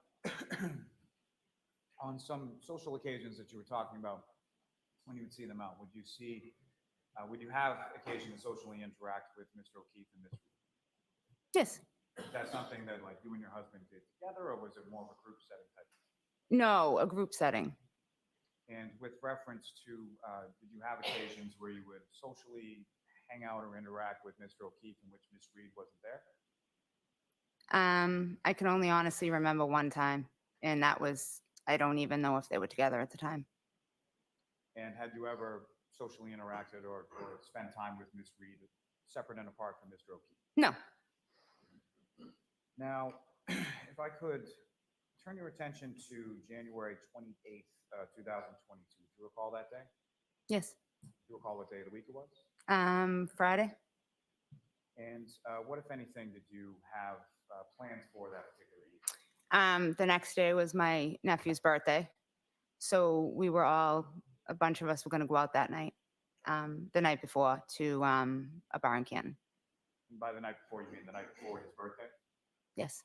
on some social occasions that you were talking about, when you would see them out, would you have occasion to socially interact with Mr. O'Keefe and Ms. Reed? Yes. Is that something that like you and your husband did together, or was it more of a group setting type? No, a group setting. And with reference to, did you have occasions where you would socially hang out or interact with Mr. O'Keefe in which Ms. Reed wasn't there? I can only honestly remember one time, and that was, I don't even know if they were together at the time. And had you ever socially interacted or spent time with Ms. Reed separate and apart from Mr. O'Keefe? No. Now, if I could turn your attention to January 28th, 2022. Do you recall that day? Yes. Do you recall what day of the week it was? Friday. And what, if anything, did you have plans for that particular evening? The next day was my nephew's birthday. So we were all, a bunch of us were going to go out that night, the night before, to a bar in Canton. And by the night before, you mean the night before his birthday? Yes.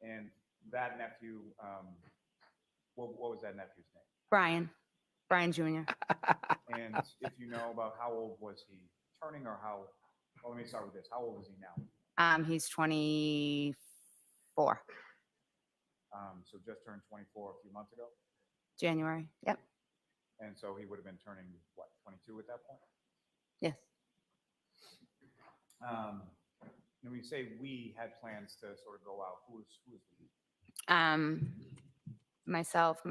And that nephew, what was that nephew's name? Brian Jr. And if you know about how old was he turning, or how, well, let me start with this. How old is he now? He's 24. So just turned 24 a few months ago. January. Yep. And so he would have been turning, what, 22 at that point? Yes. And when you say we had plans to sort of go out, who was we? Myself,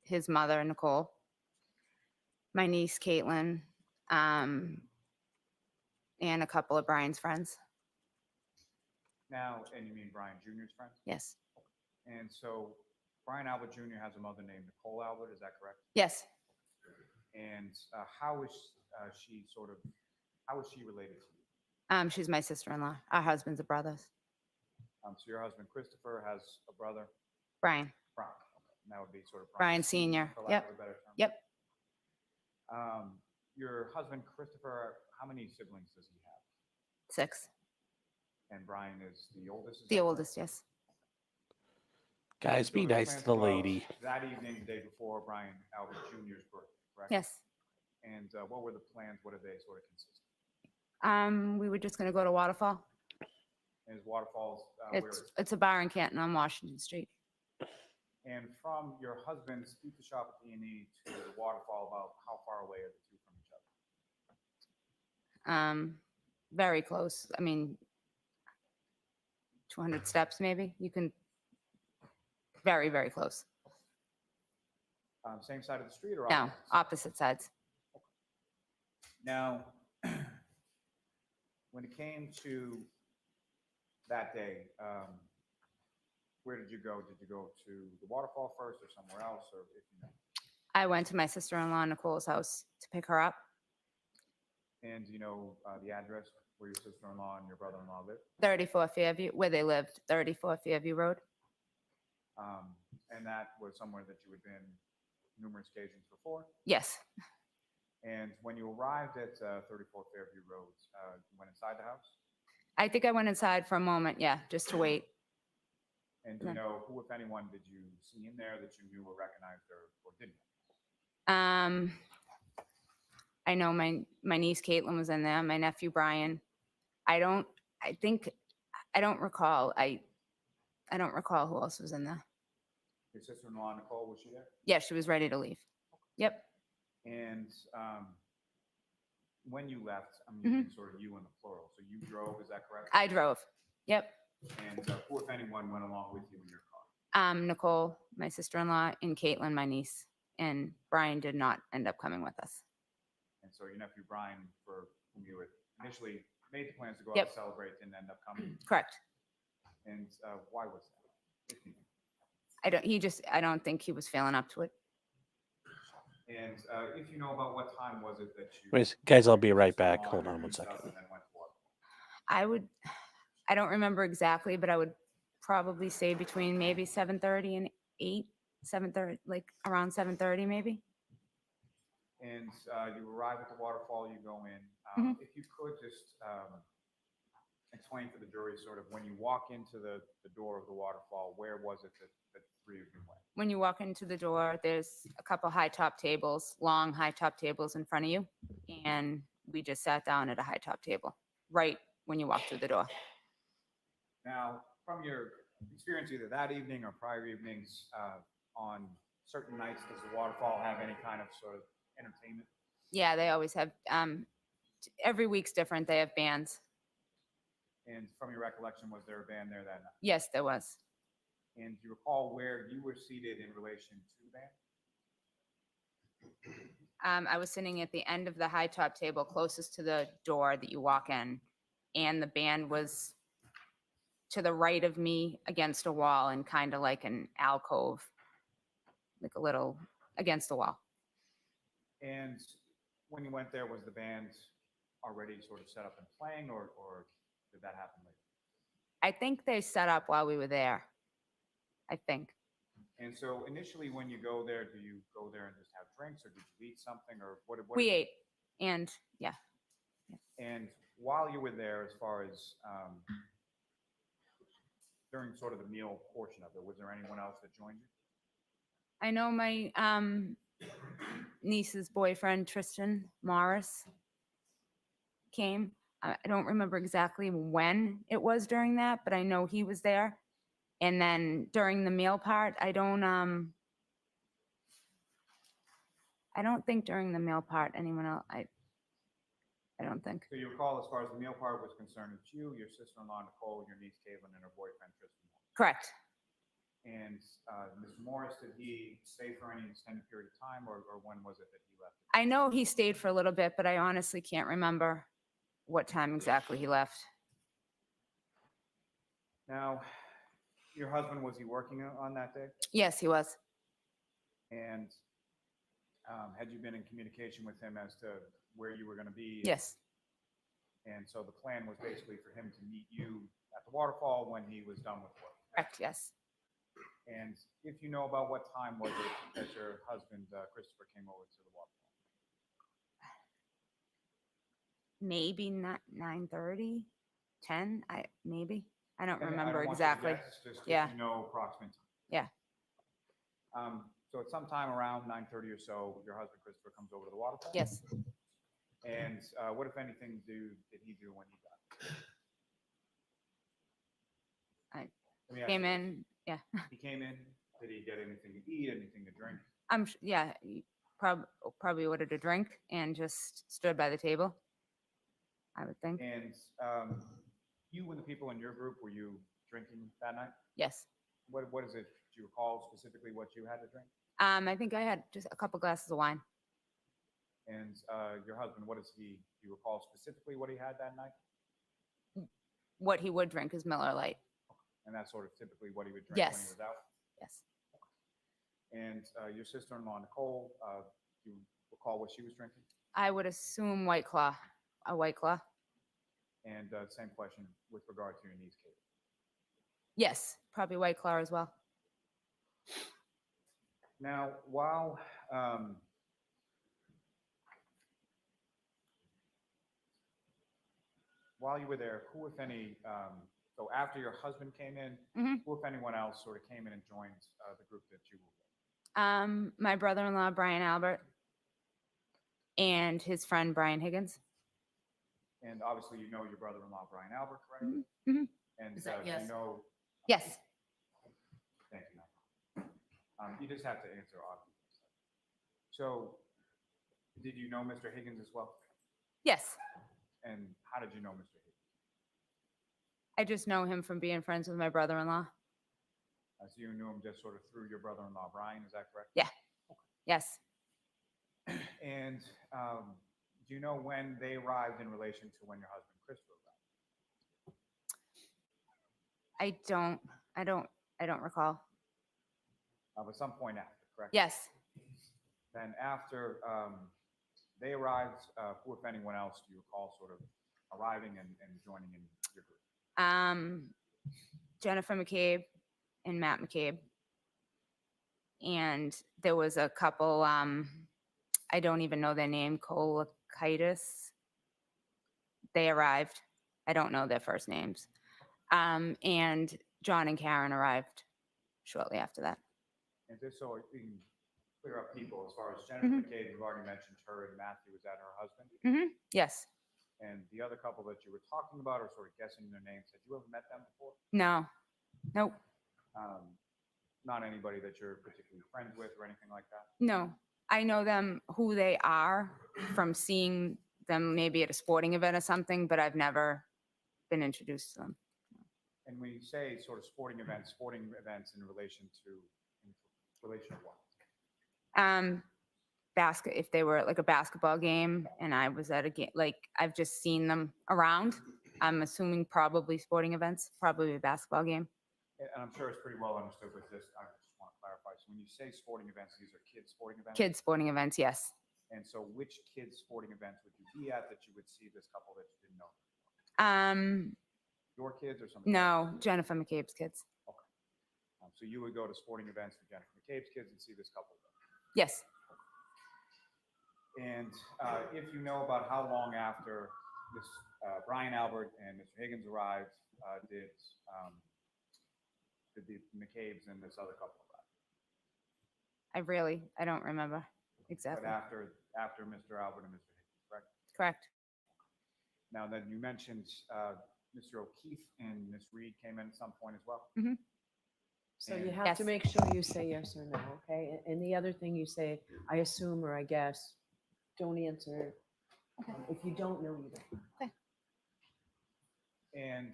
his mother, Nicole, my niece, Caitlin, and a couple of Brian's friends. Now, and you mean Brian Jr.'s friend? Yes. And so Brian Albert Jr. has a mother named Nicole Albert, is that correct? Yes. And how is she related to you? She's my sister-in-law. Our husbands are brothers. So your husband Christopher has a brother, Brian. Brian. And that would be sort of Brian Sr. for lack Yep. of a better term. Yep. Your husband Christopher, how many siblings does he have? 6. And Brian is the oldest? Is The that oldest, yes. Guys, correct? be So there's nice plans to the go out lady. That evening, the day before Brian Albert Jr.'s birthday, correct? Yes. And what were the plans? What did they sort of consist of? We were just going to go to Waterfall. And his waterfalls, where is it? It's a bar in Canton on Washington Street. And from your husband's pizza shop at D&E to the waterfall, about how far away are the two from each other? Very close. I mean, 200 steps maybe. You can, very, very close. Same side of the street or No, opposite? opposite sides. Now, when it came to that day, where did you go? Did you go to the waterfall first or somewhere else, or if you know? I went to my sister-in-law Nicole's house to pick her up. And do you know the address where your sister-in-law and your brother-in-law live? 34 Fairview, where they lived, 34 Fairview Road. And that was somewhere that you had been numerous occasions before? Yes. And when you arrived at 34 Fairview Road, you went inside the house? I think I went inside for a moment, yeah, just to wait. And do you know who, if anyone, did you see in there that you knew or recognized or didn't? I know my niece Caitlin was in there, my nephew Brian. I don't recall. I don't recall who else was in there. Your sister-in-law, Nicole, was she there? Yeah, she was ready to leave. Yep. And when you left, I'm Mm-hmm. using sort of you in the plural. So you drove, is that correct? I drove. Yep. And who, if anyone, went along with you in your car? Nicole, my sister-in-law, and Caitlin, my niece. And Brian did not end up coming with us. And so your nephew Brian, for whom you had initially made the plans to go out Yep. to celebrate, didn't end up coming. Correct. And why was that? If you know? I don't think he was feeling up to it. And if you know about what time was it that you? Wait, guys, I'll be right sister-in-law back. Hold on one introduced us second. and then went to Waterfall? I don't remember exactly, but I would probably say between maybe 7:30 and 8, 7:30, like around 7:30 maybe. And you arrive at the waterfall, you go in. Mhm. If you could just, explain for the jury sort of when you walk into the door of the waterfall, where was it that the three of you went? When you walk into the door, there's a couple high top tables, long high top tables in front of you. And we just sat down at a high top table right when you walk through the door. Now, from your experience either that evening or prior evenings, on certain nights, does the waterfall have any kind of sort of entertainment? Yeah, they always have, every week's different. They have bands. And from your recollection, was there a band there that night? Yes, there was. And do you recall where you were seated in relation to the band? I was sitting at the end of the high top table closest to the door that you walk in. And the band was to the right of me against a wall and kind of like an alcove, like a little against the wall. And when you went there, was the band already sort of set up and playing, or did that happen later? I think they set up while we were there. I think. And so initially, when you go there, do you go there and just have drinks, or did you eat something, or what? We ate, and yeah. And while you were there, as far as during sort of the meal portion of it, was there anyone else that joined you? I know my niece's boyfriend, Tristan Morris, came. I don't remember exactly when it was during that, but I know he was there. And then during the meal part, I don't think during the meal part anyone else, I don't think. So you recall, as far as the meal part was concerned, it's you, your sister-in-law Nicole, your niece Caitlin, and her boyfriend Tristan Morris. Correct. And Mr. Morris, did he stay for any extended period of time, or when was it that he left? I know he stayed for a little bit, but I honestly can't remember what time exactly he left. Now, your husband, was he working on that day? Yes, he was. And had you been in communication with him as to where you were going to be? Yes. And so the plan was basically for him to meet you at the waterfall when he was done with work. Correct, yes. And if you know about what time was it that your husband, Christopher, came over to the waterfall? Maybe not 9:30, 10, maybe. I don't And remember want you to exactly. guess, just Yeah. you know approximate time. Yeah. So at some time around 9:30 or so, your husband Christopher comes over to the waterfall? Yes. And what, if anything, did he do when he got I there? Let me ask came you in, yeah. this. He came in, did he get anything to eat, anything to drink? Yeah, he probably ordered a drink and just stood by the table, I would think. And you and the people in your group, were you drinking that night? Yes. What is it, do you recall specifically what you had to drink? I think I had just a couple glasses of wine. And your husband, do you recall specifically what he had that night? What he would drink is Miller Lite. And that's sort of typically what he would drink when he Yes. was out? Yes. And your sister-in-law, Nicole, do you recall what she was drinking? I would assume White Claw, a White Claw. And same question with regard to your niece, Kate. Yes, probably White Claw as well. Now, while you were there, who, if any, so after your husband came in, Mhm. who, if anyone else, sort of came in and joined the group that you were with? My brother-in-law, Brian Albert, and his friend, Brian Higgins. And obviously, you know your brother-in-law, Brian Albert, correct? Mhm. And Is that do yes? you know? Yes. Thank you. You just have to answer obviously. So, did you know Mr. Higgins as well? Yes. And how did you know Mr. Higgins? I just know him from being friends with my brother-in-law. So you knew him just sort of through your brother-in-law, Brian, is that correct? Yeah. Yes. And do you know when they arrived in relation to when your husband Christopher arrived? I don't recall. But some point after, correct? Yes. Then after they arrived, who, if anyone else, do you recall sort of arriving and joining in your group? Jennifer McCabe and Matt McCabe. And there was a couple, I don't even know their name, Colakitis. They arrived. I don't know their first names. And John and Karen arrived shortly after that. And just so we can clear up people, as far as Jennifer McCabe, you've already mentioned her and Matthew, was that her husband? Yes. And the other couple that you were talking about, or sort of guessing their names, had you ever met them before? No. Nope. Not anybody that you're particularly friends with or anything like that? No. I know them, who they are, from seeing them maybe at a sporting event or something, but I've never been introduced to them. And when you say sort of sporting events in relation to what? If they were at like a basketball game and I was at a game, like I've just seen them around. I'm assuming probably sporting events, probably a basketball game. And I'm sure it's pretty well understood with this. I just want to clarify. So when you say sporting events, these are kids' sporting events? Kids sporting events, yes. And so which kids' sporting events would you be at that you would see this couple that you didn't know? Your kids or something? No, Jennifer McCabe's kids. Okay. So you would go to sporting events for Jennifer McCabe's kids and see this couple? Yes. And if you know about how long after this Brian Albert and Mr. Higgins arrived, did the McCabe's and this other couple arrive? I don't remember exactly. But after Mr. Albert and Mr. Higgins, correct? Correct. Now then, you mentioned Mr. O'Keefe and Ms. Reed came in at some point as well. So you And- have to Yes. make sure you say yes or no, okay? And the other thing you say, I assume or I guess, don't answer. If you don't know, you don't. And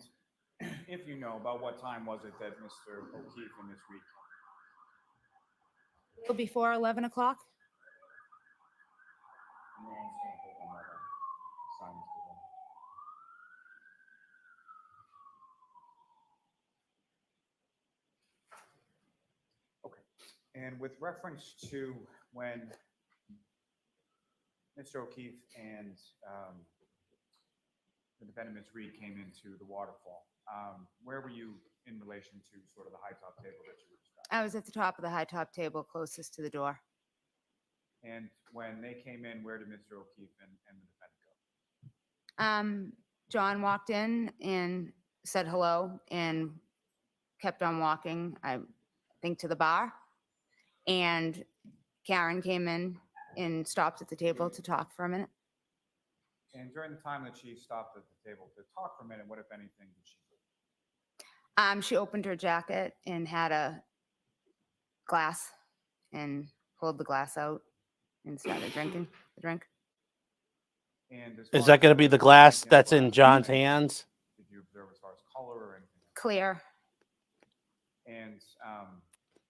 if you know, about what time was it that Mr. O'Keefe and Ms. Reed came? Before 11 o'clock? No one's gonna hold on that. Silence to them. Okay. And with reference to when Mr. O'Keefe and the defendant, Ms. Reed, came into the waterfall, where were you in relation to sort of the high top table that you were describing? I was at the top of the high top table closest to the door. And when they came in, where did Mr. O'Keefe and the defendant go? John walked in and said hello and kept on walking, I think, to the bar. And Karen came in and stopped at the table to talk for a minute. And during the time that she stopped at the table to talk for a minute, what, if anything, did she do? She opened her jacket and had a glass and pulled the glass out and started drinking the drink. And as Is far that going to as be the what glass you that's know in about John's the hands? Did you observe as far as color or anything? Clear. And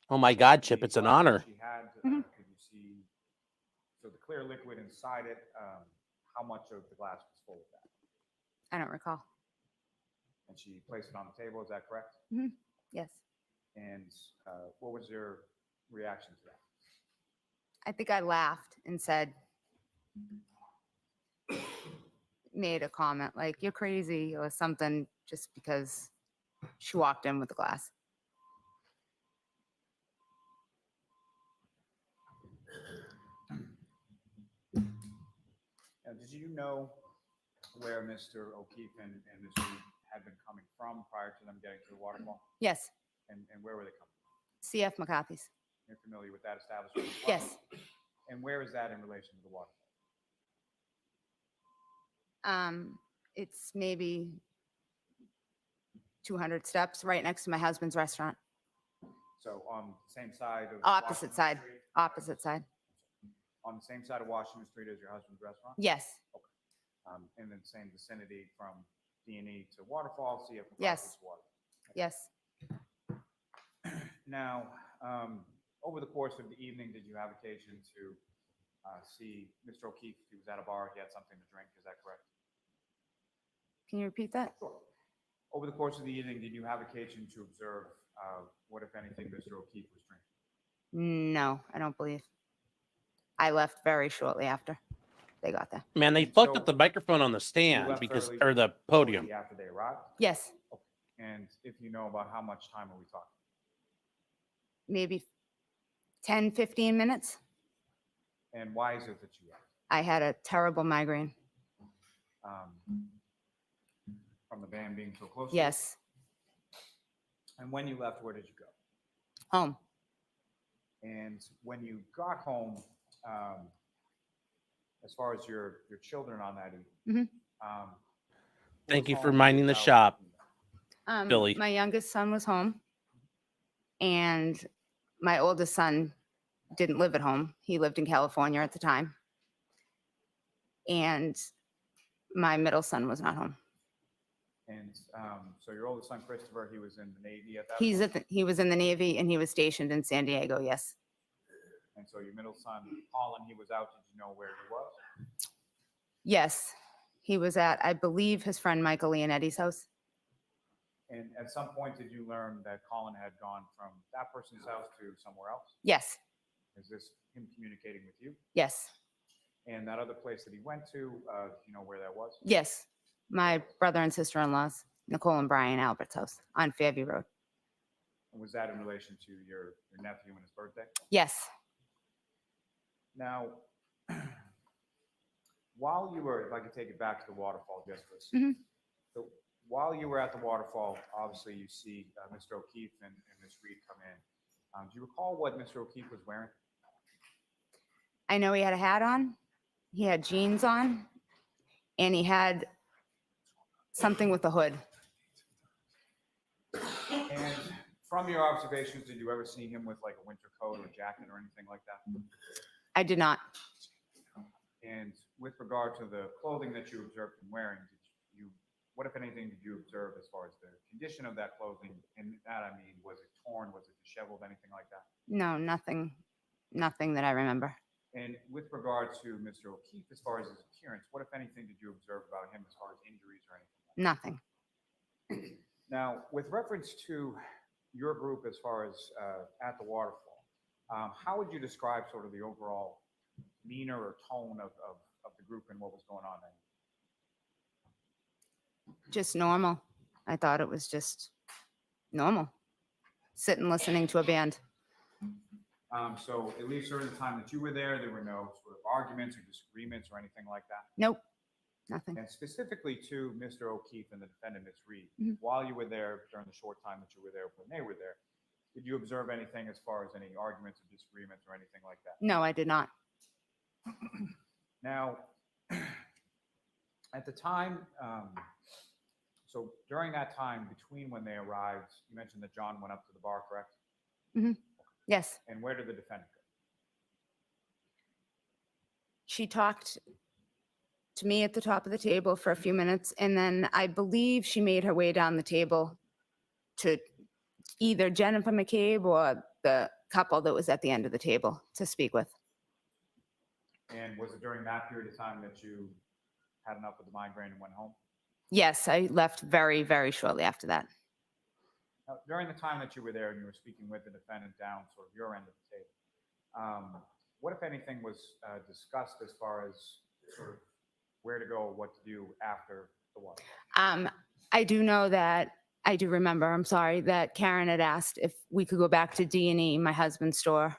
Oh my God, Chip, the it's an glass that honor. She had, Mhm. could you see, so the clear liquid inside it, how much of the glass was full of that? I don't recall. And she placed it on the table, is that correct? Yes. And what was your reaction to that? I think I laughed and said, made a comment like, you're crazy or something, just because she walked in with the glass. Now, did you know where Mr. O'Keefe and Ms. Reed had been coming from prior to them getting to the waterfall? Yes. And where were they coming from? CF McCarthy's. You're familiar with that establishment? as well? Yes. And where is that in relation to the waterfall? It's maybe 200 steps right next to my husband's restaurant. So on the same side of Opposite Washington side. Street? Opposite side. On the same side of Washington Street as your husband's restaurant? Yes. In the same vicinity from D&E to Waterfall, CF Yes. McCarthy's Water. Yes. Now, over the course of the evening, did you have occasion to see Mr. O'Keefe? He was at a bar, he had something to drink, is that correct? Can you repeat that? Over the course of the evening, did you have occasion to observe what, if anything, Mr. O'Keefe was drinking? No, I don't believe. I left very shortly after they got there. Man, they So, fucked up the microphone on the You stand left because, fairly or the podium. shortly after they arrived? Yes. And if you know, about how much time are we talking? Maybe 10, 15 minutes. And why is it that you left? I had a terrible migraine. from the band being so close? to you? Yes, And when you left, where did you go? home. And when you got home, as far as your children on that evening, who Thank was you for home, who minding was the out? shop. Billy. My youngest son was home, and my oldest son didn't live at home. He lived in California at the time. And my middle son was not home. And so your oldest son, Christopher, he was in the Navy at that He point? was in the Navy, and he was stationed in San Diego, yes. And so your middle son, Colin, he was out. Did you know where he was? Yes, he was at, I believe, his friend Michael Leonetti's house. And at some point, did you learn that Colin had gone from that person's house to somewhere else? Yes, Is this him communicating with you? yes, And that other place that he went to, do you know where that was? yes. My brother and sister-in-laws, Nicole and Brian Albert's house on Fairview Road. And was that in relation to your nephew and his birthday? Yes, Now, while you were, if I could take it back to the waterfall just for a second. Mhm. So while you were at the waterfall, obviously you see Mr. O'Keefe and Ms. Reed come in. Do you recall what Mr. O'Keefe was wearing? I know he had a hat on, he had jeans on, and he had something with a hood. And from your observations, did you ever see him with like a winter coat or jacket or anything like that? I did not. And with regard to the clothing that you observed him wearing, what, if anything, did you observe as far as the condition of that clothing? And that, I mean, was it torn? Was it disheveled? Anything like that? No, nothing that I remember. And with regard to Mr. O'Keefe, as far as his appearance, what, if anything, did you observe about him as far as injuries or anything? Nothing. Now, with reference to your group as far as at the waterfall, how would you describe sort of the overall demeanor or tone of the group and what was going on there? Just normal. I thought it was just normal. Sitting listening to a band. So at least during the time that you were there were no sort of arguments or disagreements or anything like that? Nope, nothing. And specifically to Mr. O'Keefe and the defendant, Ms. Reed, Mhm. while you were there, during the short time that you were there, when they were there, did you observe anything as far as any arguments or disagreements or anything like that? No, I did not. Now, at the time, so during that time between when they arrived, you mentioned that John went up to the bar, correct? Yes, And where did the defendant go? she talked to me at the top of the table for a few minutes, and then I believe she made her way down the table to either Jennifer McCabe or the couple that was at the end of the table to speak with. And was it during that period of time that you had enough of the migraine and went home? Yes, I left very, very shortly after that. Now, during the time that you were there and you were speaking with the defendant down sort of your end of the table, what, if anything, was discussed as far as sort of where to go, what to do after the water? I do know that, I do remember, I'm sorry, that Karen had asked if we could go back to D&E, my husband's store,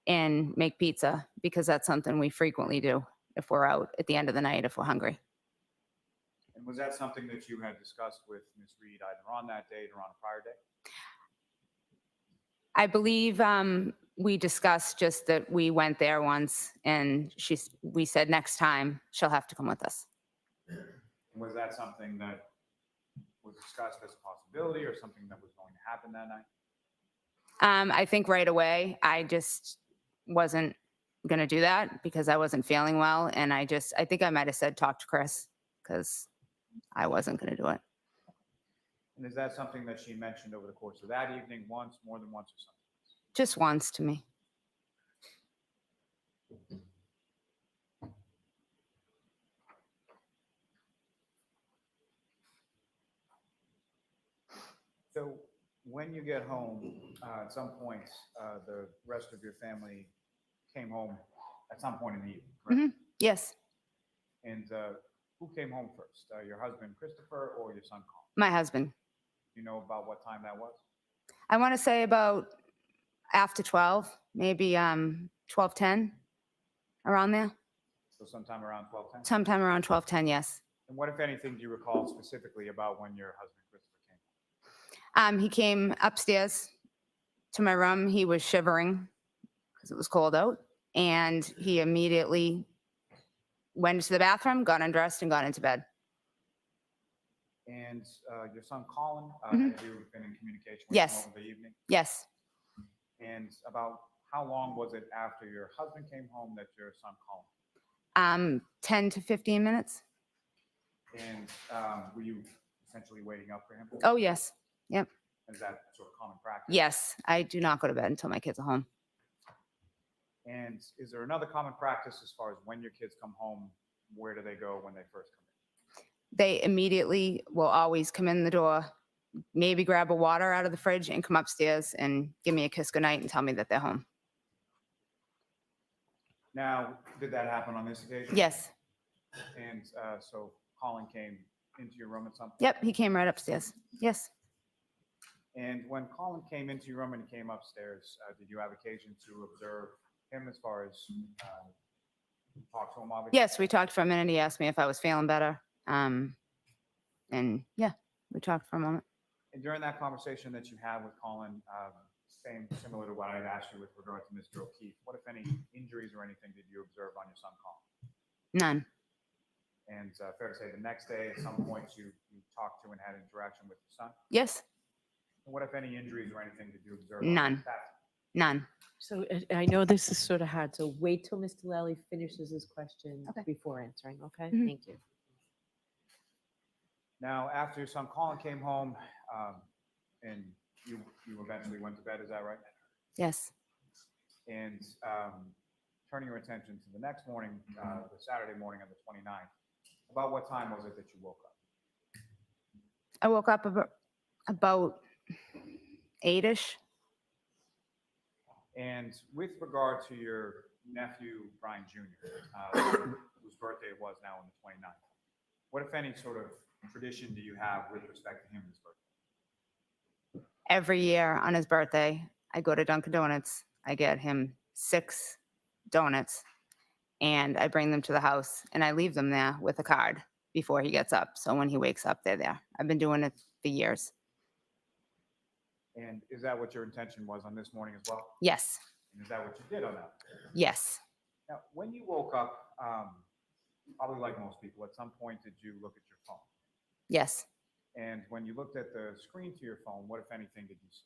and make pizza, because that's something we frequently do if we're out at the end of the night, if we're hungry. And was that something that you had discussed with Ms. Reed either on that date or on a prior day? I believe we discussed just that we went there once, and we said next time she'll have to come with us. And was that something that was discussed as a possibility or something that was going to happen that night? I think right away, I just wasn't going to do that because I wasn't feeling well. And I think I might have said, talk to Chris, because I wasn't going to do it. And is that something that she mentioned over the course of that evening once, more than once, or something? Just once to me. So when you get home, at some point, the rest of your family came home at some point in the evening, correct? Yes, And who came home first? Your husband, Christopher, or your son, Colin? my husband. Do you know about what time that was? I want to say about after 12, maybe 12:10, around there. So sometime around 12:10? Sometime around 12:10, yes. And what, if anything, do you recall specifically about when your husband Christopher came? He came upstairs to my room. He was shivering because it was cold out. And he immediately went to the bathroom, got undressed, and got into bed. And your son Colin, Mhm. have you been in communication with Yes. him over the evening? Yes. And about how long was it after your husband came home that your son Colin? 10 to 15 minutes. And were you essentially waiting up for him? Oh, yes. Yep. Is that sort of common practice? Yes. I do not go to bed until my kids are home. And is there another common practice as far as when your kids come home, where do they go when they first come in? They immediately will always come in the door, maybe grab a water out of the fridge and come upstairs and give me a kiss goodnight and tell me that they're home. Now, did that happen on this occasion? Yes. And so Colin came into your room at some point? Yep. He came right upstairs. Yes. And when Colin came into your room and he came upstairs, did you have occasion to observe him as far as talk to him, obviously? Yes. We talked for a minute. He asked me if I was feeling better. And yeah, we talked for a moment. And during that conversation that you had with Colin, similar to what I had asked you with regard to Mr. O'Keefe, what, if any, injuries or anything did you observe on your son Colin? None. And fair to say the next day, at some point, you talked to and had interaction with your son? Yes. And what, if any, injuries or anything did you observe? None. None. So I know this is sort of hard, so wait till Mr. Lally finishes his question Okay. before answering, okay? Mhm. Thank you. Now, after your son Colin came home, and you eventually went to bed, is that right? Yes. And turning your attention to the next morning, the Saturday morning of the 29th, about what time was it that you woke up? I woke up about 8-ish. And with regard to your nephew, Brian Jr., whose birthday it was now on the 29th, what, if any, sort of tradition do you have with respect to him this birthday? Every year on his birthday, I go to Dunkin' Donuts. I get him 6 donuts and I bring them to the house and I leave them there with a card before he gets up. So when he wakes up, they're there. I've been doing it for years. And is that what your intention was on this morning as well? Yes. And is that what you did on that? Yes. Now, when you woke up, probably like most people, at some point did you look at your phone? Yes. And when you looked at the screen to your phone, what, if anything, did you see?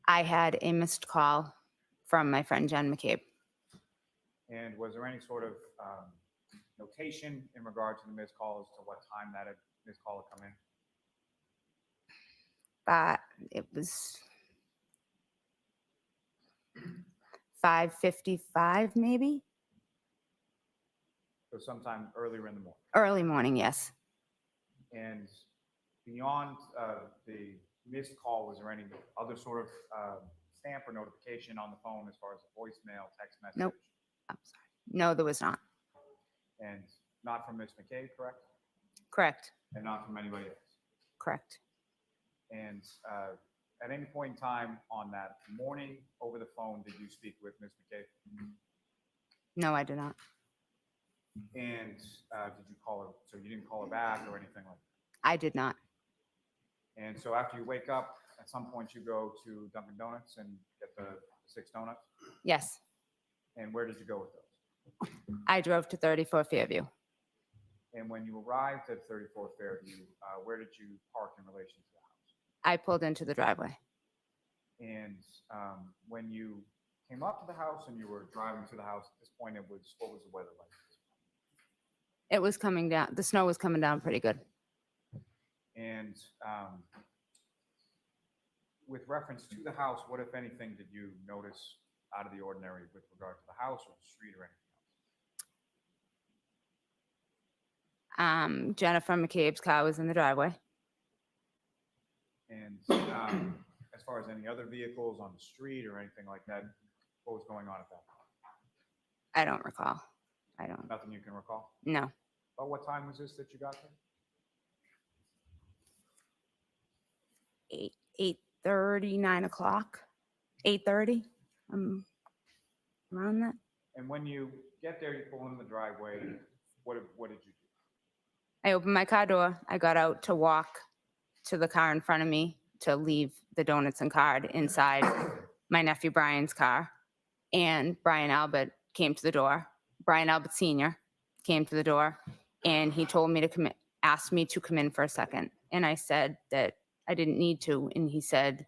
I had a missed call from my friend Jen McCabe. And was there any sort of notation in regard to the missed call as to what time that missed call had come in? But it was 5:55 maybe. So sometime earlier in the morning. Early morning, yes. And beyond the missed call, was there any other sort of stamp or notification on the phone as far as a voicemail, text message? Nope. I'm sorry. No, there was not. And not from Ms. McCabe, correct? Correct. And not from anybody else? Correct. And at any point in time on that morning over the phone, did you speak with Ms. McCabe? No, I did not. And did you call her? So you didn't call her back or anything like that? I did not. And so after you wake up, at some point you go to Dunkin' Donuts and get the 6 donuts? Yes. And where did you go with those? I drove to 34 Fairview. And when you arrived at 34 Fairview, where did you park in relation to the house? I pulled into the driveway. And when you came up to the house and you were driving to the house, at this point, what was the weather like? It was coming down. The snow was coming down pretty good. And with reference to the house, what, if anything, did you notice out of the ordinary with regard to the house or the street or anything else? Jennifer McCabe's car was in the driveway. And as far as any other vehicles on the street or anything like that, what was going on at that point? I don't recall. I don't. Nothing you can recall? No. About what time was this that you got there? 8:30, 9 o'clock, 8:30. Around that. And when you get there, you pull in the driveway. What did you do? I opened my car door. I got out to walk to the car in front of me to leave the donuts and card inside my nephew Brian's car. And Brian Albert came to the door. Brian Albert Sr. came to the door and he told me to come in, asked me to come in for a second. And I said that I didn't need to. And he said,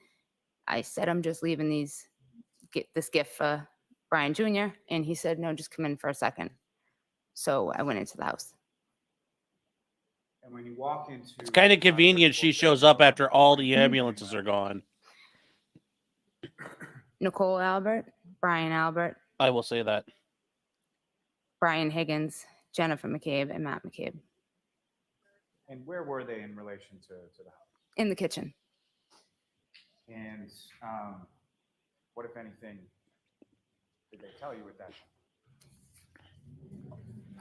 I'm just leaving this gift for Brian Jr. And he said, no, just come in for a second. So I went into the house. And when you walk into. It's kind of convenient she shows up after all the ambulances are gone. Nicole Albert, Brian Albert, I will say that. Brian Higgins, Jennifer McCabe, and Matt McCabe And where were they in relation to the house? in the kitchen. And what, if anything, did they tell you at that time?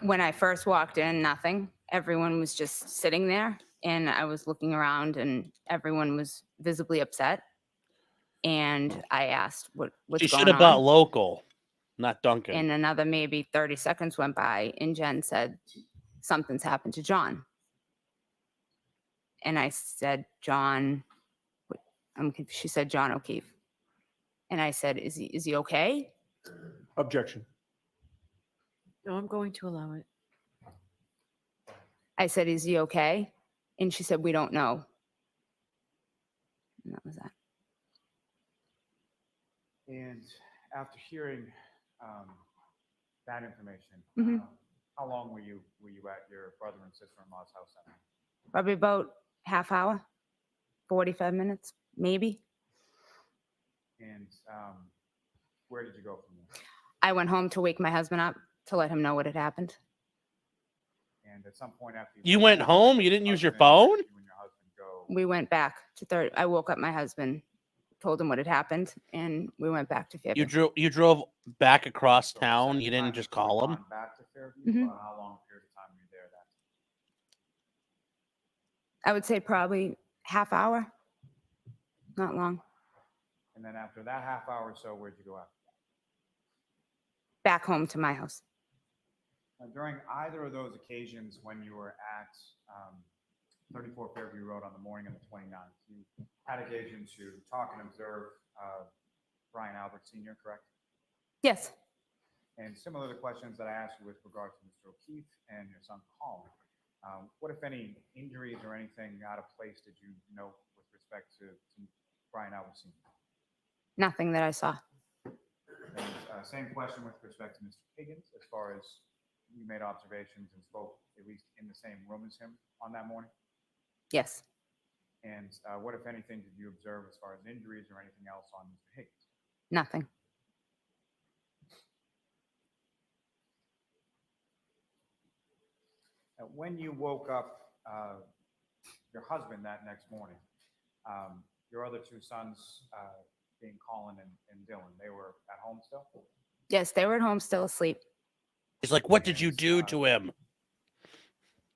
When I first walked in, nothing. Everyone was just sitting there, and I was looking around, and everyone was visibly upset. And I asked, "What's going on?" She should have bought local, not Dunkin'. And another maybe 30 seconds went by, and Jen said, "Something's happened to John." And I said, "John," she said, "John O'Keefe." And I said, "Is he okay?" Objection. No, I'm going to allow it. I said, "Is he okay?" And she said, "We don't know." And that was that. And after hearing that information, Mhm. how long were you at your brother and sister-in-law's house that night? Probably about half hour, 45 minutes, maybe. And where did you go from there? I went home to wake my husband up to let him know what had happened. And at some point after You went home? You didn't use your husband- phone? You and your husband go. We went back to third. I woke up my husband, told him what had happened, and we went back to Fairview. You drove back across So town. second You time didn't just you call had him. gone back to Fairview. Mhm. About how long period of time were you there? That I would say probably half hour, not long. and then after that half hour or so, where'd you go after? Back home to my house. Now, during either of those occasions when you were at 34 Fairview Road on the morning of the 29th, you had occasion to talk and observe Brian Albert Sr., correct? Yes. And similar to the questions that I asked you with regard to Mr. O'Keefe and your son Colin, what, if any, injuries or anything out of place did you note with respect to Brian Albert Sr.? Nothing that I saw. And same question with respect to Mr. Higgins, as far as you made observations and spoke at least in the same room as him on that morning? Yes. And what, if anything, did you observe as far as injuries or anything else on Mr. Higgins? Nothing. When you woke up your husband that next morning, your other two sons, being Colin and Dylan, they were at home still? Yes, they were at home still asleep. He's like, "What did you do to him?"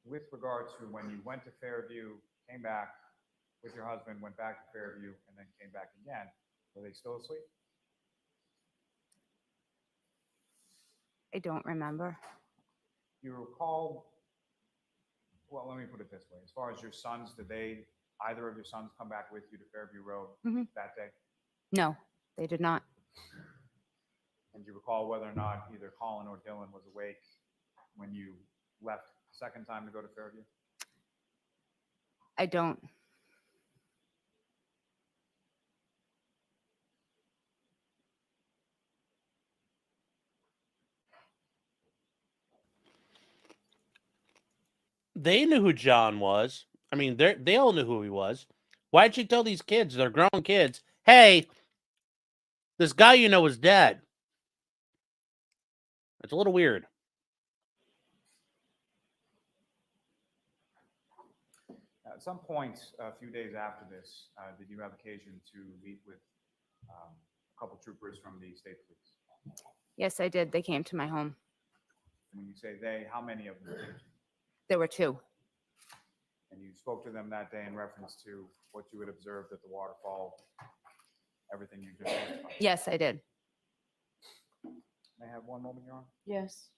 With regard to when you went to Fairview, came back with your husband, went back to Fairview, and then came back again, were they still asleep? I don't remember. You recall, well, let me put it this way. As far as your sons, did either of your sons come back with you to Fairview Road Mhm. that day? No, they did not. And do you recall whether or not either Colin or Dylan was awake when you left the second time to go to Fairview? I don't. They knew who John was. I mean, they all knew who he was. Why'd you tell these kids? They're grown kids. Hey, this guy you know is dead. It's a little weird. At some point, a few days after this, did you have occasion to meet with a couple troopers from the state police? Yes, I did. They came to my home. When you say they, how many of them did? There were two. And you spoke to them that day in reference to what you had observed at the waterfall, everything you just testified? Yes, I did. May I have one moment, Your Honor? Yes.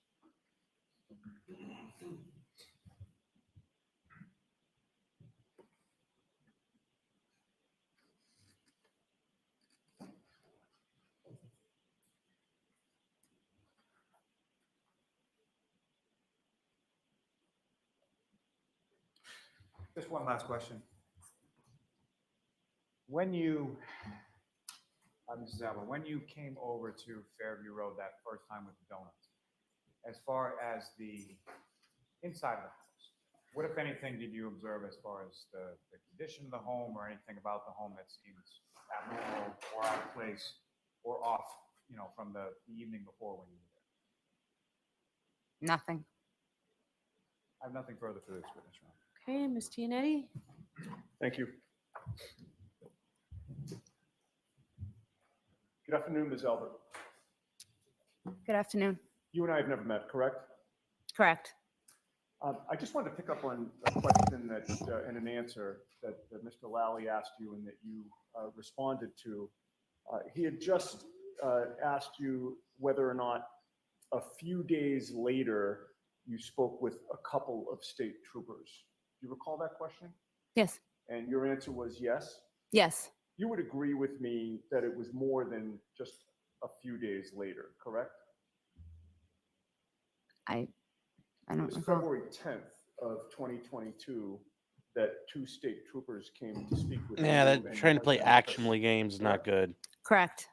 Just one last question. When you, Mrs. Alba, when you came over to Fairview Road that first time with the donuts, as far as the inside of the house, what, if anything, did you observe as far as the condition of the home or anything about the home that seems abnormal or out of place or off, from the evening before when you were there? Nothing. I have nothing further for this witness, Your Honor. Okay, Ms. Gianetti? Thank you. Good afternoon, Ms. Albert. Good afternoon. You and I have never met, correct? Correct. I just wanted to pick up on a question that, and an answer that Mr. Lally asked you and that you responded to. He had just asked you whether or not a few days later you spoke with a couple of state troopers. Do you recall that question? Yes. And your answer was yes? Yes. You would agree with me that it was more than just a few days later, correct? I It don't was recall. February 10th of 2022 that two state troopers came to speak with you. Yeah, and that your trying to play husband. actionly games is not good. Correct.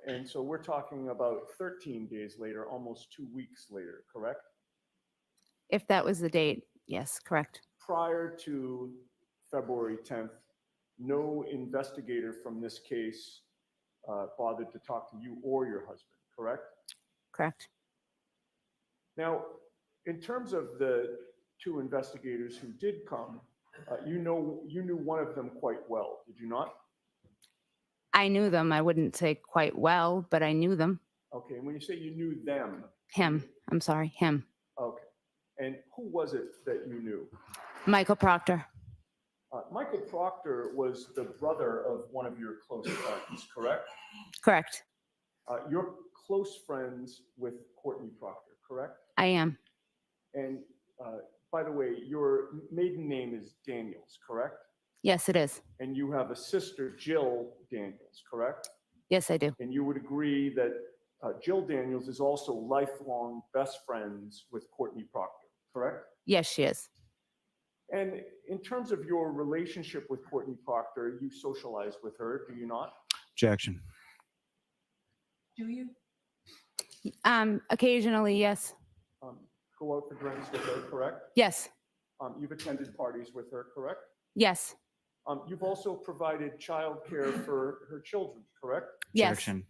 And so we're talking about 13 days later, almost 2 weeks later, correct? If that was the date, yes, correct. Prior to February 10th, no investigator from this case bothered to talk to you or your husband, correct? Correct. Now, in terms of the two investigators who did come, you knew one of them quite well, did you not? I knew them. I wouldn't say quite well, but I knew them. Okay, and when you say you knew them, Him. I'm sorry, him. okay. And who was it that you knew? Michael Proctor. Michael Proctor was the brother of one of your close friends, correct? Correct. You're close friends with Courtney Proctor, correct? I am. And by the way, your maiden name is Daniels, correct? Yes, it is. And you have a sister, Jill Daniels, correct? Yes, I do. And you would agree that Jill Daniels is also lifelong best friends with Courtney Proctor, correct? Yes, she is. And in terms of your relationship with Courtney Proctor, you socialize with her, do you not? Objection. Do you? Occasionally, yes. Go out for drinks with her, correct? Yes. You've attended parties with her, correct? Yes. You've also provided childcare for her children, correct? Yes. Objection.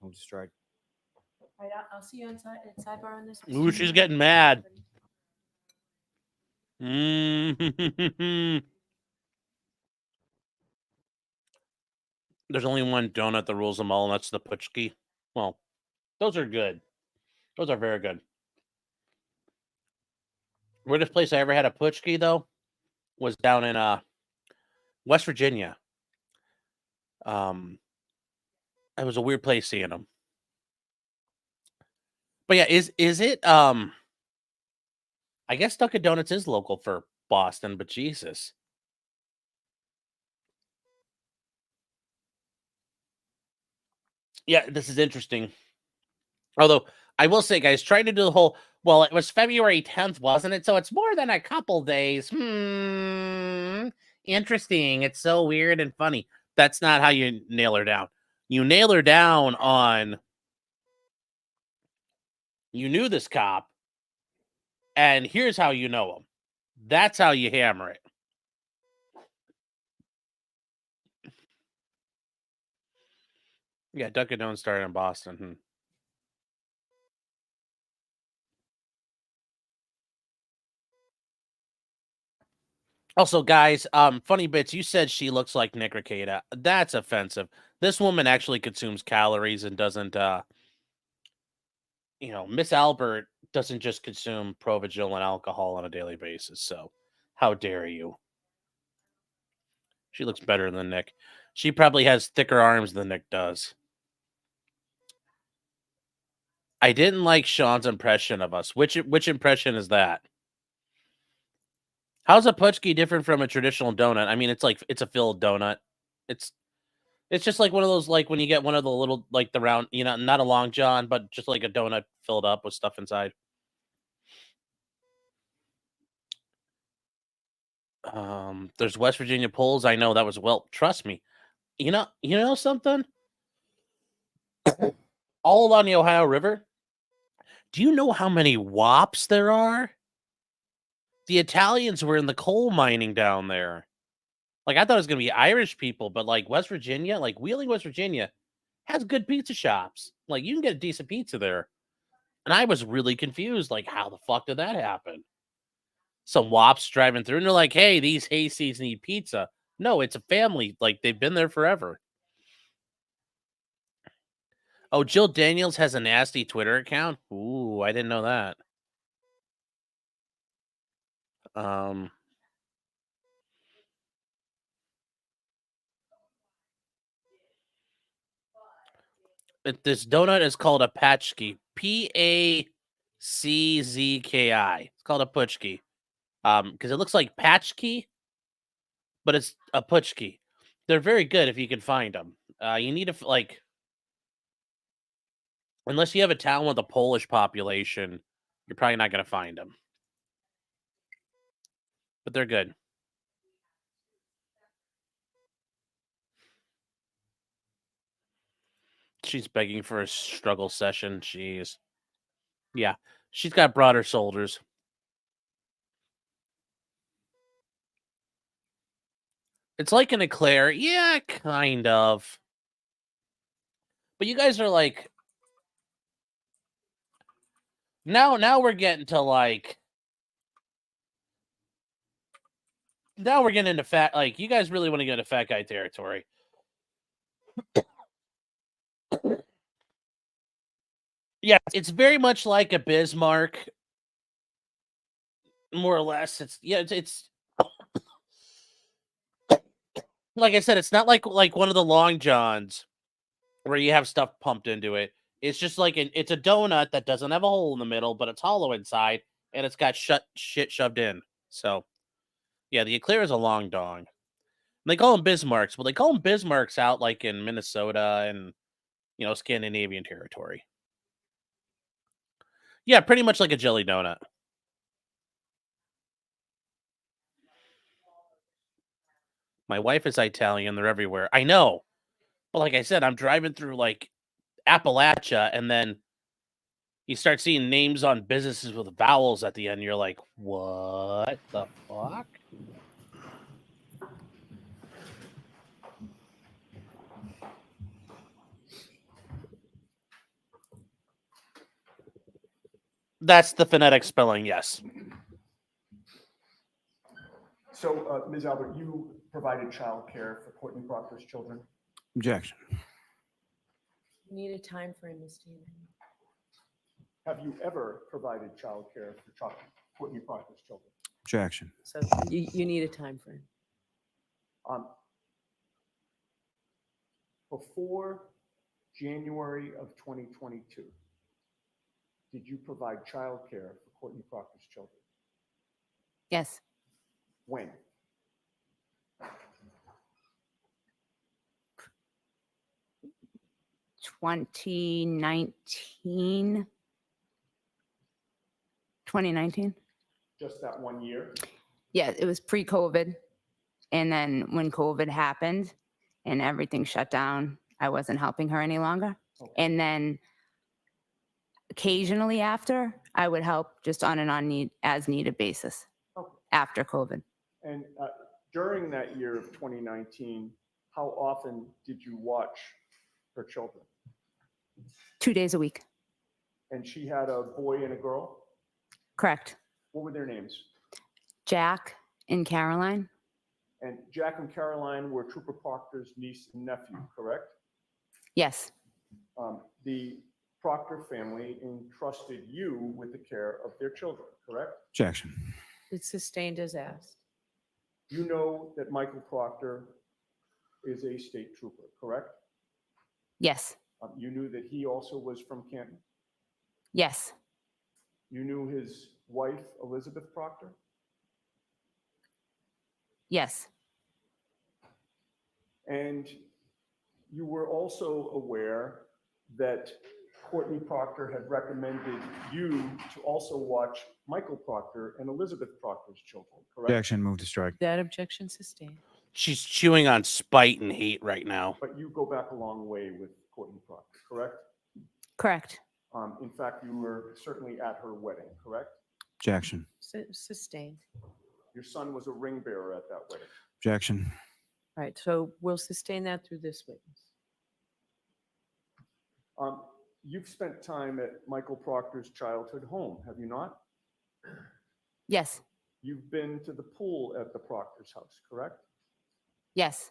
No strike. All right, I'll see you on sidebar on this. Ooh, she's getting mad. Mm. There's only one donut that rules them all, and that's the Putchki. Well, those are good. Those are very good. Weirdest place I ever had a Putchki, though, was down in West Virginia. It was a weird place seeing them. But yeah, is it I guess Dunkin' Donuts is local for Boston, but Jesus. Yeah, this is interesting. Although I will say, guys, trying to do the whole, well, it was February 10th, wasn't it? So it's more than a couple days. Interesting. It's so weird and funny. That's not how you nail her down. You nail her down on, you knew this cop, and here's how you know him. That's how you hammer it. Yeah, Dunkin' Donuts started in Boston. Also, guys, funny bits. You said she looks like Nick Rekieta. That's offensive. This woman actually consumes calories and doesn't, Miss Albert doesn't just consume Provigil and alcohol on a daily basis. So, how dare you? She looks better than Nick. She probably has thicker arms than Nick does. I didn't like Sean's impression of us. Which impression is that? How's a Putchki different from a traditional donut? I mean, it's a filled donut. It's just like one of those, like when you get one of the little, like the round, not a Long John, but just like a donut filled up with stuff inside. There's West Virginia polls. I know that was trust me. You know something? All along the Ohio River. Do you know how many WAPs there are? The Italians were in the coal mining down there. Like, I thought it was going to be Irish people, but like West Virginia, like Wheeling, West Virginia has good pizza shops. Like, you can get a decent pizza there. And I was really confused. Like, how the fuck did that happen? Some WAPs driving through and they're like, hey, these hayseeds need pizza. No, it's a family. Like, they've been there forever. Oh, Jill Daniels has a nasty Twitter account? Ooh, I didn't know that. This donut is called a patchki. Paczki. It's called a putchki. Because it looks like patchki, but it's a putchki. They're very good if you can find them. You need to like, unless you have a town with a Polish population, you're probably not going to find them. But they're good. She's begging for a struggle session. Jeez. Yeah, she's got broader shoulders. It's like an eclair. Yeah, kind of. But you guys are like, now we're getting to like, now we're getting into fat, like, you guys really want to get into fat guy territory. Yeah, it's very much like a Bismarck, more or less. It's like I said, it's not like one of the Long Johns where you have stuff pumped into it. It's just like it's a donut that doesn't have a hole in the middle, but it's hollow inside, and it's got shit shoved in. So, yeah, the eclair is a long dong. They call them Bismarcks. Well, they call them Bismarcks out like in Minnesota and, Scandinavian territory. Yeah, pretty much like a jelly donut. My wife is Italian. They're everywhere. I know. But like I said, I'm driving through like Appalachia, and then you start seeing names on businesses with vowels at the end. You're like, what the fuck? That's the phonetic spelling, yes. So, Ms. Albert, you provided childcare for Courtney Proctor's children. Objection. You need a time frame, Mr. Newman. Have you ever provided childcare for Courtney Proctor's children? Objection. So you need a time frame. Before January of 2022, did you provide childcare for Courtney Proctor's children? Yes. When? $2019. 2019. Just that 1 year? Yeah, it was pre-COVID. And then when COVID happened and everything shut down, I wasn't helping her any longer. Okay. And then occasionally after, I would help just on an as needed basis. Okay. After COVID. And during that year of 2019, how often did you watch her children? 2 days a week. And she had a boy and a girl? Correct. What were their names? Jack and Caroline. And Jack and Caroline were Trooper Proctor's niece and nephew, correct? Yes. The Proctor family entrusted you with the care of their children, correct? Objection. It's sustained as asked. You know that Michael Proctor is a state trooper, correct? Yes. You knew that he also was from Canton? Yes. You knew his wife, Elizabeth Proctor? Yes. And you were also aware that Courtney Proctor had recommended you to also watch Michael Proctor and Elizabeth Proctor's children, correct? Objection, move to strike. That objection sustained. She's chewing on spite and hate right now. But you go back a long way with Courtney Proctor, correct? Correct. In fact, you were certainly at her wedding, correct? Objection. Sustained. Your son was a ring bearer at that wedding. Objection. All right, so we'll sustain that through this witness. You've spent time at Michael Proctor's childhood home, have you not? Yes. You've been to the pool at the Proctor's house, correct? Yes.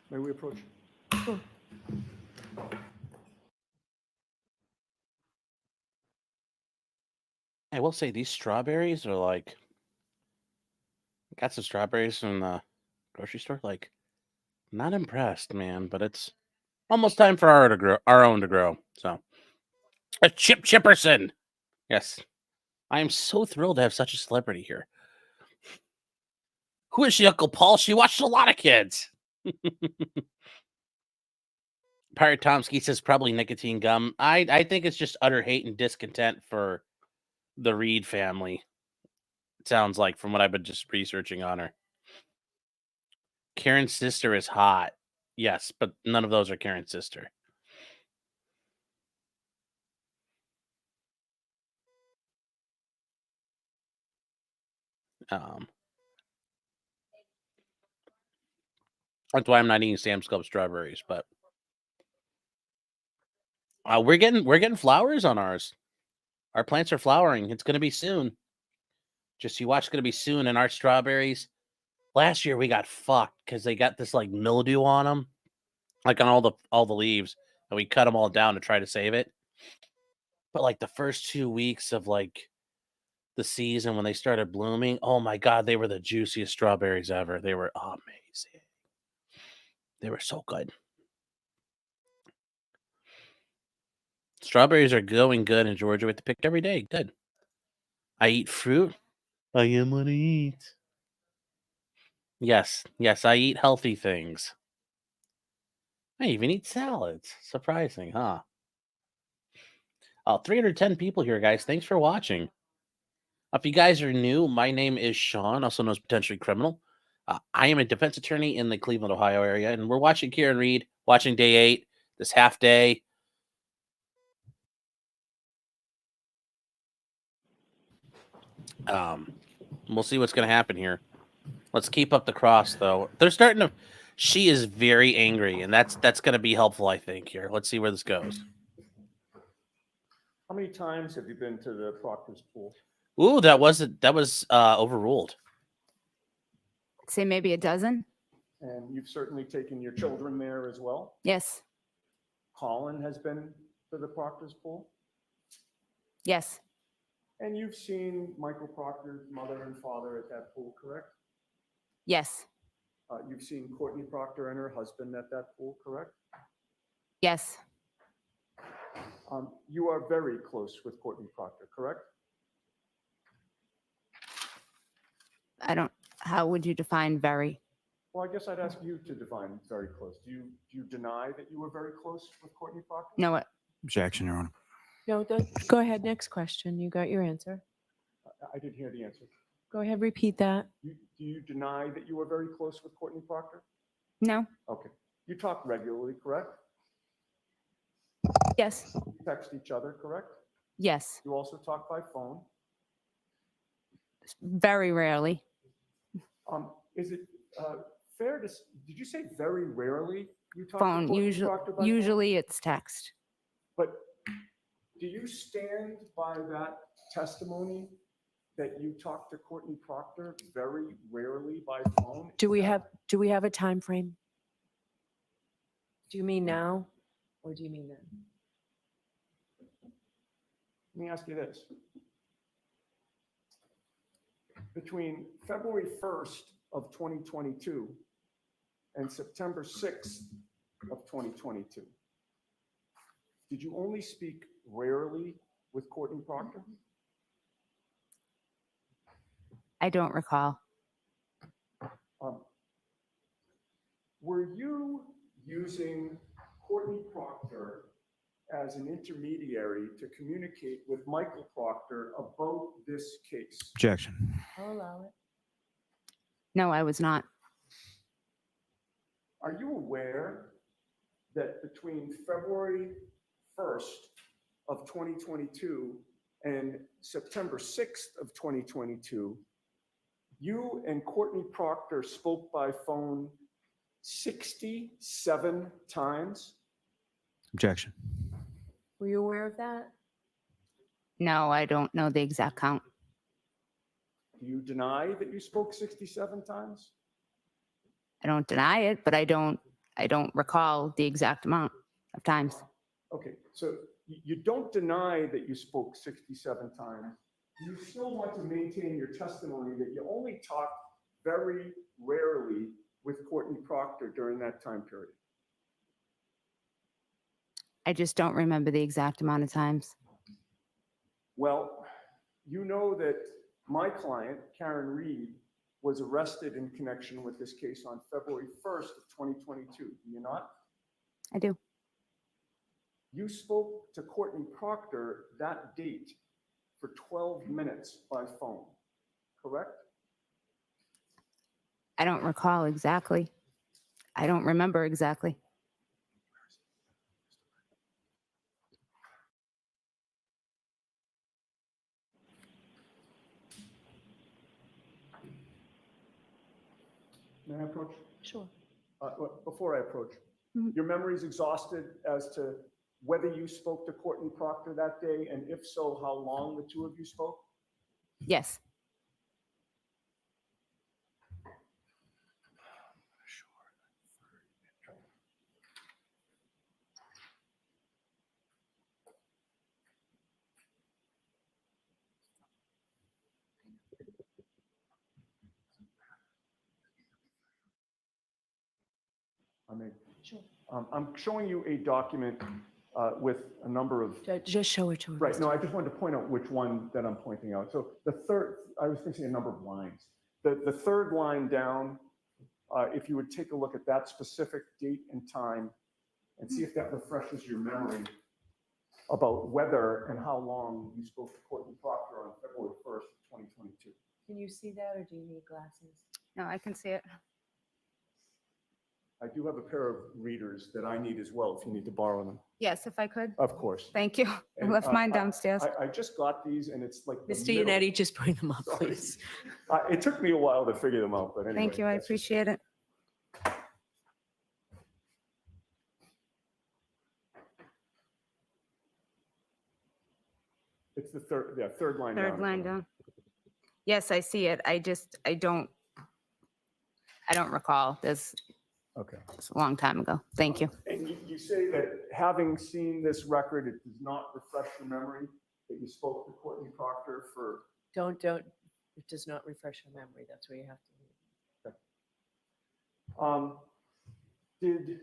May we approach? I will say these strawberries are like, got some strawberries from the grocery store. Like, not impressed, man. But it's almost time for our own to grow. So, a Chip Chipperson. Yes, I am so thrilled to have such a celebrity here. Who is she, Uncle Paul? She watched a lot of kids. Pirate Tomsky says probably nicotine gum. I think it's just utter hate and discontent for the Reed family. It sounds like from what I've been just researching on her. Karen's sister is hot. Yes, but none of those are Karen's sister. That's why I'm not eating Sam's Club strawberries, but we're getting flowers on ours. Our plants are flowering. It's going to be soon. Just you watch, it's going to be soon. And our strawberries, last year we got fucked because they got this like mildew on them, like on all the leaves, and we cut them all down to try to save it. But like the first 2 weeks of like the season when they started blooming, oh my God, they were the juiciest strawberries ever. They were amazing. They were so good. Strawberries are going good in Georgia. We have to pick every day. Good. I eat fruit. I am what I eat. Yes, I eat healthy things. I even eat salads. Surprising, huh? 310 people here, guys. Thanks for watching. If you guys are new, my name is Sean, also known as Potentially Criminal. I am a defense attorney in the Cleveland, Ohio area, and we're watching Kieran Reed, watching day 8, this half day. We'll see what's going to happen here. Let's keep up the cross, though. They're starting to. She is very angry, and that's going to be helpful, I think. Here, let's see where this goes. How many times have you been to the Proctor's pool? Ooh, that was overruled. I'd say maybe a dozen. And you've certainly taken your children there as well. Yes. Colin has been to the Proctor's pool. Yes. And you've seen Michael Proctor's mother and father at that pool, correct? Yes. You've seen Courtney Proctor and her husband at that pool, correct? Yes. You are very close with Courtney Proctor, correct? How would you define very? Well, I guess I'd ask you to define very close. Do you deny that you were very close with Courtney Proctor? No, what? Objection, Your Honor. No, go ahead. Next question. You got your answer. I didn't hear the answer. Go ahead, repeat that. Do you deny that you were very close with Courtney Proctor? No. Okay. You talk regularly, correct? Yes. You text each other, correct? Yes. You also talk by phone. Very rarely. Is it fair to? Did you say very rarely you talk Phone. to Courtney Proctor by phone? Usually it's text. But do you stand by that testimony that you talk to Courtney Proctor very rarely by phone? Do we have a time frame? Do you mean now or do you mean then? Let me ask you this. Between February 1st of 2022 and September 6th of 2022, did you only speak rarely with Courtney Proctor? I don't recall. Were you using Courtney Proctor as an intermediary to communicate with Michael Proctor about this case? Objection. I'll allow it. No, I was not. Are you aware that between February 1st of 2022 and September 6th of 2022, you and Courtney Proctor spoke by phone 67 times? Objection. Were you aware of that? No, I don't know the exact count. Do you deny that you spoke 67 times? I don't deny it, but I don't recall the exact amount of times. Okay, so you don't deny that you spoke 67 times. You still want to maintain your testimony that you only talked very rarely with Courtney Proctor during that time period. I just don't remember the exact amount of times. Well, you know that my client, Karen Reed, was arrested in connection with this case on February 1st of 2022. Do you not? I do. You spoke to Courtney Proctor that date for 12 minutes by phone, correct? I don't recall exactly. I don't remember exactly. May I approach? Sure. Before I approach, Mhm. your memory's exhausted as to whether you spoke to Courtney Proctor that day, and if so, how long the two of you spoke? Yes. Sure. I'm showing you a document with a number of, Just show it to her. right, no, I just wanted to point out which one that I'm pointing out. So the third, I was thinking a number of lines. The third line down, if you would take a look at that specific date and time and see if that refreshes your memory about whether and how long you spoke to Courtney Proctor on February 1st, 2022. Can you see that, or do you need glasses? No, I can see it. I do have a pair of readers that I need as well, if you need to borrow them. Yes, if I could. Of course. Thank you. I And, left mine downstairs. I just got these and it's like the Mr. middle. Yannetti, just bring them up, Sorry. please. It took me a while to figure them out, but anyway. Thank you. I that's just- appreciate it. It's the third, yeah, third line down. Third line down. Yes, I see it. I don't recall. This Okay. was a long time ago. Thank you. And you say that having seen this record, it does not refresh your memory that you spoke to Courtney Proctor for, Don't, it does not refresh your memory. That's where you have to leave.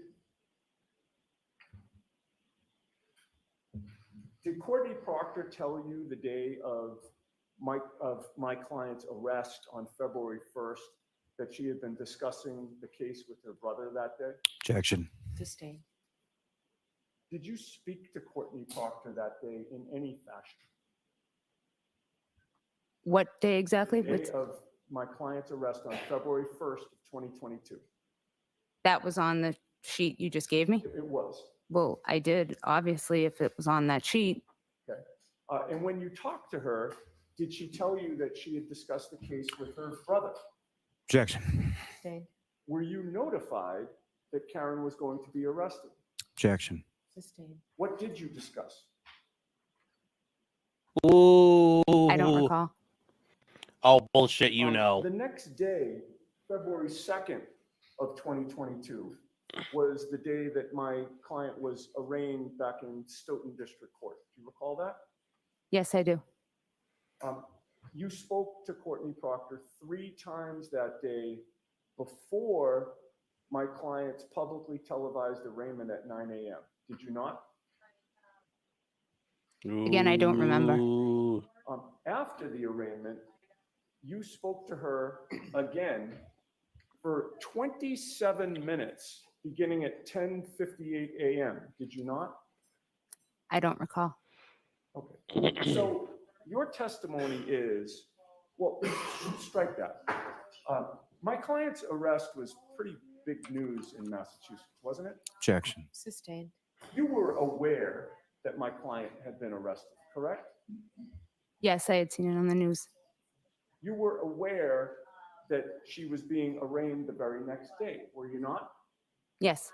Did Courtney Proctor tell you the day of my client's arrest on February 1st that she had been discussing the case with her brother that day? Objection. Sustained. Did you speak to Courtney Proctor that day in any fashion? What day exactly? The day of my client's arrest on February 1st of 2022. That was on the sheet you just gave me? It was. Well, I did, obviously, if it was on that sheet. Okay. And when you talked to her, did she tell you that she had discussed the case with her brother? Objection. Sustained. Were you notified that Karen was going to be arrested? Objection. Sustained. What did you discuss? Ooh. I don't recall. Oh, bullshit, you The know. next day, February 2nd of 2022, was the day that my client was arraigned back in Stoughton District Court. Do you recall that? Yes, I do. You spoke to Courtney Proctor 3 times that day before my client's publicly televised arraignment at 9 a.m. Did you not? Again, I don't remember. Ooh. After the arraignment, you spoke to her again for 27 minutes, beginning at 10:58 a.m., did you not? I don't recall. Okay. So your testimony is, well, strike that. My client's arrest was pretty big news in Massachusetts, wasn't it? Objection. Sustained. You were aware that my client had been arrested, correct? Yes, I had seen it on the news. You were aware that she was being arraigned the very next day, were you not? Yes,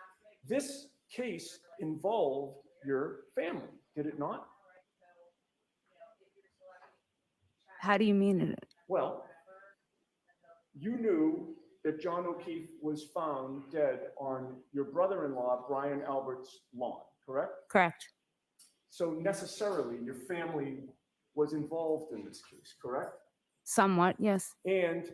This case involved your family, did it not? how do you mean it? Well, you knew that John O'Keefe was found dead on your brother-in-law, Brian Albert's lawn, correct? Correct. So necessarily, your family was involved in this case, correct? Somewhat, yes. And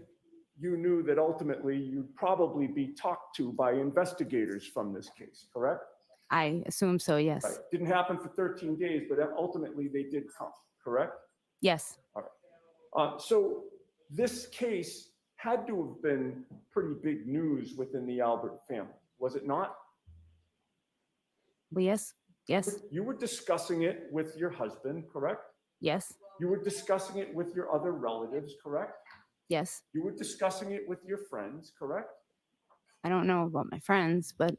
you knew that ultimately you'd probably be talked to by investigators from this case, correct? I assume so, Right. yes. Didn't happen for 13 days, but ultimately they did come, correct? Yes, So this case had to have been pretty big news within the Albert family, was it not? well, yes, yes, You were discussing it with your husband, correct? yes, You were discussing it with your other relatives, correct? yes. You were discussing it with your friends, correct? I don't know about my friends, but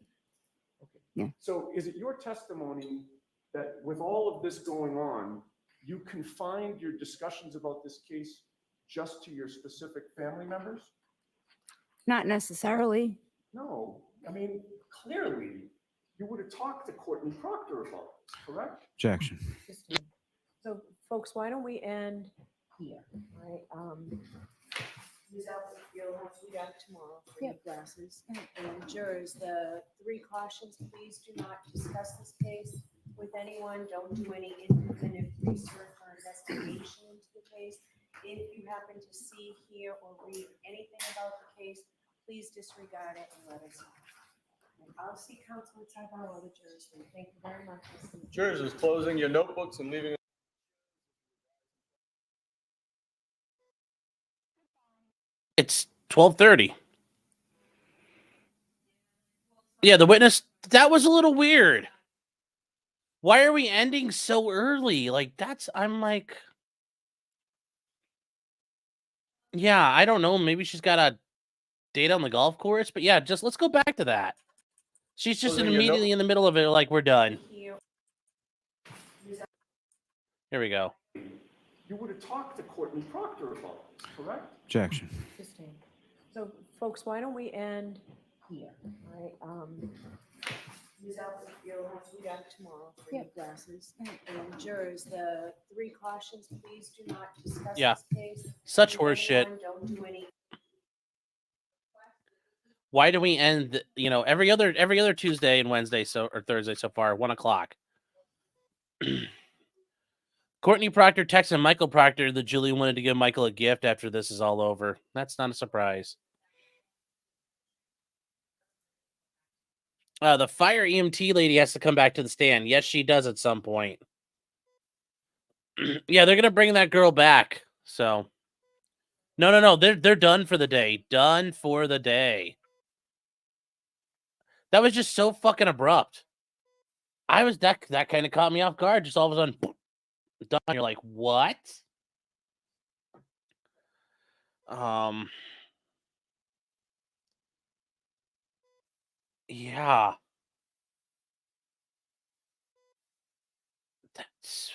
So is it your testimony that with all of this going on, you confined your discussions about this case just to your specific family members? not necessarily. No, I mean, clearly, you would have talked to Courtney Proctor about this, correct? Objection. Sustained. So folks, why don't we end here, right? Ms. Albert, you'll have to be back tomorrow for your classes. And jurors, the 3 cautions, please do not discuss this case with anyone. Don't do any independent research or investigation into the case. If you happen to see, hear, or read anything about the case, please disregard it and let us know. And I'll see counsel outside our other jurors. And thank you very much. Jurors is closing your notebooks and leaving. It's 12:30. Yeah, the witness, that was a little weird. Why are we ending so early? Like, I'm like, yeah, I don't know. Maybe she's got a date on the golf course, but yeah, just let's go back to that. She's just Closing your immediately in the middle of it, like, we're done. Here. Here we go. You would have talked to Courtney Proctor about this, correct? Objection. Sustained. So folks, why don't we end here, right? Ms. Albert, you'll have to be back tomorrow for your classes. And jurors, the 3 cautions, please do not discuss Yeah. this case. Such with horse shit. anyone. Don't do any. Why do we end, every other Tuesday and Wednesday or Thursday so far, 1:00? Courtney Proctor texted Michael Proctor that Julie wanted to give Michael a gift after this is all over. That's not a surprise. The fire EMT lady has to come back to the stand. Yes, she does at some point. Yeah, they're gonna bring that girl back. So, no, they're done for the day. Done for the day. That was just so fucking abrupt. That kind of caught me off guard. Just all of a sudden, done. You're like, what? Yeah. That's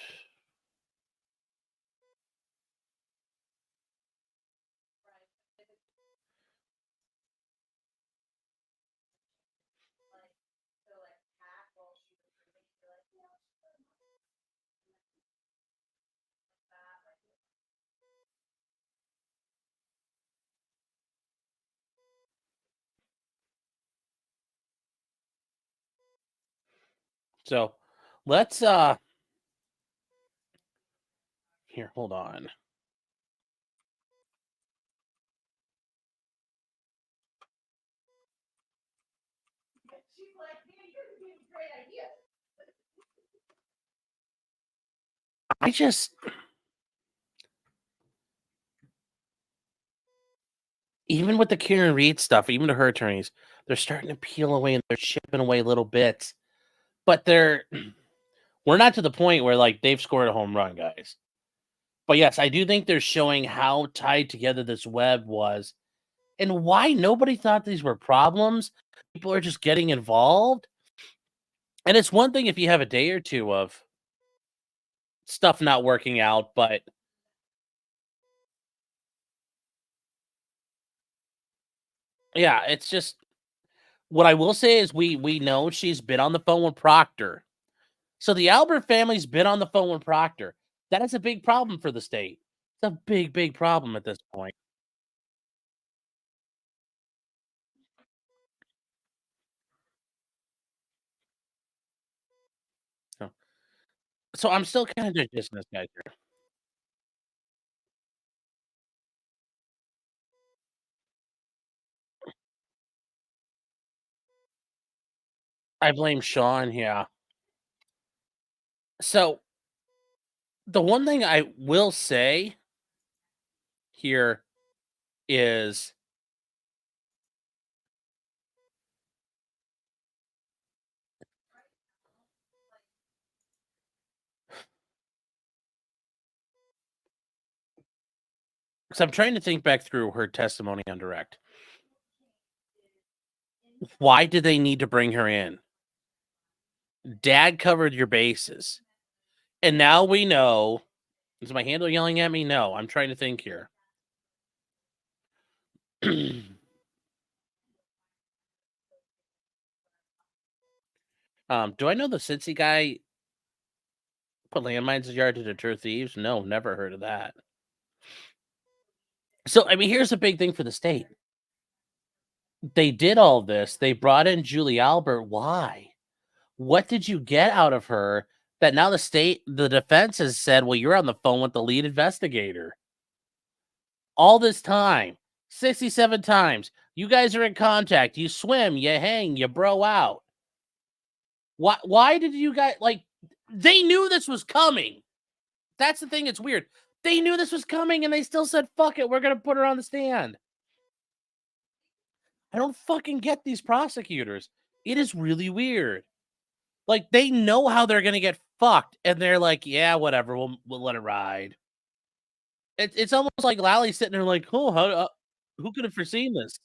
so. Let's here. Hold on. even with the Karen Reed stuff, even to her attorneys, they're starting to peel away and they're chipping away little bits. But we're not to the point where like they've scored a home run, guys. But yes, I do think they're showing how tied together this web was and why nobody thought these were problems. People are just getting involved. And it's one thing if you have a day or two of stuff not working out, but yeah, it's just what I will say is we know she's been on the phone with Proctor. So the Albert family's been on the phone with Proctor. That is a big problem for the state. It's a big, big problem at this point. So, so I'm still kind of digesting this guy here. I blame Sean, yeah. So the one thing I will say here is because I'm trying to think back through her testimony on direct. Why did they need to bring her in? Dad covered your bases. And now we know. Is my handle yelling at me? No, I'm trying to think here. Do I know the Cincy guy put landmines in his yard to deter thieves? No, never heard of that. So, I mean, here's a big thing for the state. They did all this. They brought in Julie Albert. Why? What did you get out of her that now the defense has said, well, you're on the phone with the lead investigator? All this time, 67 times. You guys are in contact. You swim, you hang, you bro out. Why did you guys they knew this was coming. That's the thing that's weird. They knew this was coming and they still said, fuck it, we're gonna put her on the stand. I don't fucking get these prosecutors. It is really weird. Like they know how they're gonna get fucked, and they're like, yeah, whatever, we'll let it ride. It's almost like Lally's sitting there like, oh, who could have foreseen this?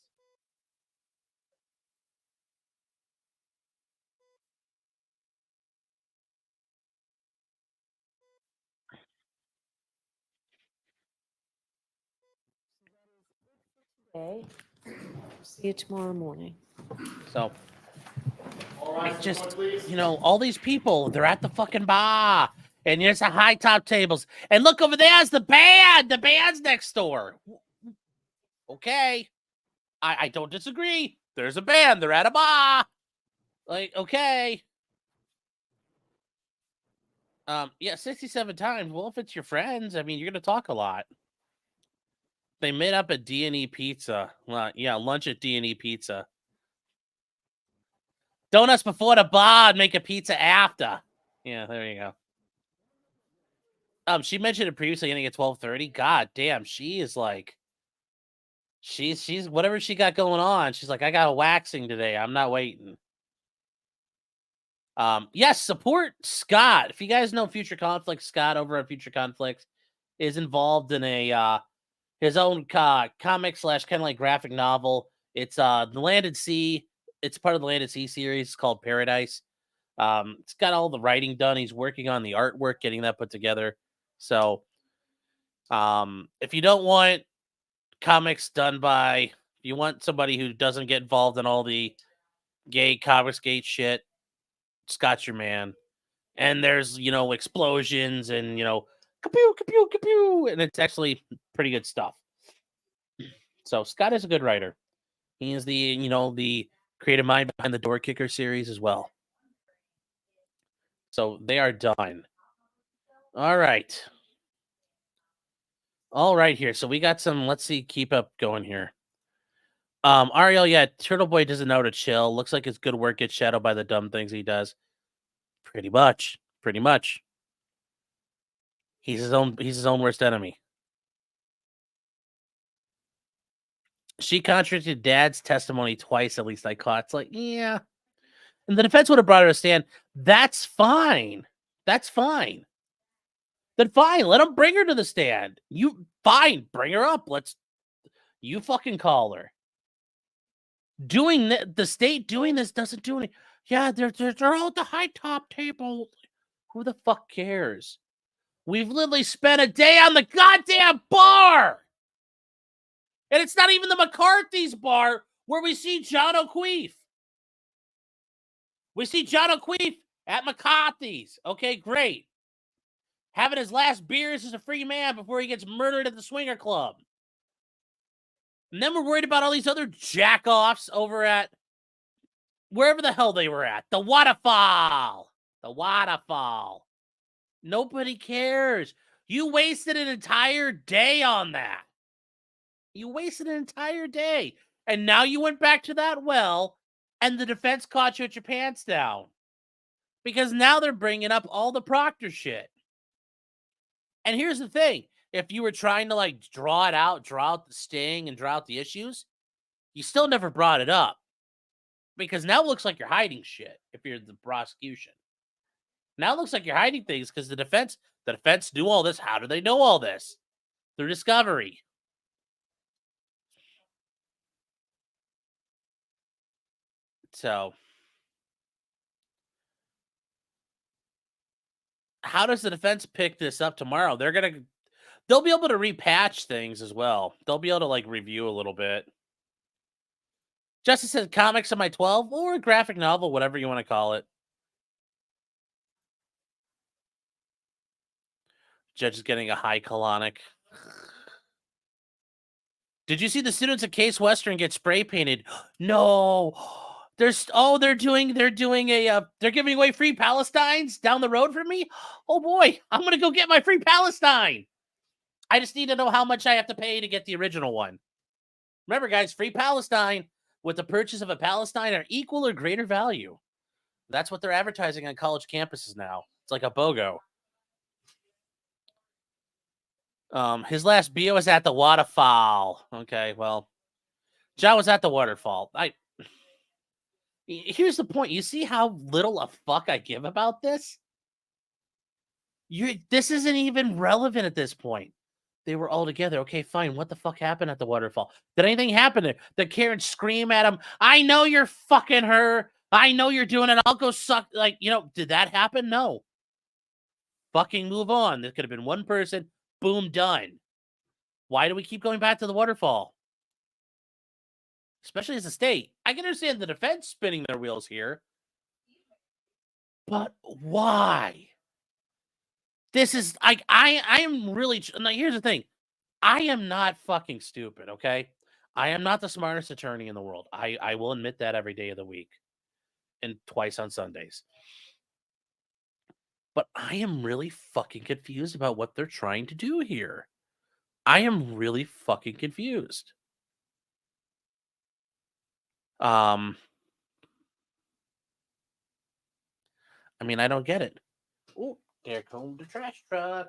Okay. See you tomorrow morning. So All right, it just, please. all these people, they're at the fucking bar, and there's the high top tables, and look over there's the band. The band's next door. Okay, I don't disagree. There's a band. They're at a bar. Like, okay. Yeah, 67 times. Well, if it's your friends, I mean, you're gonna talk a lot. They met up at D&E Pizza. Well, yeah, lunch at D&E Pizza. Donuts before the bar and make a pizza after. Yeah, there you go. She mentioned it previously getting at 12:30. God damn, she is like she's whatever she got going on. She's like, I got a waxing today. I'm not waiting. Yes, support Scott. If you guys know Future Conflict, Scott over at Future Conflict is involved in a his own comic / kind of like graphic novel. It's the Land and Sea. It's part of the Land and Sea series. It's called Paradise. It's got all the writing done. He's working on the artwork, getting that put together. So, if you don't want comics done by, you want somebody who doesn't get involved in all the gay comics gate shit, Scott's your man. And there's, explosions and, kapew, kapew, kapew, and it's actually pretty good stuff. So Scott is a good writer. He is the creative mind behind the Door Kicker series as well. So they are done. All right. All right here. So we got some, let's see, keep up going here. Ariel, yeah, Turtle Boy doesn't know to chill. Looks like his good work gets shadowed by the dumb things he does. Pretty much. Pretty much. He's his own worst enemy. She contradicted dad's testimony twice, at least I caught. It's like, yeah. And the defense would have brought her to stand. That's fine. That's fine. Then fine, let them bring her to the stand. You fine, bring her up. You fucking call her. Doing the state doing this doesn't do anything. Yeah, they're all at the high top table. Who the fuck cares? We've literally spent a day on the goddamn bar. And it's not even the McCarthy's bar where we see John O'Keefe. We see John O'Keefe at McCarthy's. Okay, great. Having his last beers as a free man before he gets murdered at the swinger club. And then we're worried about all these other jack-offs over at wherever the hell they were at. The waterfall. The waterfall. Nobody cares. You wasted an entire day on that. You wasted an entire day. And now you went back to that well, and the defense caught you at your pants down. Because now they're bringing up all the Proctor shit. And here's the thing. If you were trying to, like, draw out the sting and draw out the issues, you still never brought it up. Because now it looks like you're hiding shit if you're the prosecution. Now it looks like you're hiding things because the defense knew all this. How do they know all this? Through discovery. So, how does the defense pick this up tomorrow? They'll be able to repatch things as well. They'll be able to, like, review a little bit. Justice said comics on my 12 or a graphic novel, whatever you want to call it. Judge is getting a high colonic. Did you see the students at Case Western get spray painted? No. They're giving away free Palestines down the road from me. Oh boy, I'm gonna go get my free Palestine. I just need to know how much I have to pay to get the original one. Remember, guys, free Palestine with the purchase of a Palestine are equal or greater value. That's what they're advertising on college campuses now. It's like a BOGO. His last BO was at the waterfall. Okay, well, John was at the waterfall. Here's the point. You see how little a fuck I give about this? This isn't even relevant at this point. They were all together. Okay, fine. What the fuck happened at the waterfall? Did anything happen there? Did Karen scream at him? I know you're fucking her. I know you're doing it. I'll go suck. Like, did that happen? No. Fucking move on. There could have been one person. Boom, done. Why do we keep going back to the waterfall? Especially as a state. I can understand the defense spinning their wheels here. But why? This is, I am really, now here's the thing. I am not fucking stupid, okay? I am not the smartest attorney in the world. I will admit that every day of the week. And twice on Sundays. But I am really fucking confused about what they're trying to do here. I am really fucking confused. I mean, I don't get it. Oh, there comes the trash truck.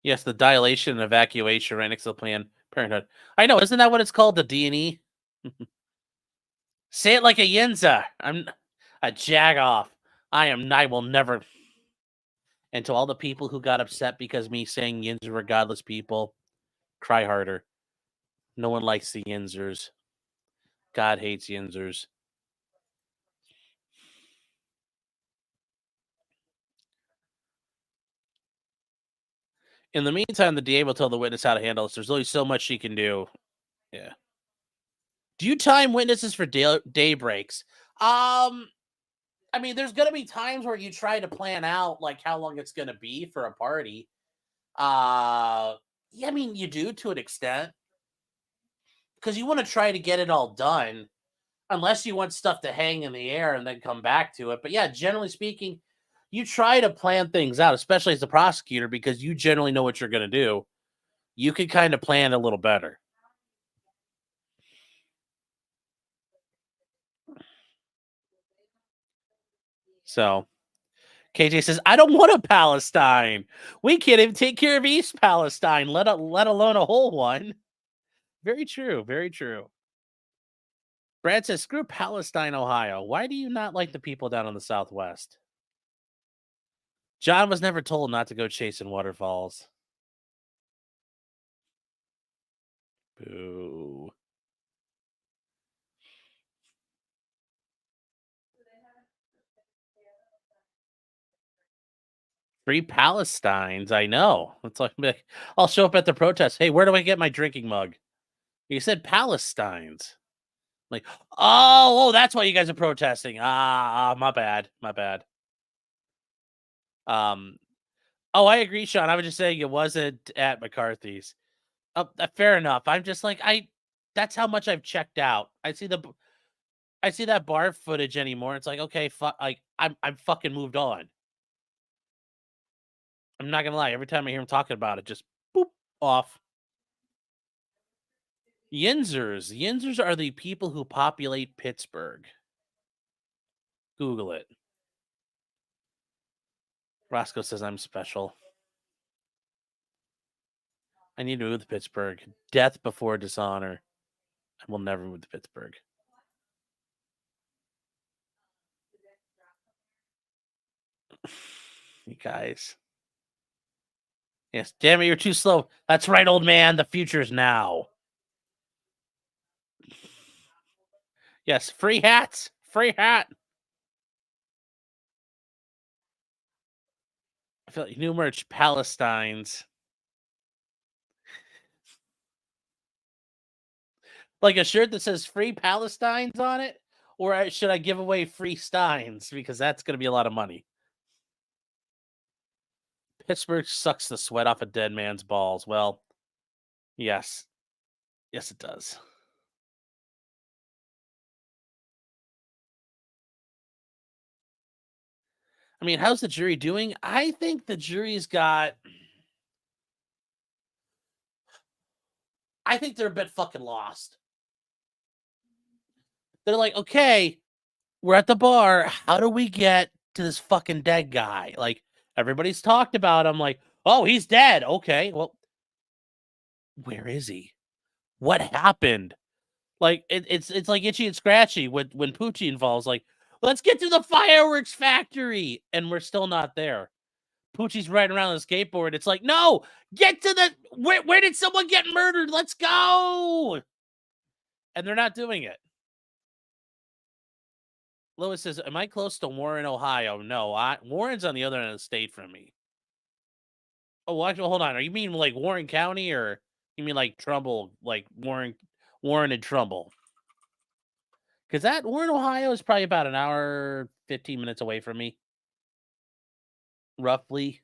Yes, the dilation and evacuation right next to the Planned Parenthood. I know, isn't that what it's called? The D&E? Say it like a yinza. I'm a jagoff. I will never. And to all the people who got upset because me saying yinzer were godless people, cry harder. No one likes the yinzers. God hates yinzers. In the meantime, the DA will tell the witness how to handle this. There's only so much she can do. Yeah. Do you time witnesses for day breaks? I mean, there's going to be times where you try to plan out like how long it's going to be for a party. Yeah, I mean, you do to an extent. Because you want to try to get it all done. Unless you want stuff to hang in the air and then come back to it. But yeah, generally speaking, you try to plan things out, especially as a prosecutor, because you generally know what you're going to do. You can kind of plan a little better. So, KJ says, I don't want a Palestine. We can't even take care of East Palestine, let alone a whole one. Very true. Very true. Brad says, screw Palestine, Ohio. Why do you not like the people down in the Southwest? John was never told not to go chasing waterfalls. Boo. Free Palestines, I know. It's like, I'll show up at the protest. Hey, where do I get my drinking mug? You said Palestines. Like, oh, that's why you guys are protesting. My bad. Oh, I agree, Sean. I was just saying it wasn't at McCarthy's. Fair enough. I'm just like, that's how much I've checked out. I see that bar footage anymore. It's like, okay, I'm fucking moved on. I'm not gonna lie. Every time I hear him talking about it, just boop off. Yinzers. Yinzers are the people who populate Pittsburgh. Google it. Roscoe says I'm special. I need to move to Pittsburgh. Death before dishonor. I will never move to Pittsburgh. You guys. Yes, damn it, you're too slow. That's right, old man. The future's now. Yes, free hats. Free hat. I feel like new merch, Palestines. Like a shirt that says free Palestines on it? Or should I give away free Steins? Because that's going to be a lot of money. Pittsburgh sucks the sweat off a dead man's balls. Well, yes. Yes, it does. I mean, how's the jury doing? I think the jury's got... I think they're a bit fucking lost. They're like, okay, we're at the bar. How do we get to this fucking dead guy? Like, everybody's talked about him. Like, oh, he's dead. Okay, well, where is he? What happened? Like, it's like Itchy and Scratchy when Poochie involves. Like, let's get to the fireworks factory, and we're still not there. Poochie's riding around on a skateboard. It's like, no, get to the where did someone get murdered? Let's go. And they're not doing it. Lois says, am I close to Warren, Ohio? No, Warren's on the other end of the state from me. Oh, well, actually, hold on. Are you mean like Warren County, or you mean like Trumbull, like Warren and Trumbull? Because that Warren, Ohio is probably about an hour, 15 minutes away from me. Roughly.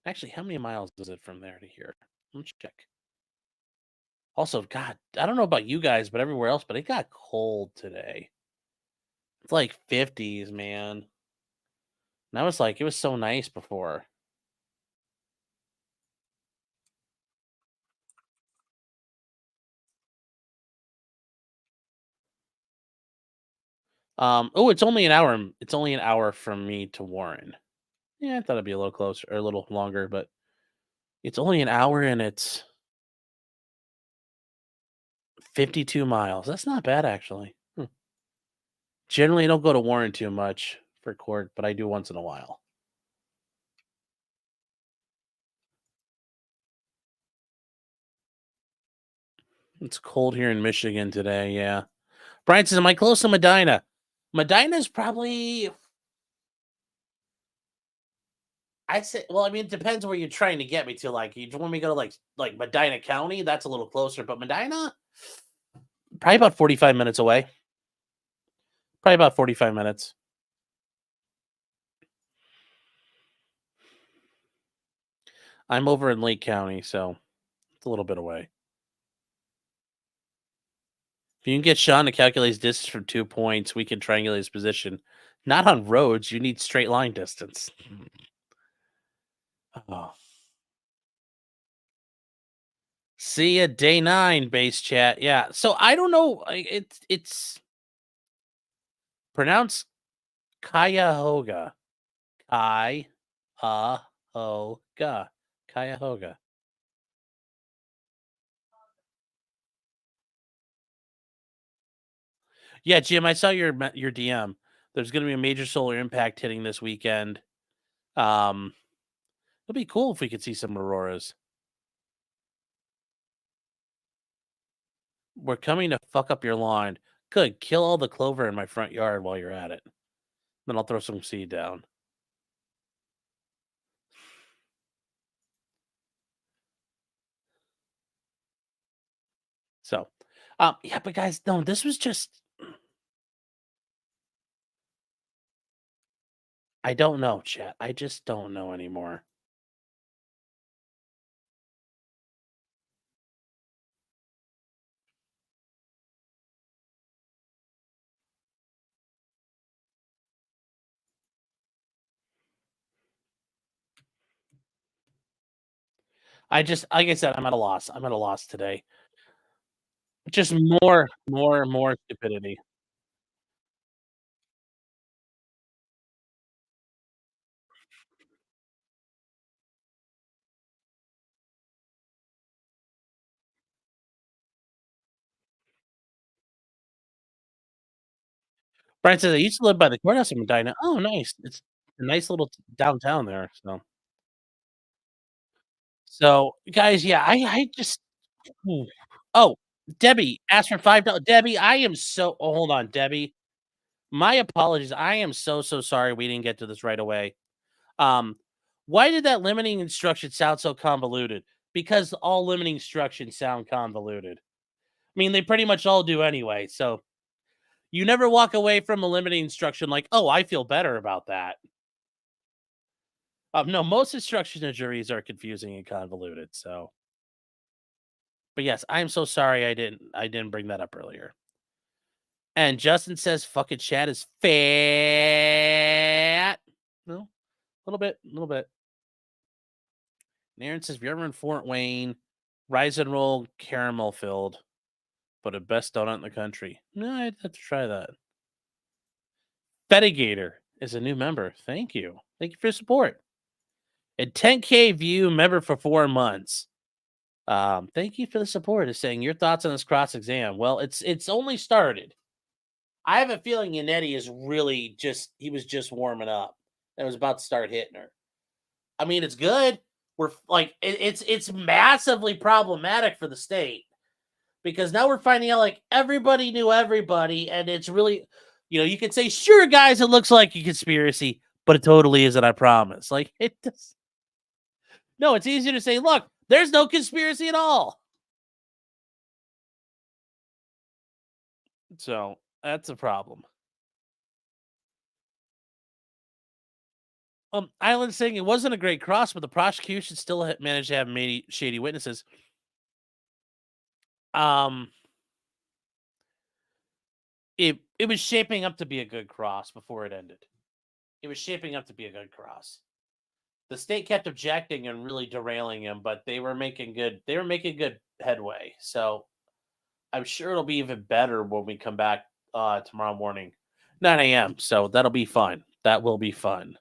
Actually, how many miles is it from there to here? Let's check. Also, God, I don't know about you guys, but everywhere else, but it got cold today. It's like 50s, man. And I was like, it was so nice before. Oh, it's only an hour. It's only an hour from me to Warren. Yeah, I thought it'd be a little closer or a little longer, but it's only an hour and it's 52 miles. That's not bad, actually. Generally, I don't go to Warren too much for court, but I do once in a while. It's cold here in Michigan today, yeah. Brian says, am I close to Medina? Medina's probably... I say, well, I mean, it depends where you're trying to get me to. Like, you want me to go to like Medina County? That's a little closer, but Medina, probably about 45 minutes away. Probably about 45 minutes. I'm over in Lake County, so it's a little bit away. If you can get Sean to calculate his distance from 2 points, we can triangulate his position. Not on roads. You need straight line distance. See ya, day 9, base chat. Yeah. So I don't know. It's pronounced Cuyahoga. Cuyahoga. Cuyahoga. Yeah, Jim, I saw your DM. There's going to be a major solar impact hitting this weekend. It'll be cool if we could see some auroras. We're coming to fuck up your lawn. Good. Kill all the clover in my front yard while you're at it. Then I'll throw some seed down. So, yeah, but guys, no, this was just. I don't know, chat. I just don't know anymore. Like I said, I'm at a loss. I'm at a loss today. Just more stupidity. Brian says I used to live by the courthouse in Medina. Oh, nice. It's a nice little downtown there. So guys, yeah, I just. Ooh. Oh, Debbie asked for $5. Debbie, I am so. Oh, hold on, Debbie. My apologies. I am so sorry we didn't get to this right away. Um, why did that limiting instruction sound so convoluted? Because all limiting instructions sound convoluted. I mean, they pretty much all do anyway. So you never walk away from a limiting instruction like, oh, I feel better about that. No, most instruction to juries are confusing and convoluted. So, but yes, I'm so sorry I didn't bring that up earlier. And Justin says, "Fucking chat is fat." No, a little bit, a little bit. And Aaron says, "If you're ever in Fort Wayne, rise and roll caramel filled, but the best donut in the country." No, I'd have to try that. Fetigator is a new member. Thank you. Thank you for your support. And 10K view member for 4 months. Thank you for the support. Is saying your thoughts on this cross exam. Well, it's only started. I have a feeling Yannetti is really he was just warming up and was about to start hitting her. I mean, it's good. We're like it's massively problematic for the state because now we're finding out like everybody knew everybody, and it's really, you could say, sure, guys, it looks like a conspiracy, but it totally isn't. I promise. Like it does. No, it's easier to say, look, there's no conspiracy at all. So that's a problem. Island saying it wasn't a great cross, but the prosecution still managed to have many shady witnesses. It was shaping up to be a good cross before it ended. It was shaping up to be a good cross. The state kept objecting and really derailing him, but they were making good headway. So I'm sure it'll be even better when we come back tomorrow morning, 9 a.m. So that'll be fun. That will be fun.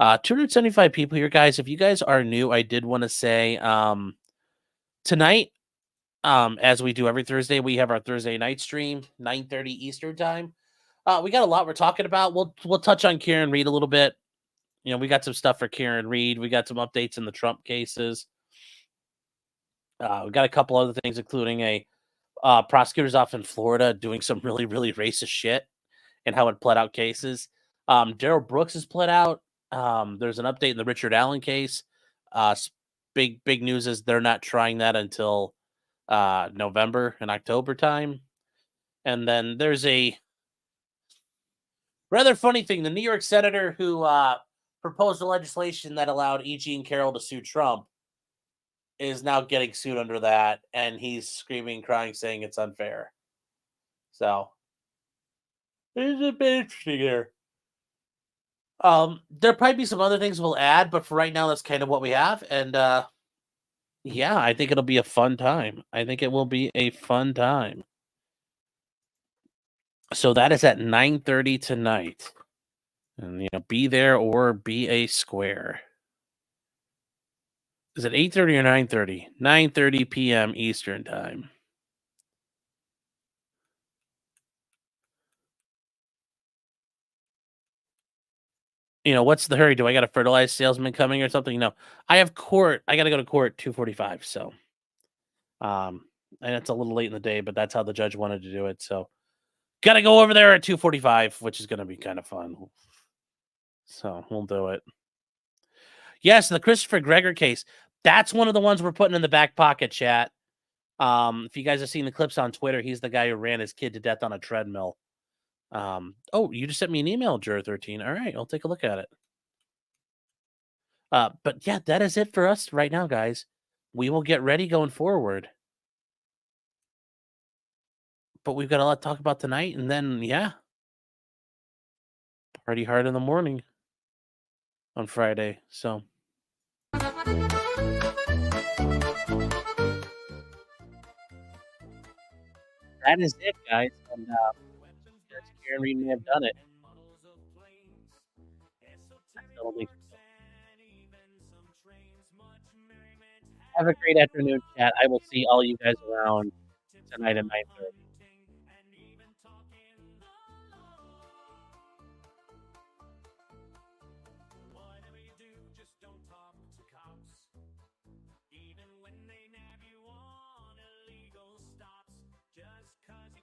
275 people here, guys. If you guys are new, I did want to say tonight, as we do every Thursday, we have our Thursday night stream, 9:30 Eastern time. We got a lot we're talking about. We'll touch on Karen Reed a little bit. We got some stuff for Karen Reed. We got some updates in the Trump cases. We got a couple other things, including a prosecutors off in Florida doing some really, really racist shit and how it pled out cases. Daryl Brooks has pled out. There's an update in the Richard Allen case. Big news is they're not trying that until November and October time. And then there's a rather funny thing. The New York senator who proposed a legislation that allowed E. Jean Carroll to sue Trump is now getting sued under that, and he's screaming, crying, saying it's unfair. So it's a bit interesting there. There'll probably be some other things we'll add, but for right now, that's kind of what we have. And Yeah, I think it'll be a fun time. I think it will be a fun time. So that is at 9:30 tonight. And be there or be a square. Is it 8:30 or 9:30? 9:30 p.m. Eastern time. What's the hurry? Do I got a fertilized salesman coming or something? No. I have court. I got to go to court 2:45, so and it's a little late in the day, but that's how the judge wanted to do it. So got to go over there at 2:45, which is going to be kind of fun. So we'll do it. Yes, the Christopher Gregor case. That's one of the ones we're putting in the back pocket, chat. If you guys have seen the clips on Twitter, he's the guy who ran his kid to death on a treadmill. Oh, you just sent me an email, Jur13. All right, I'll take a look at it. But yeah, that is it for us right now, guys. We will get ready going forward. But we've got a lot to talk about tonight, and then party hard in the morning on Friday. So that is it, guys. And Karen Reed may have done it. Have a great afternoon, chat. I will see all you guys around tonight at 9:30.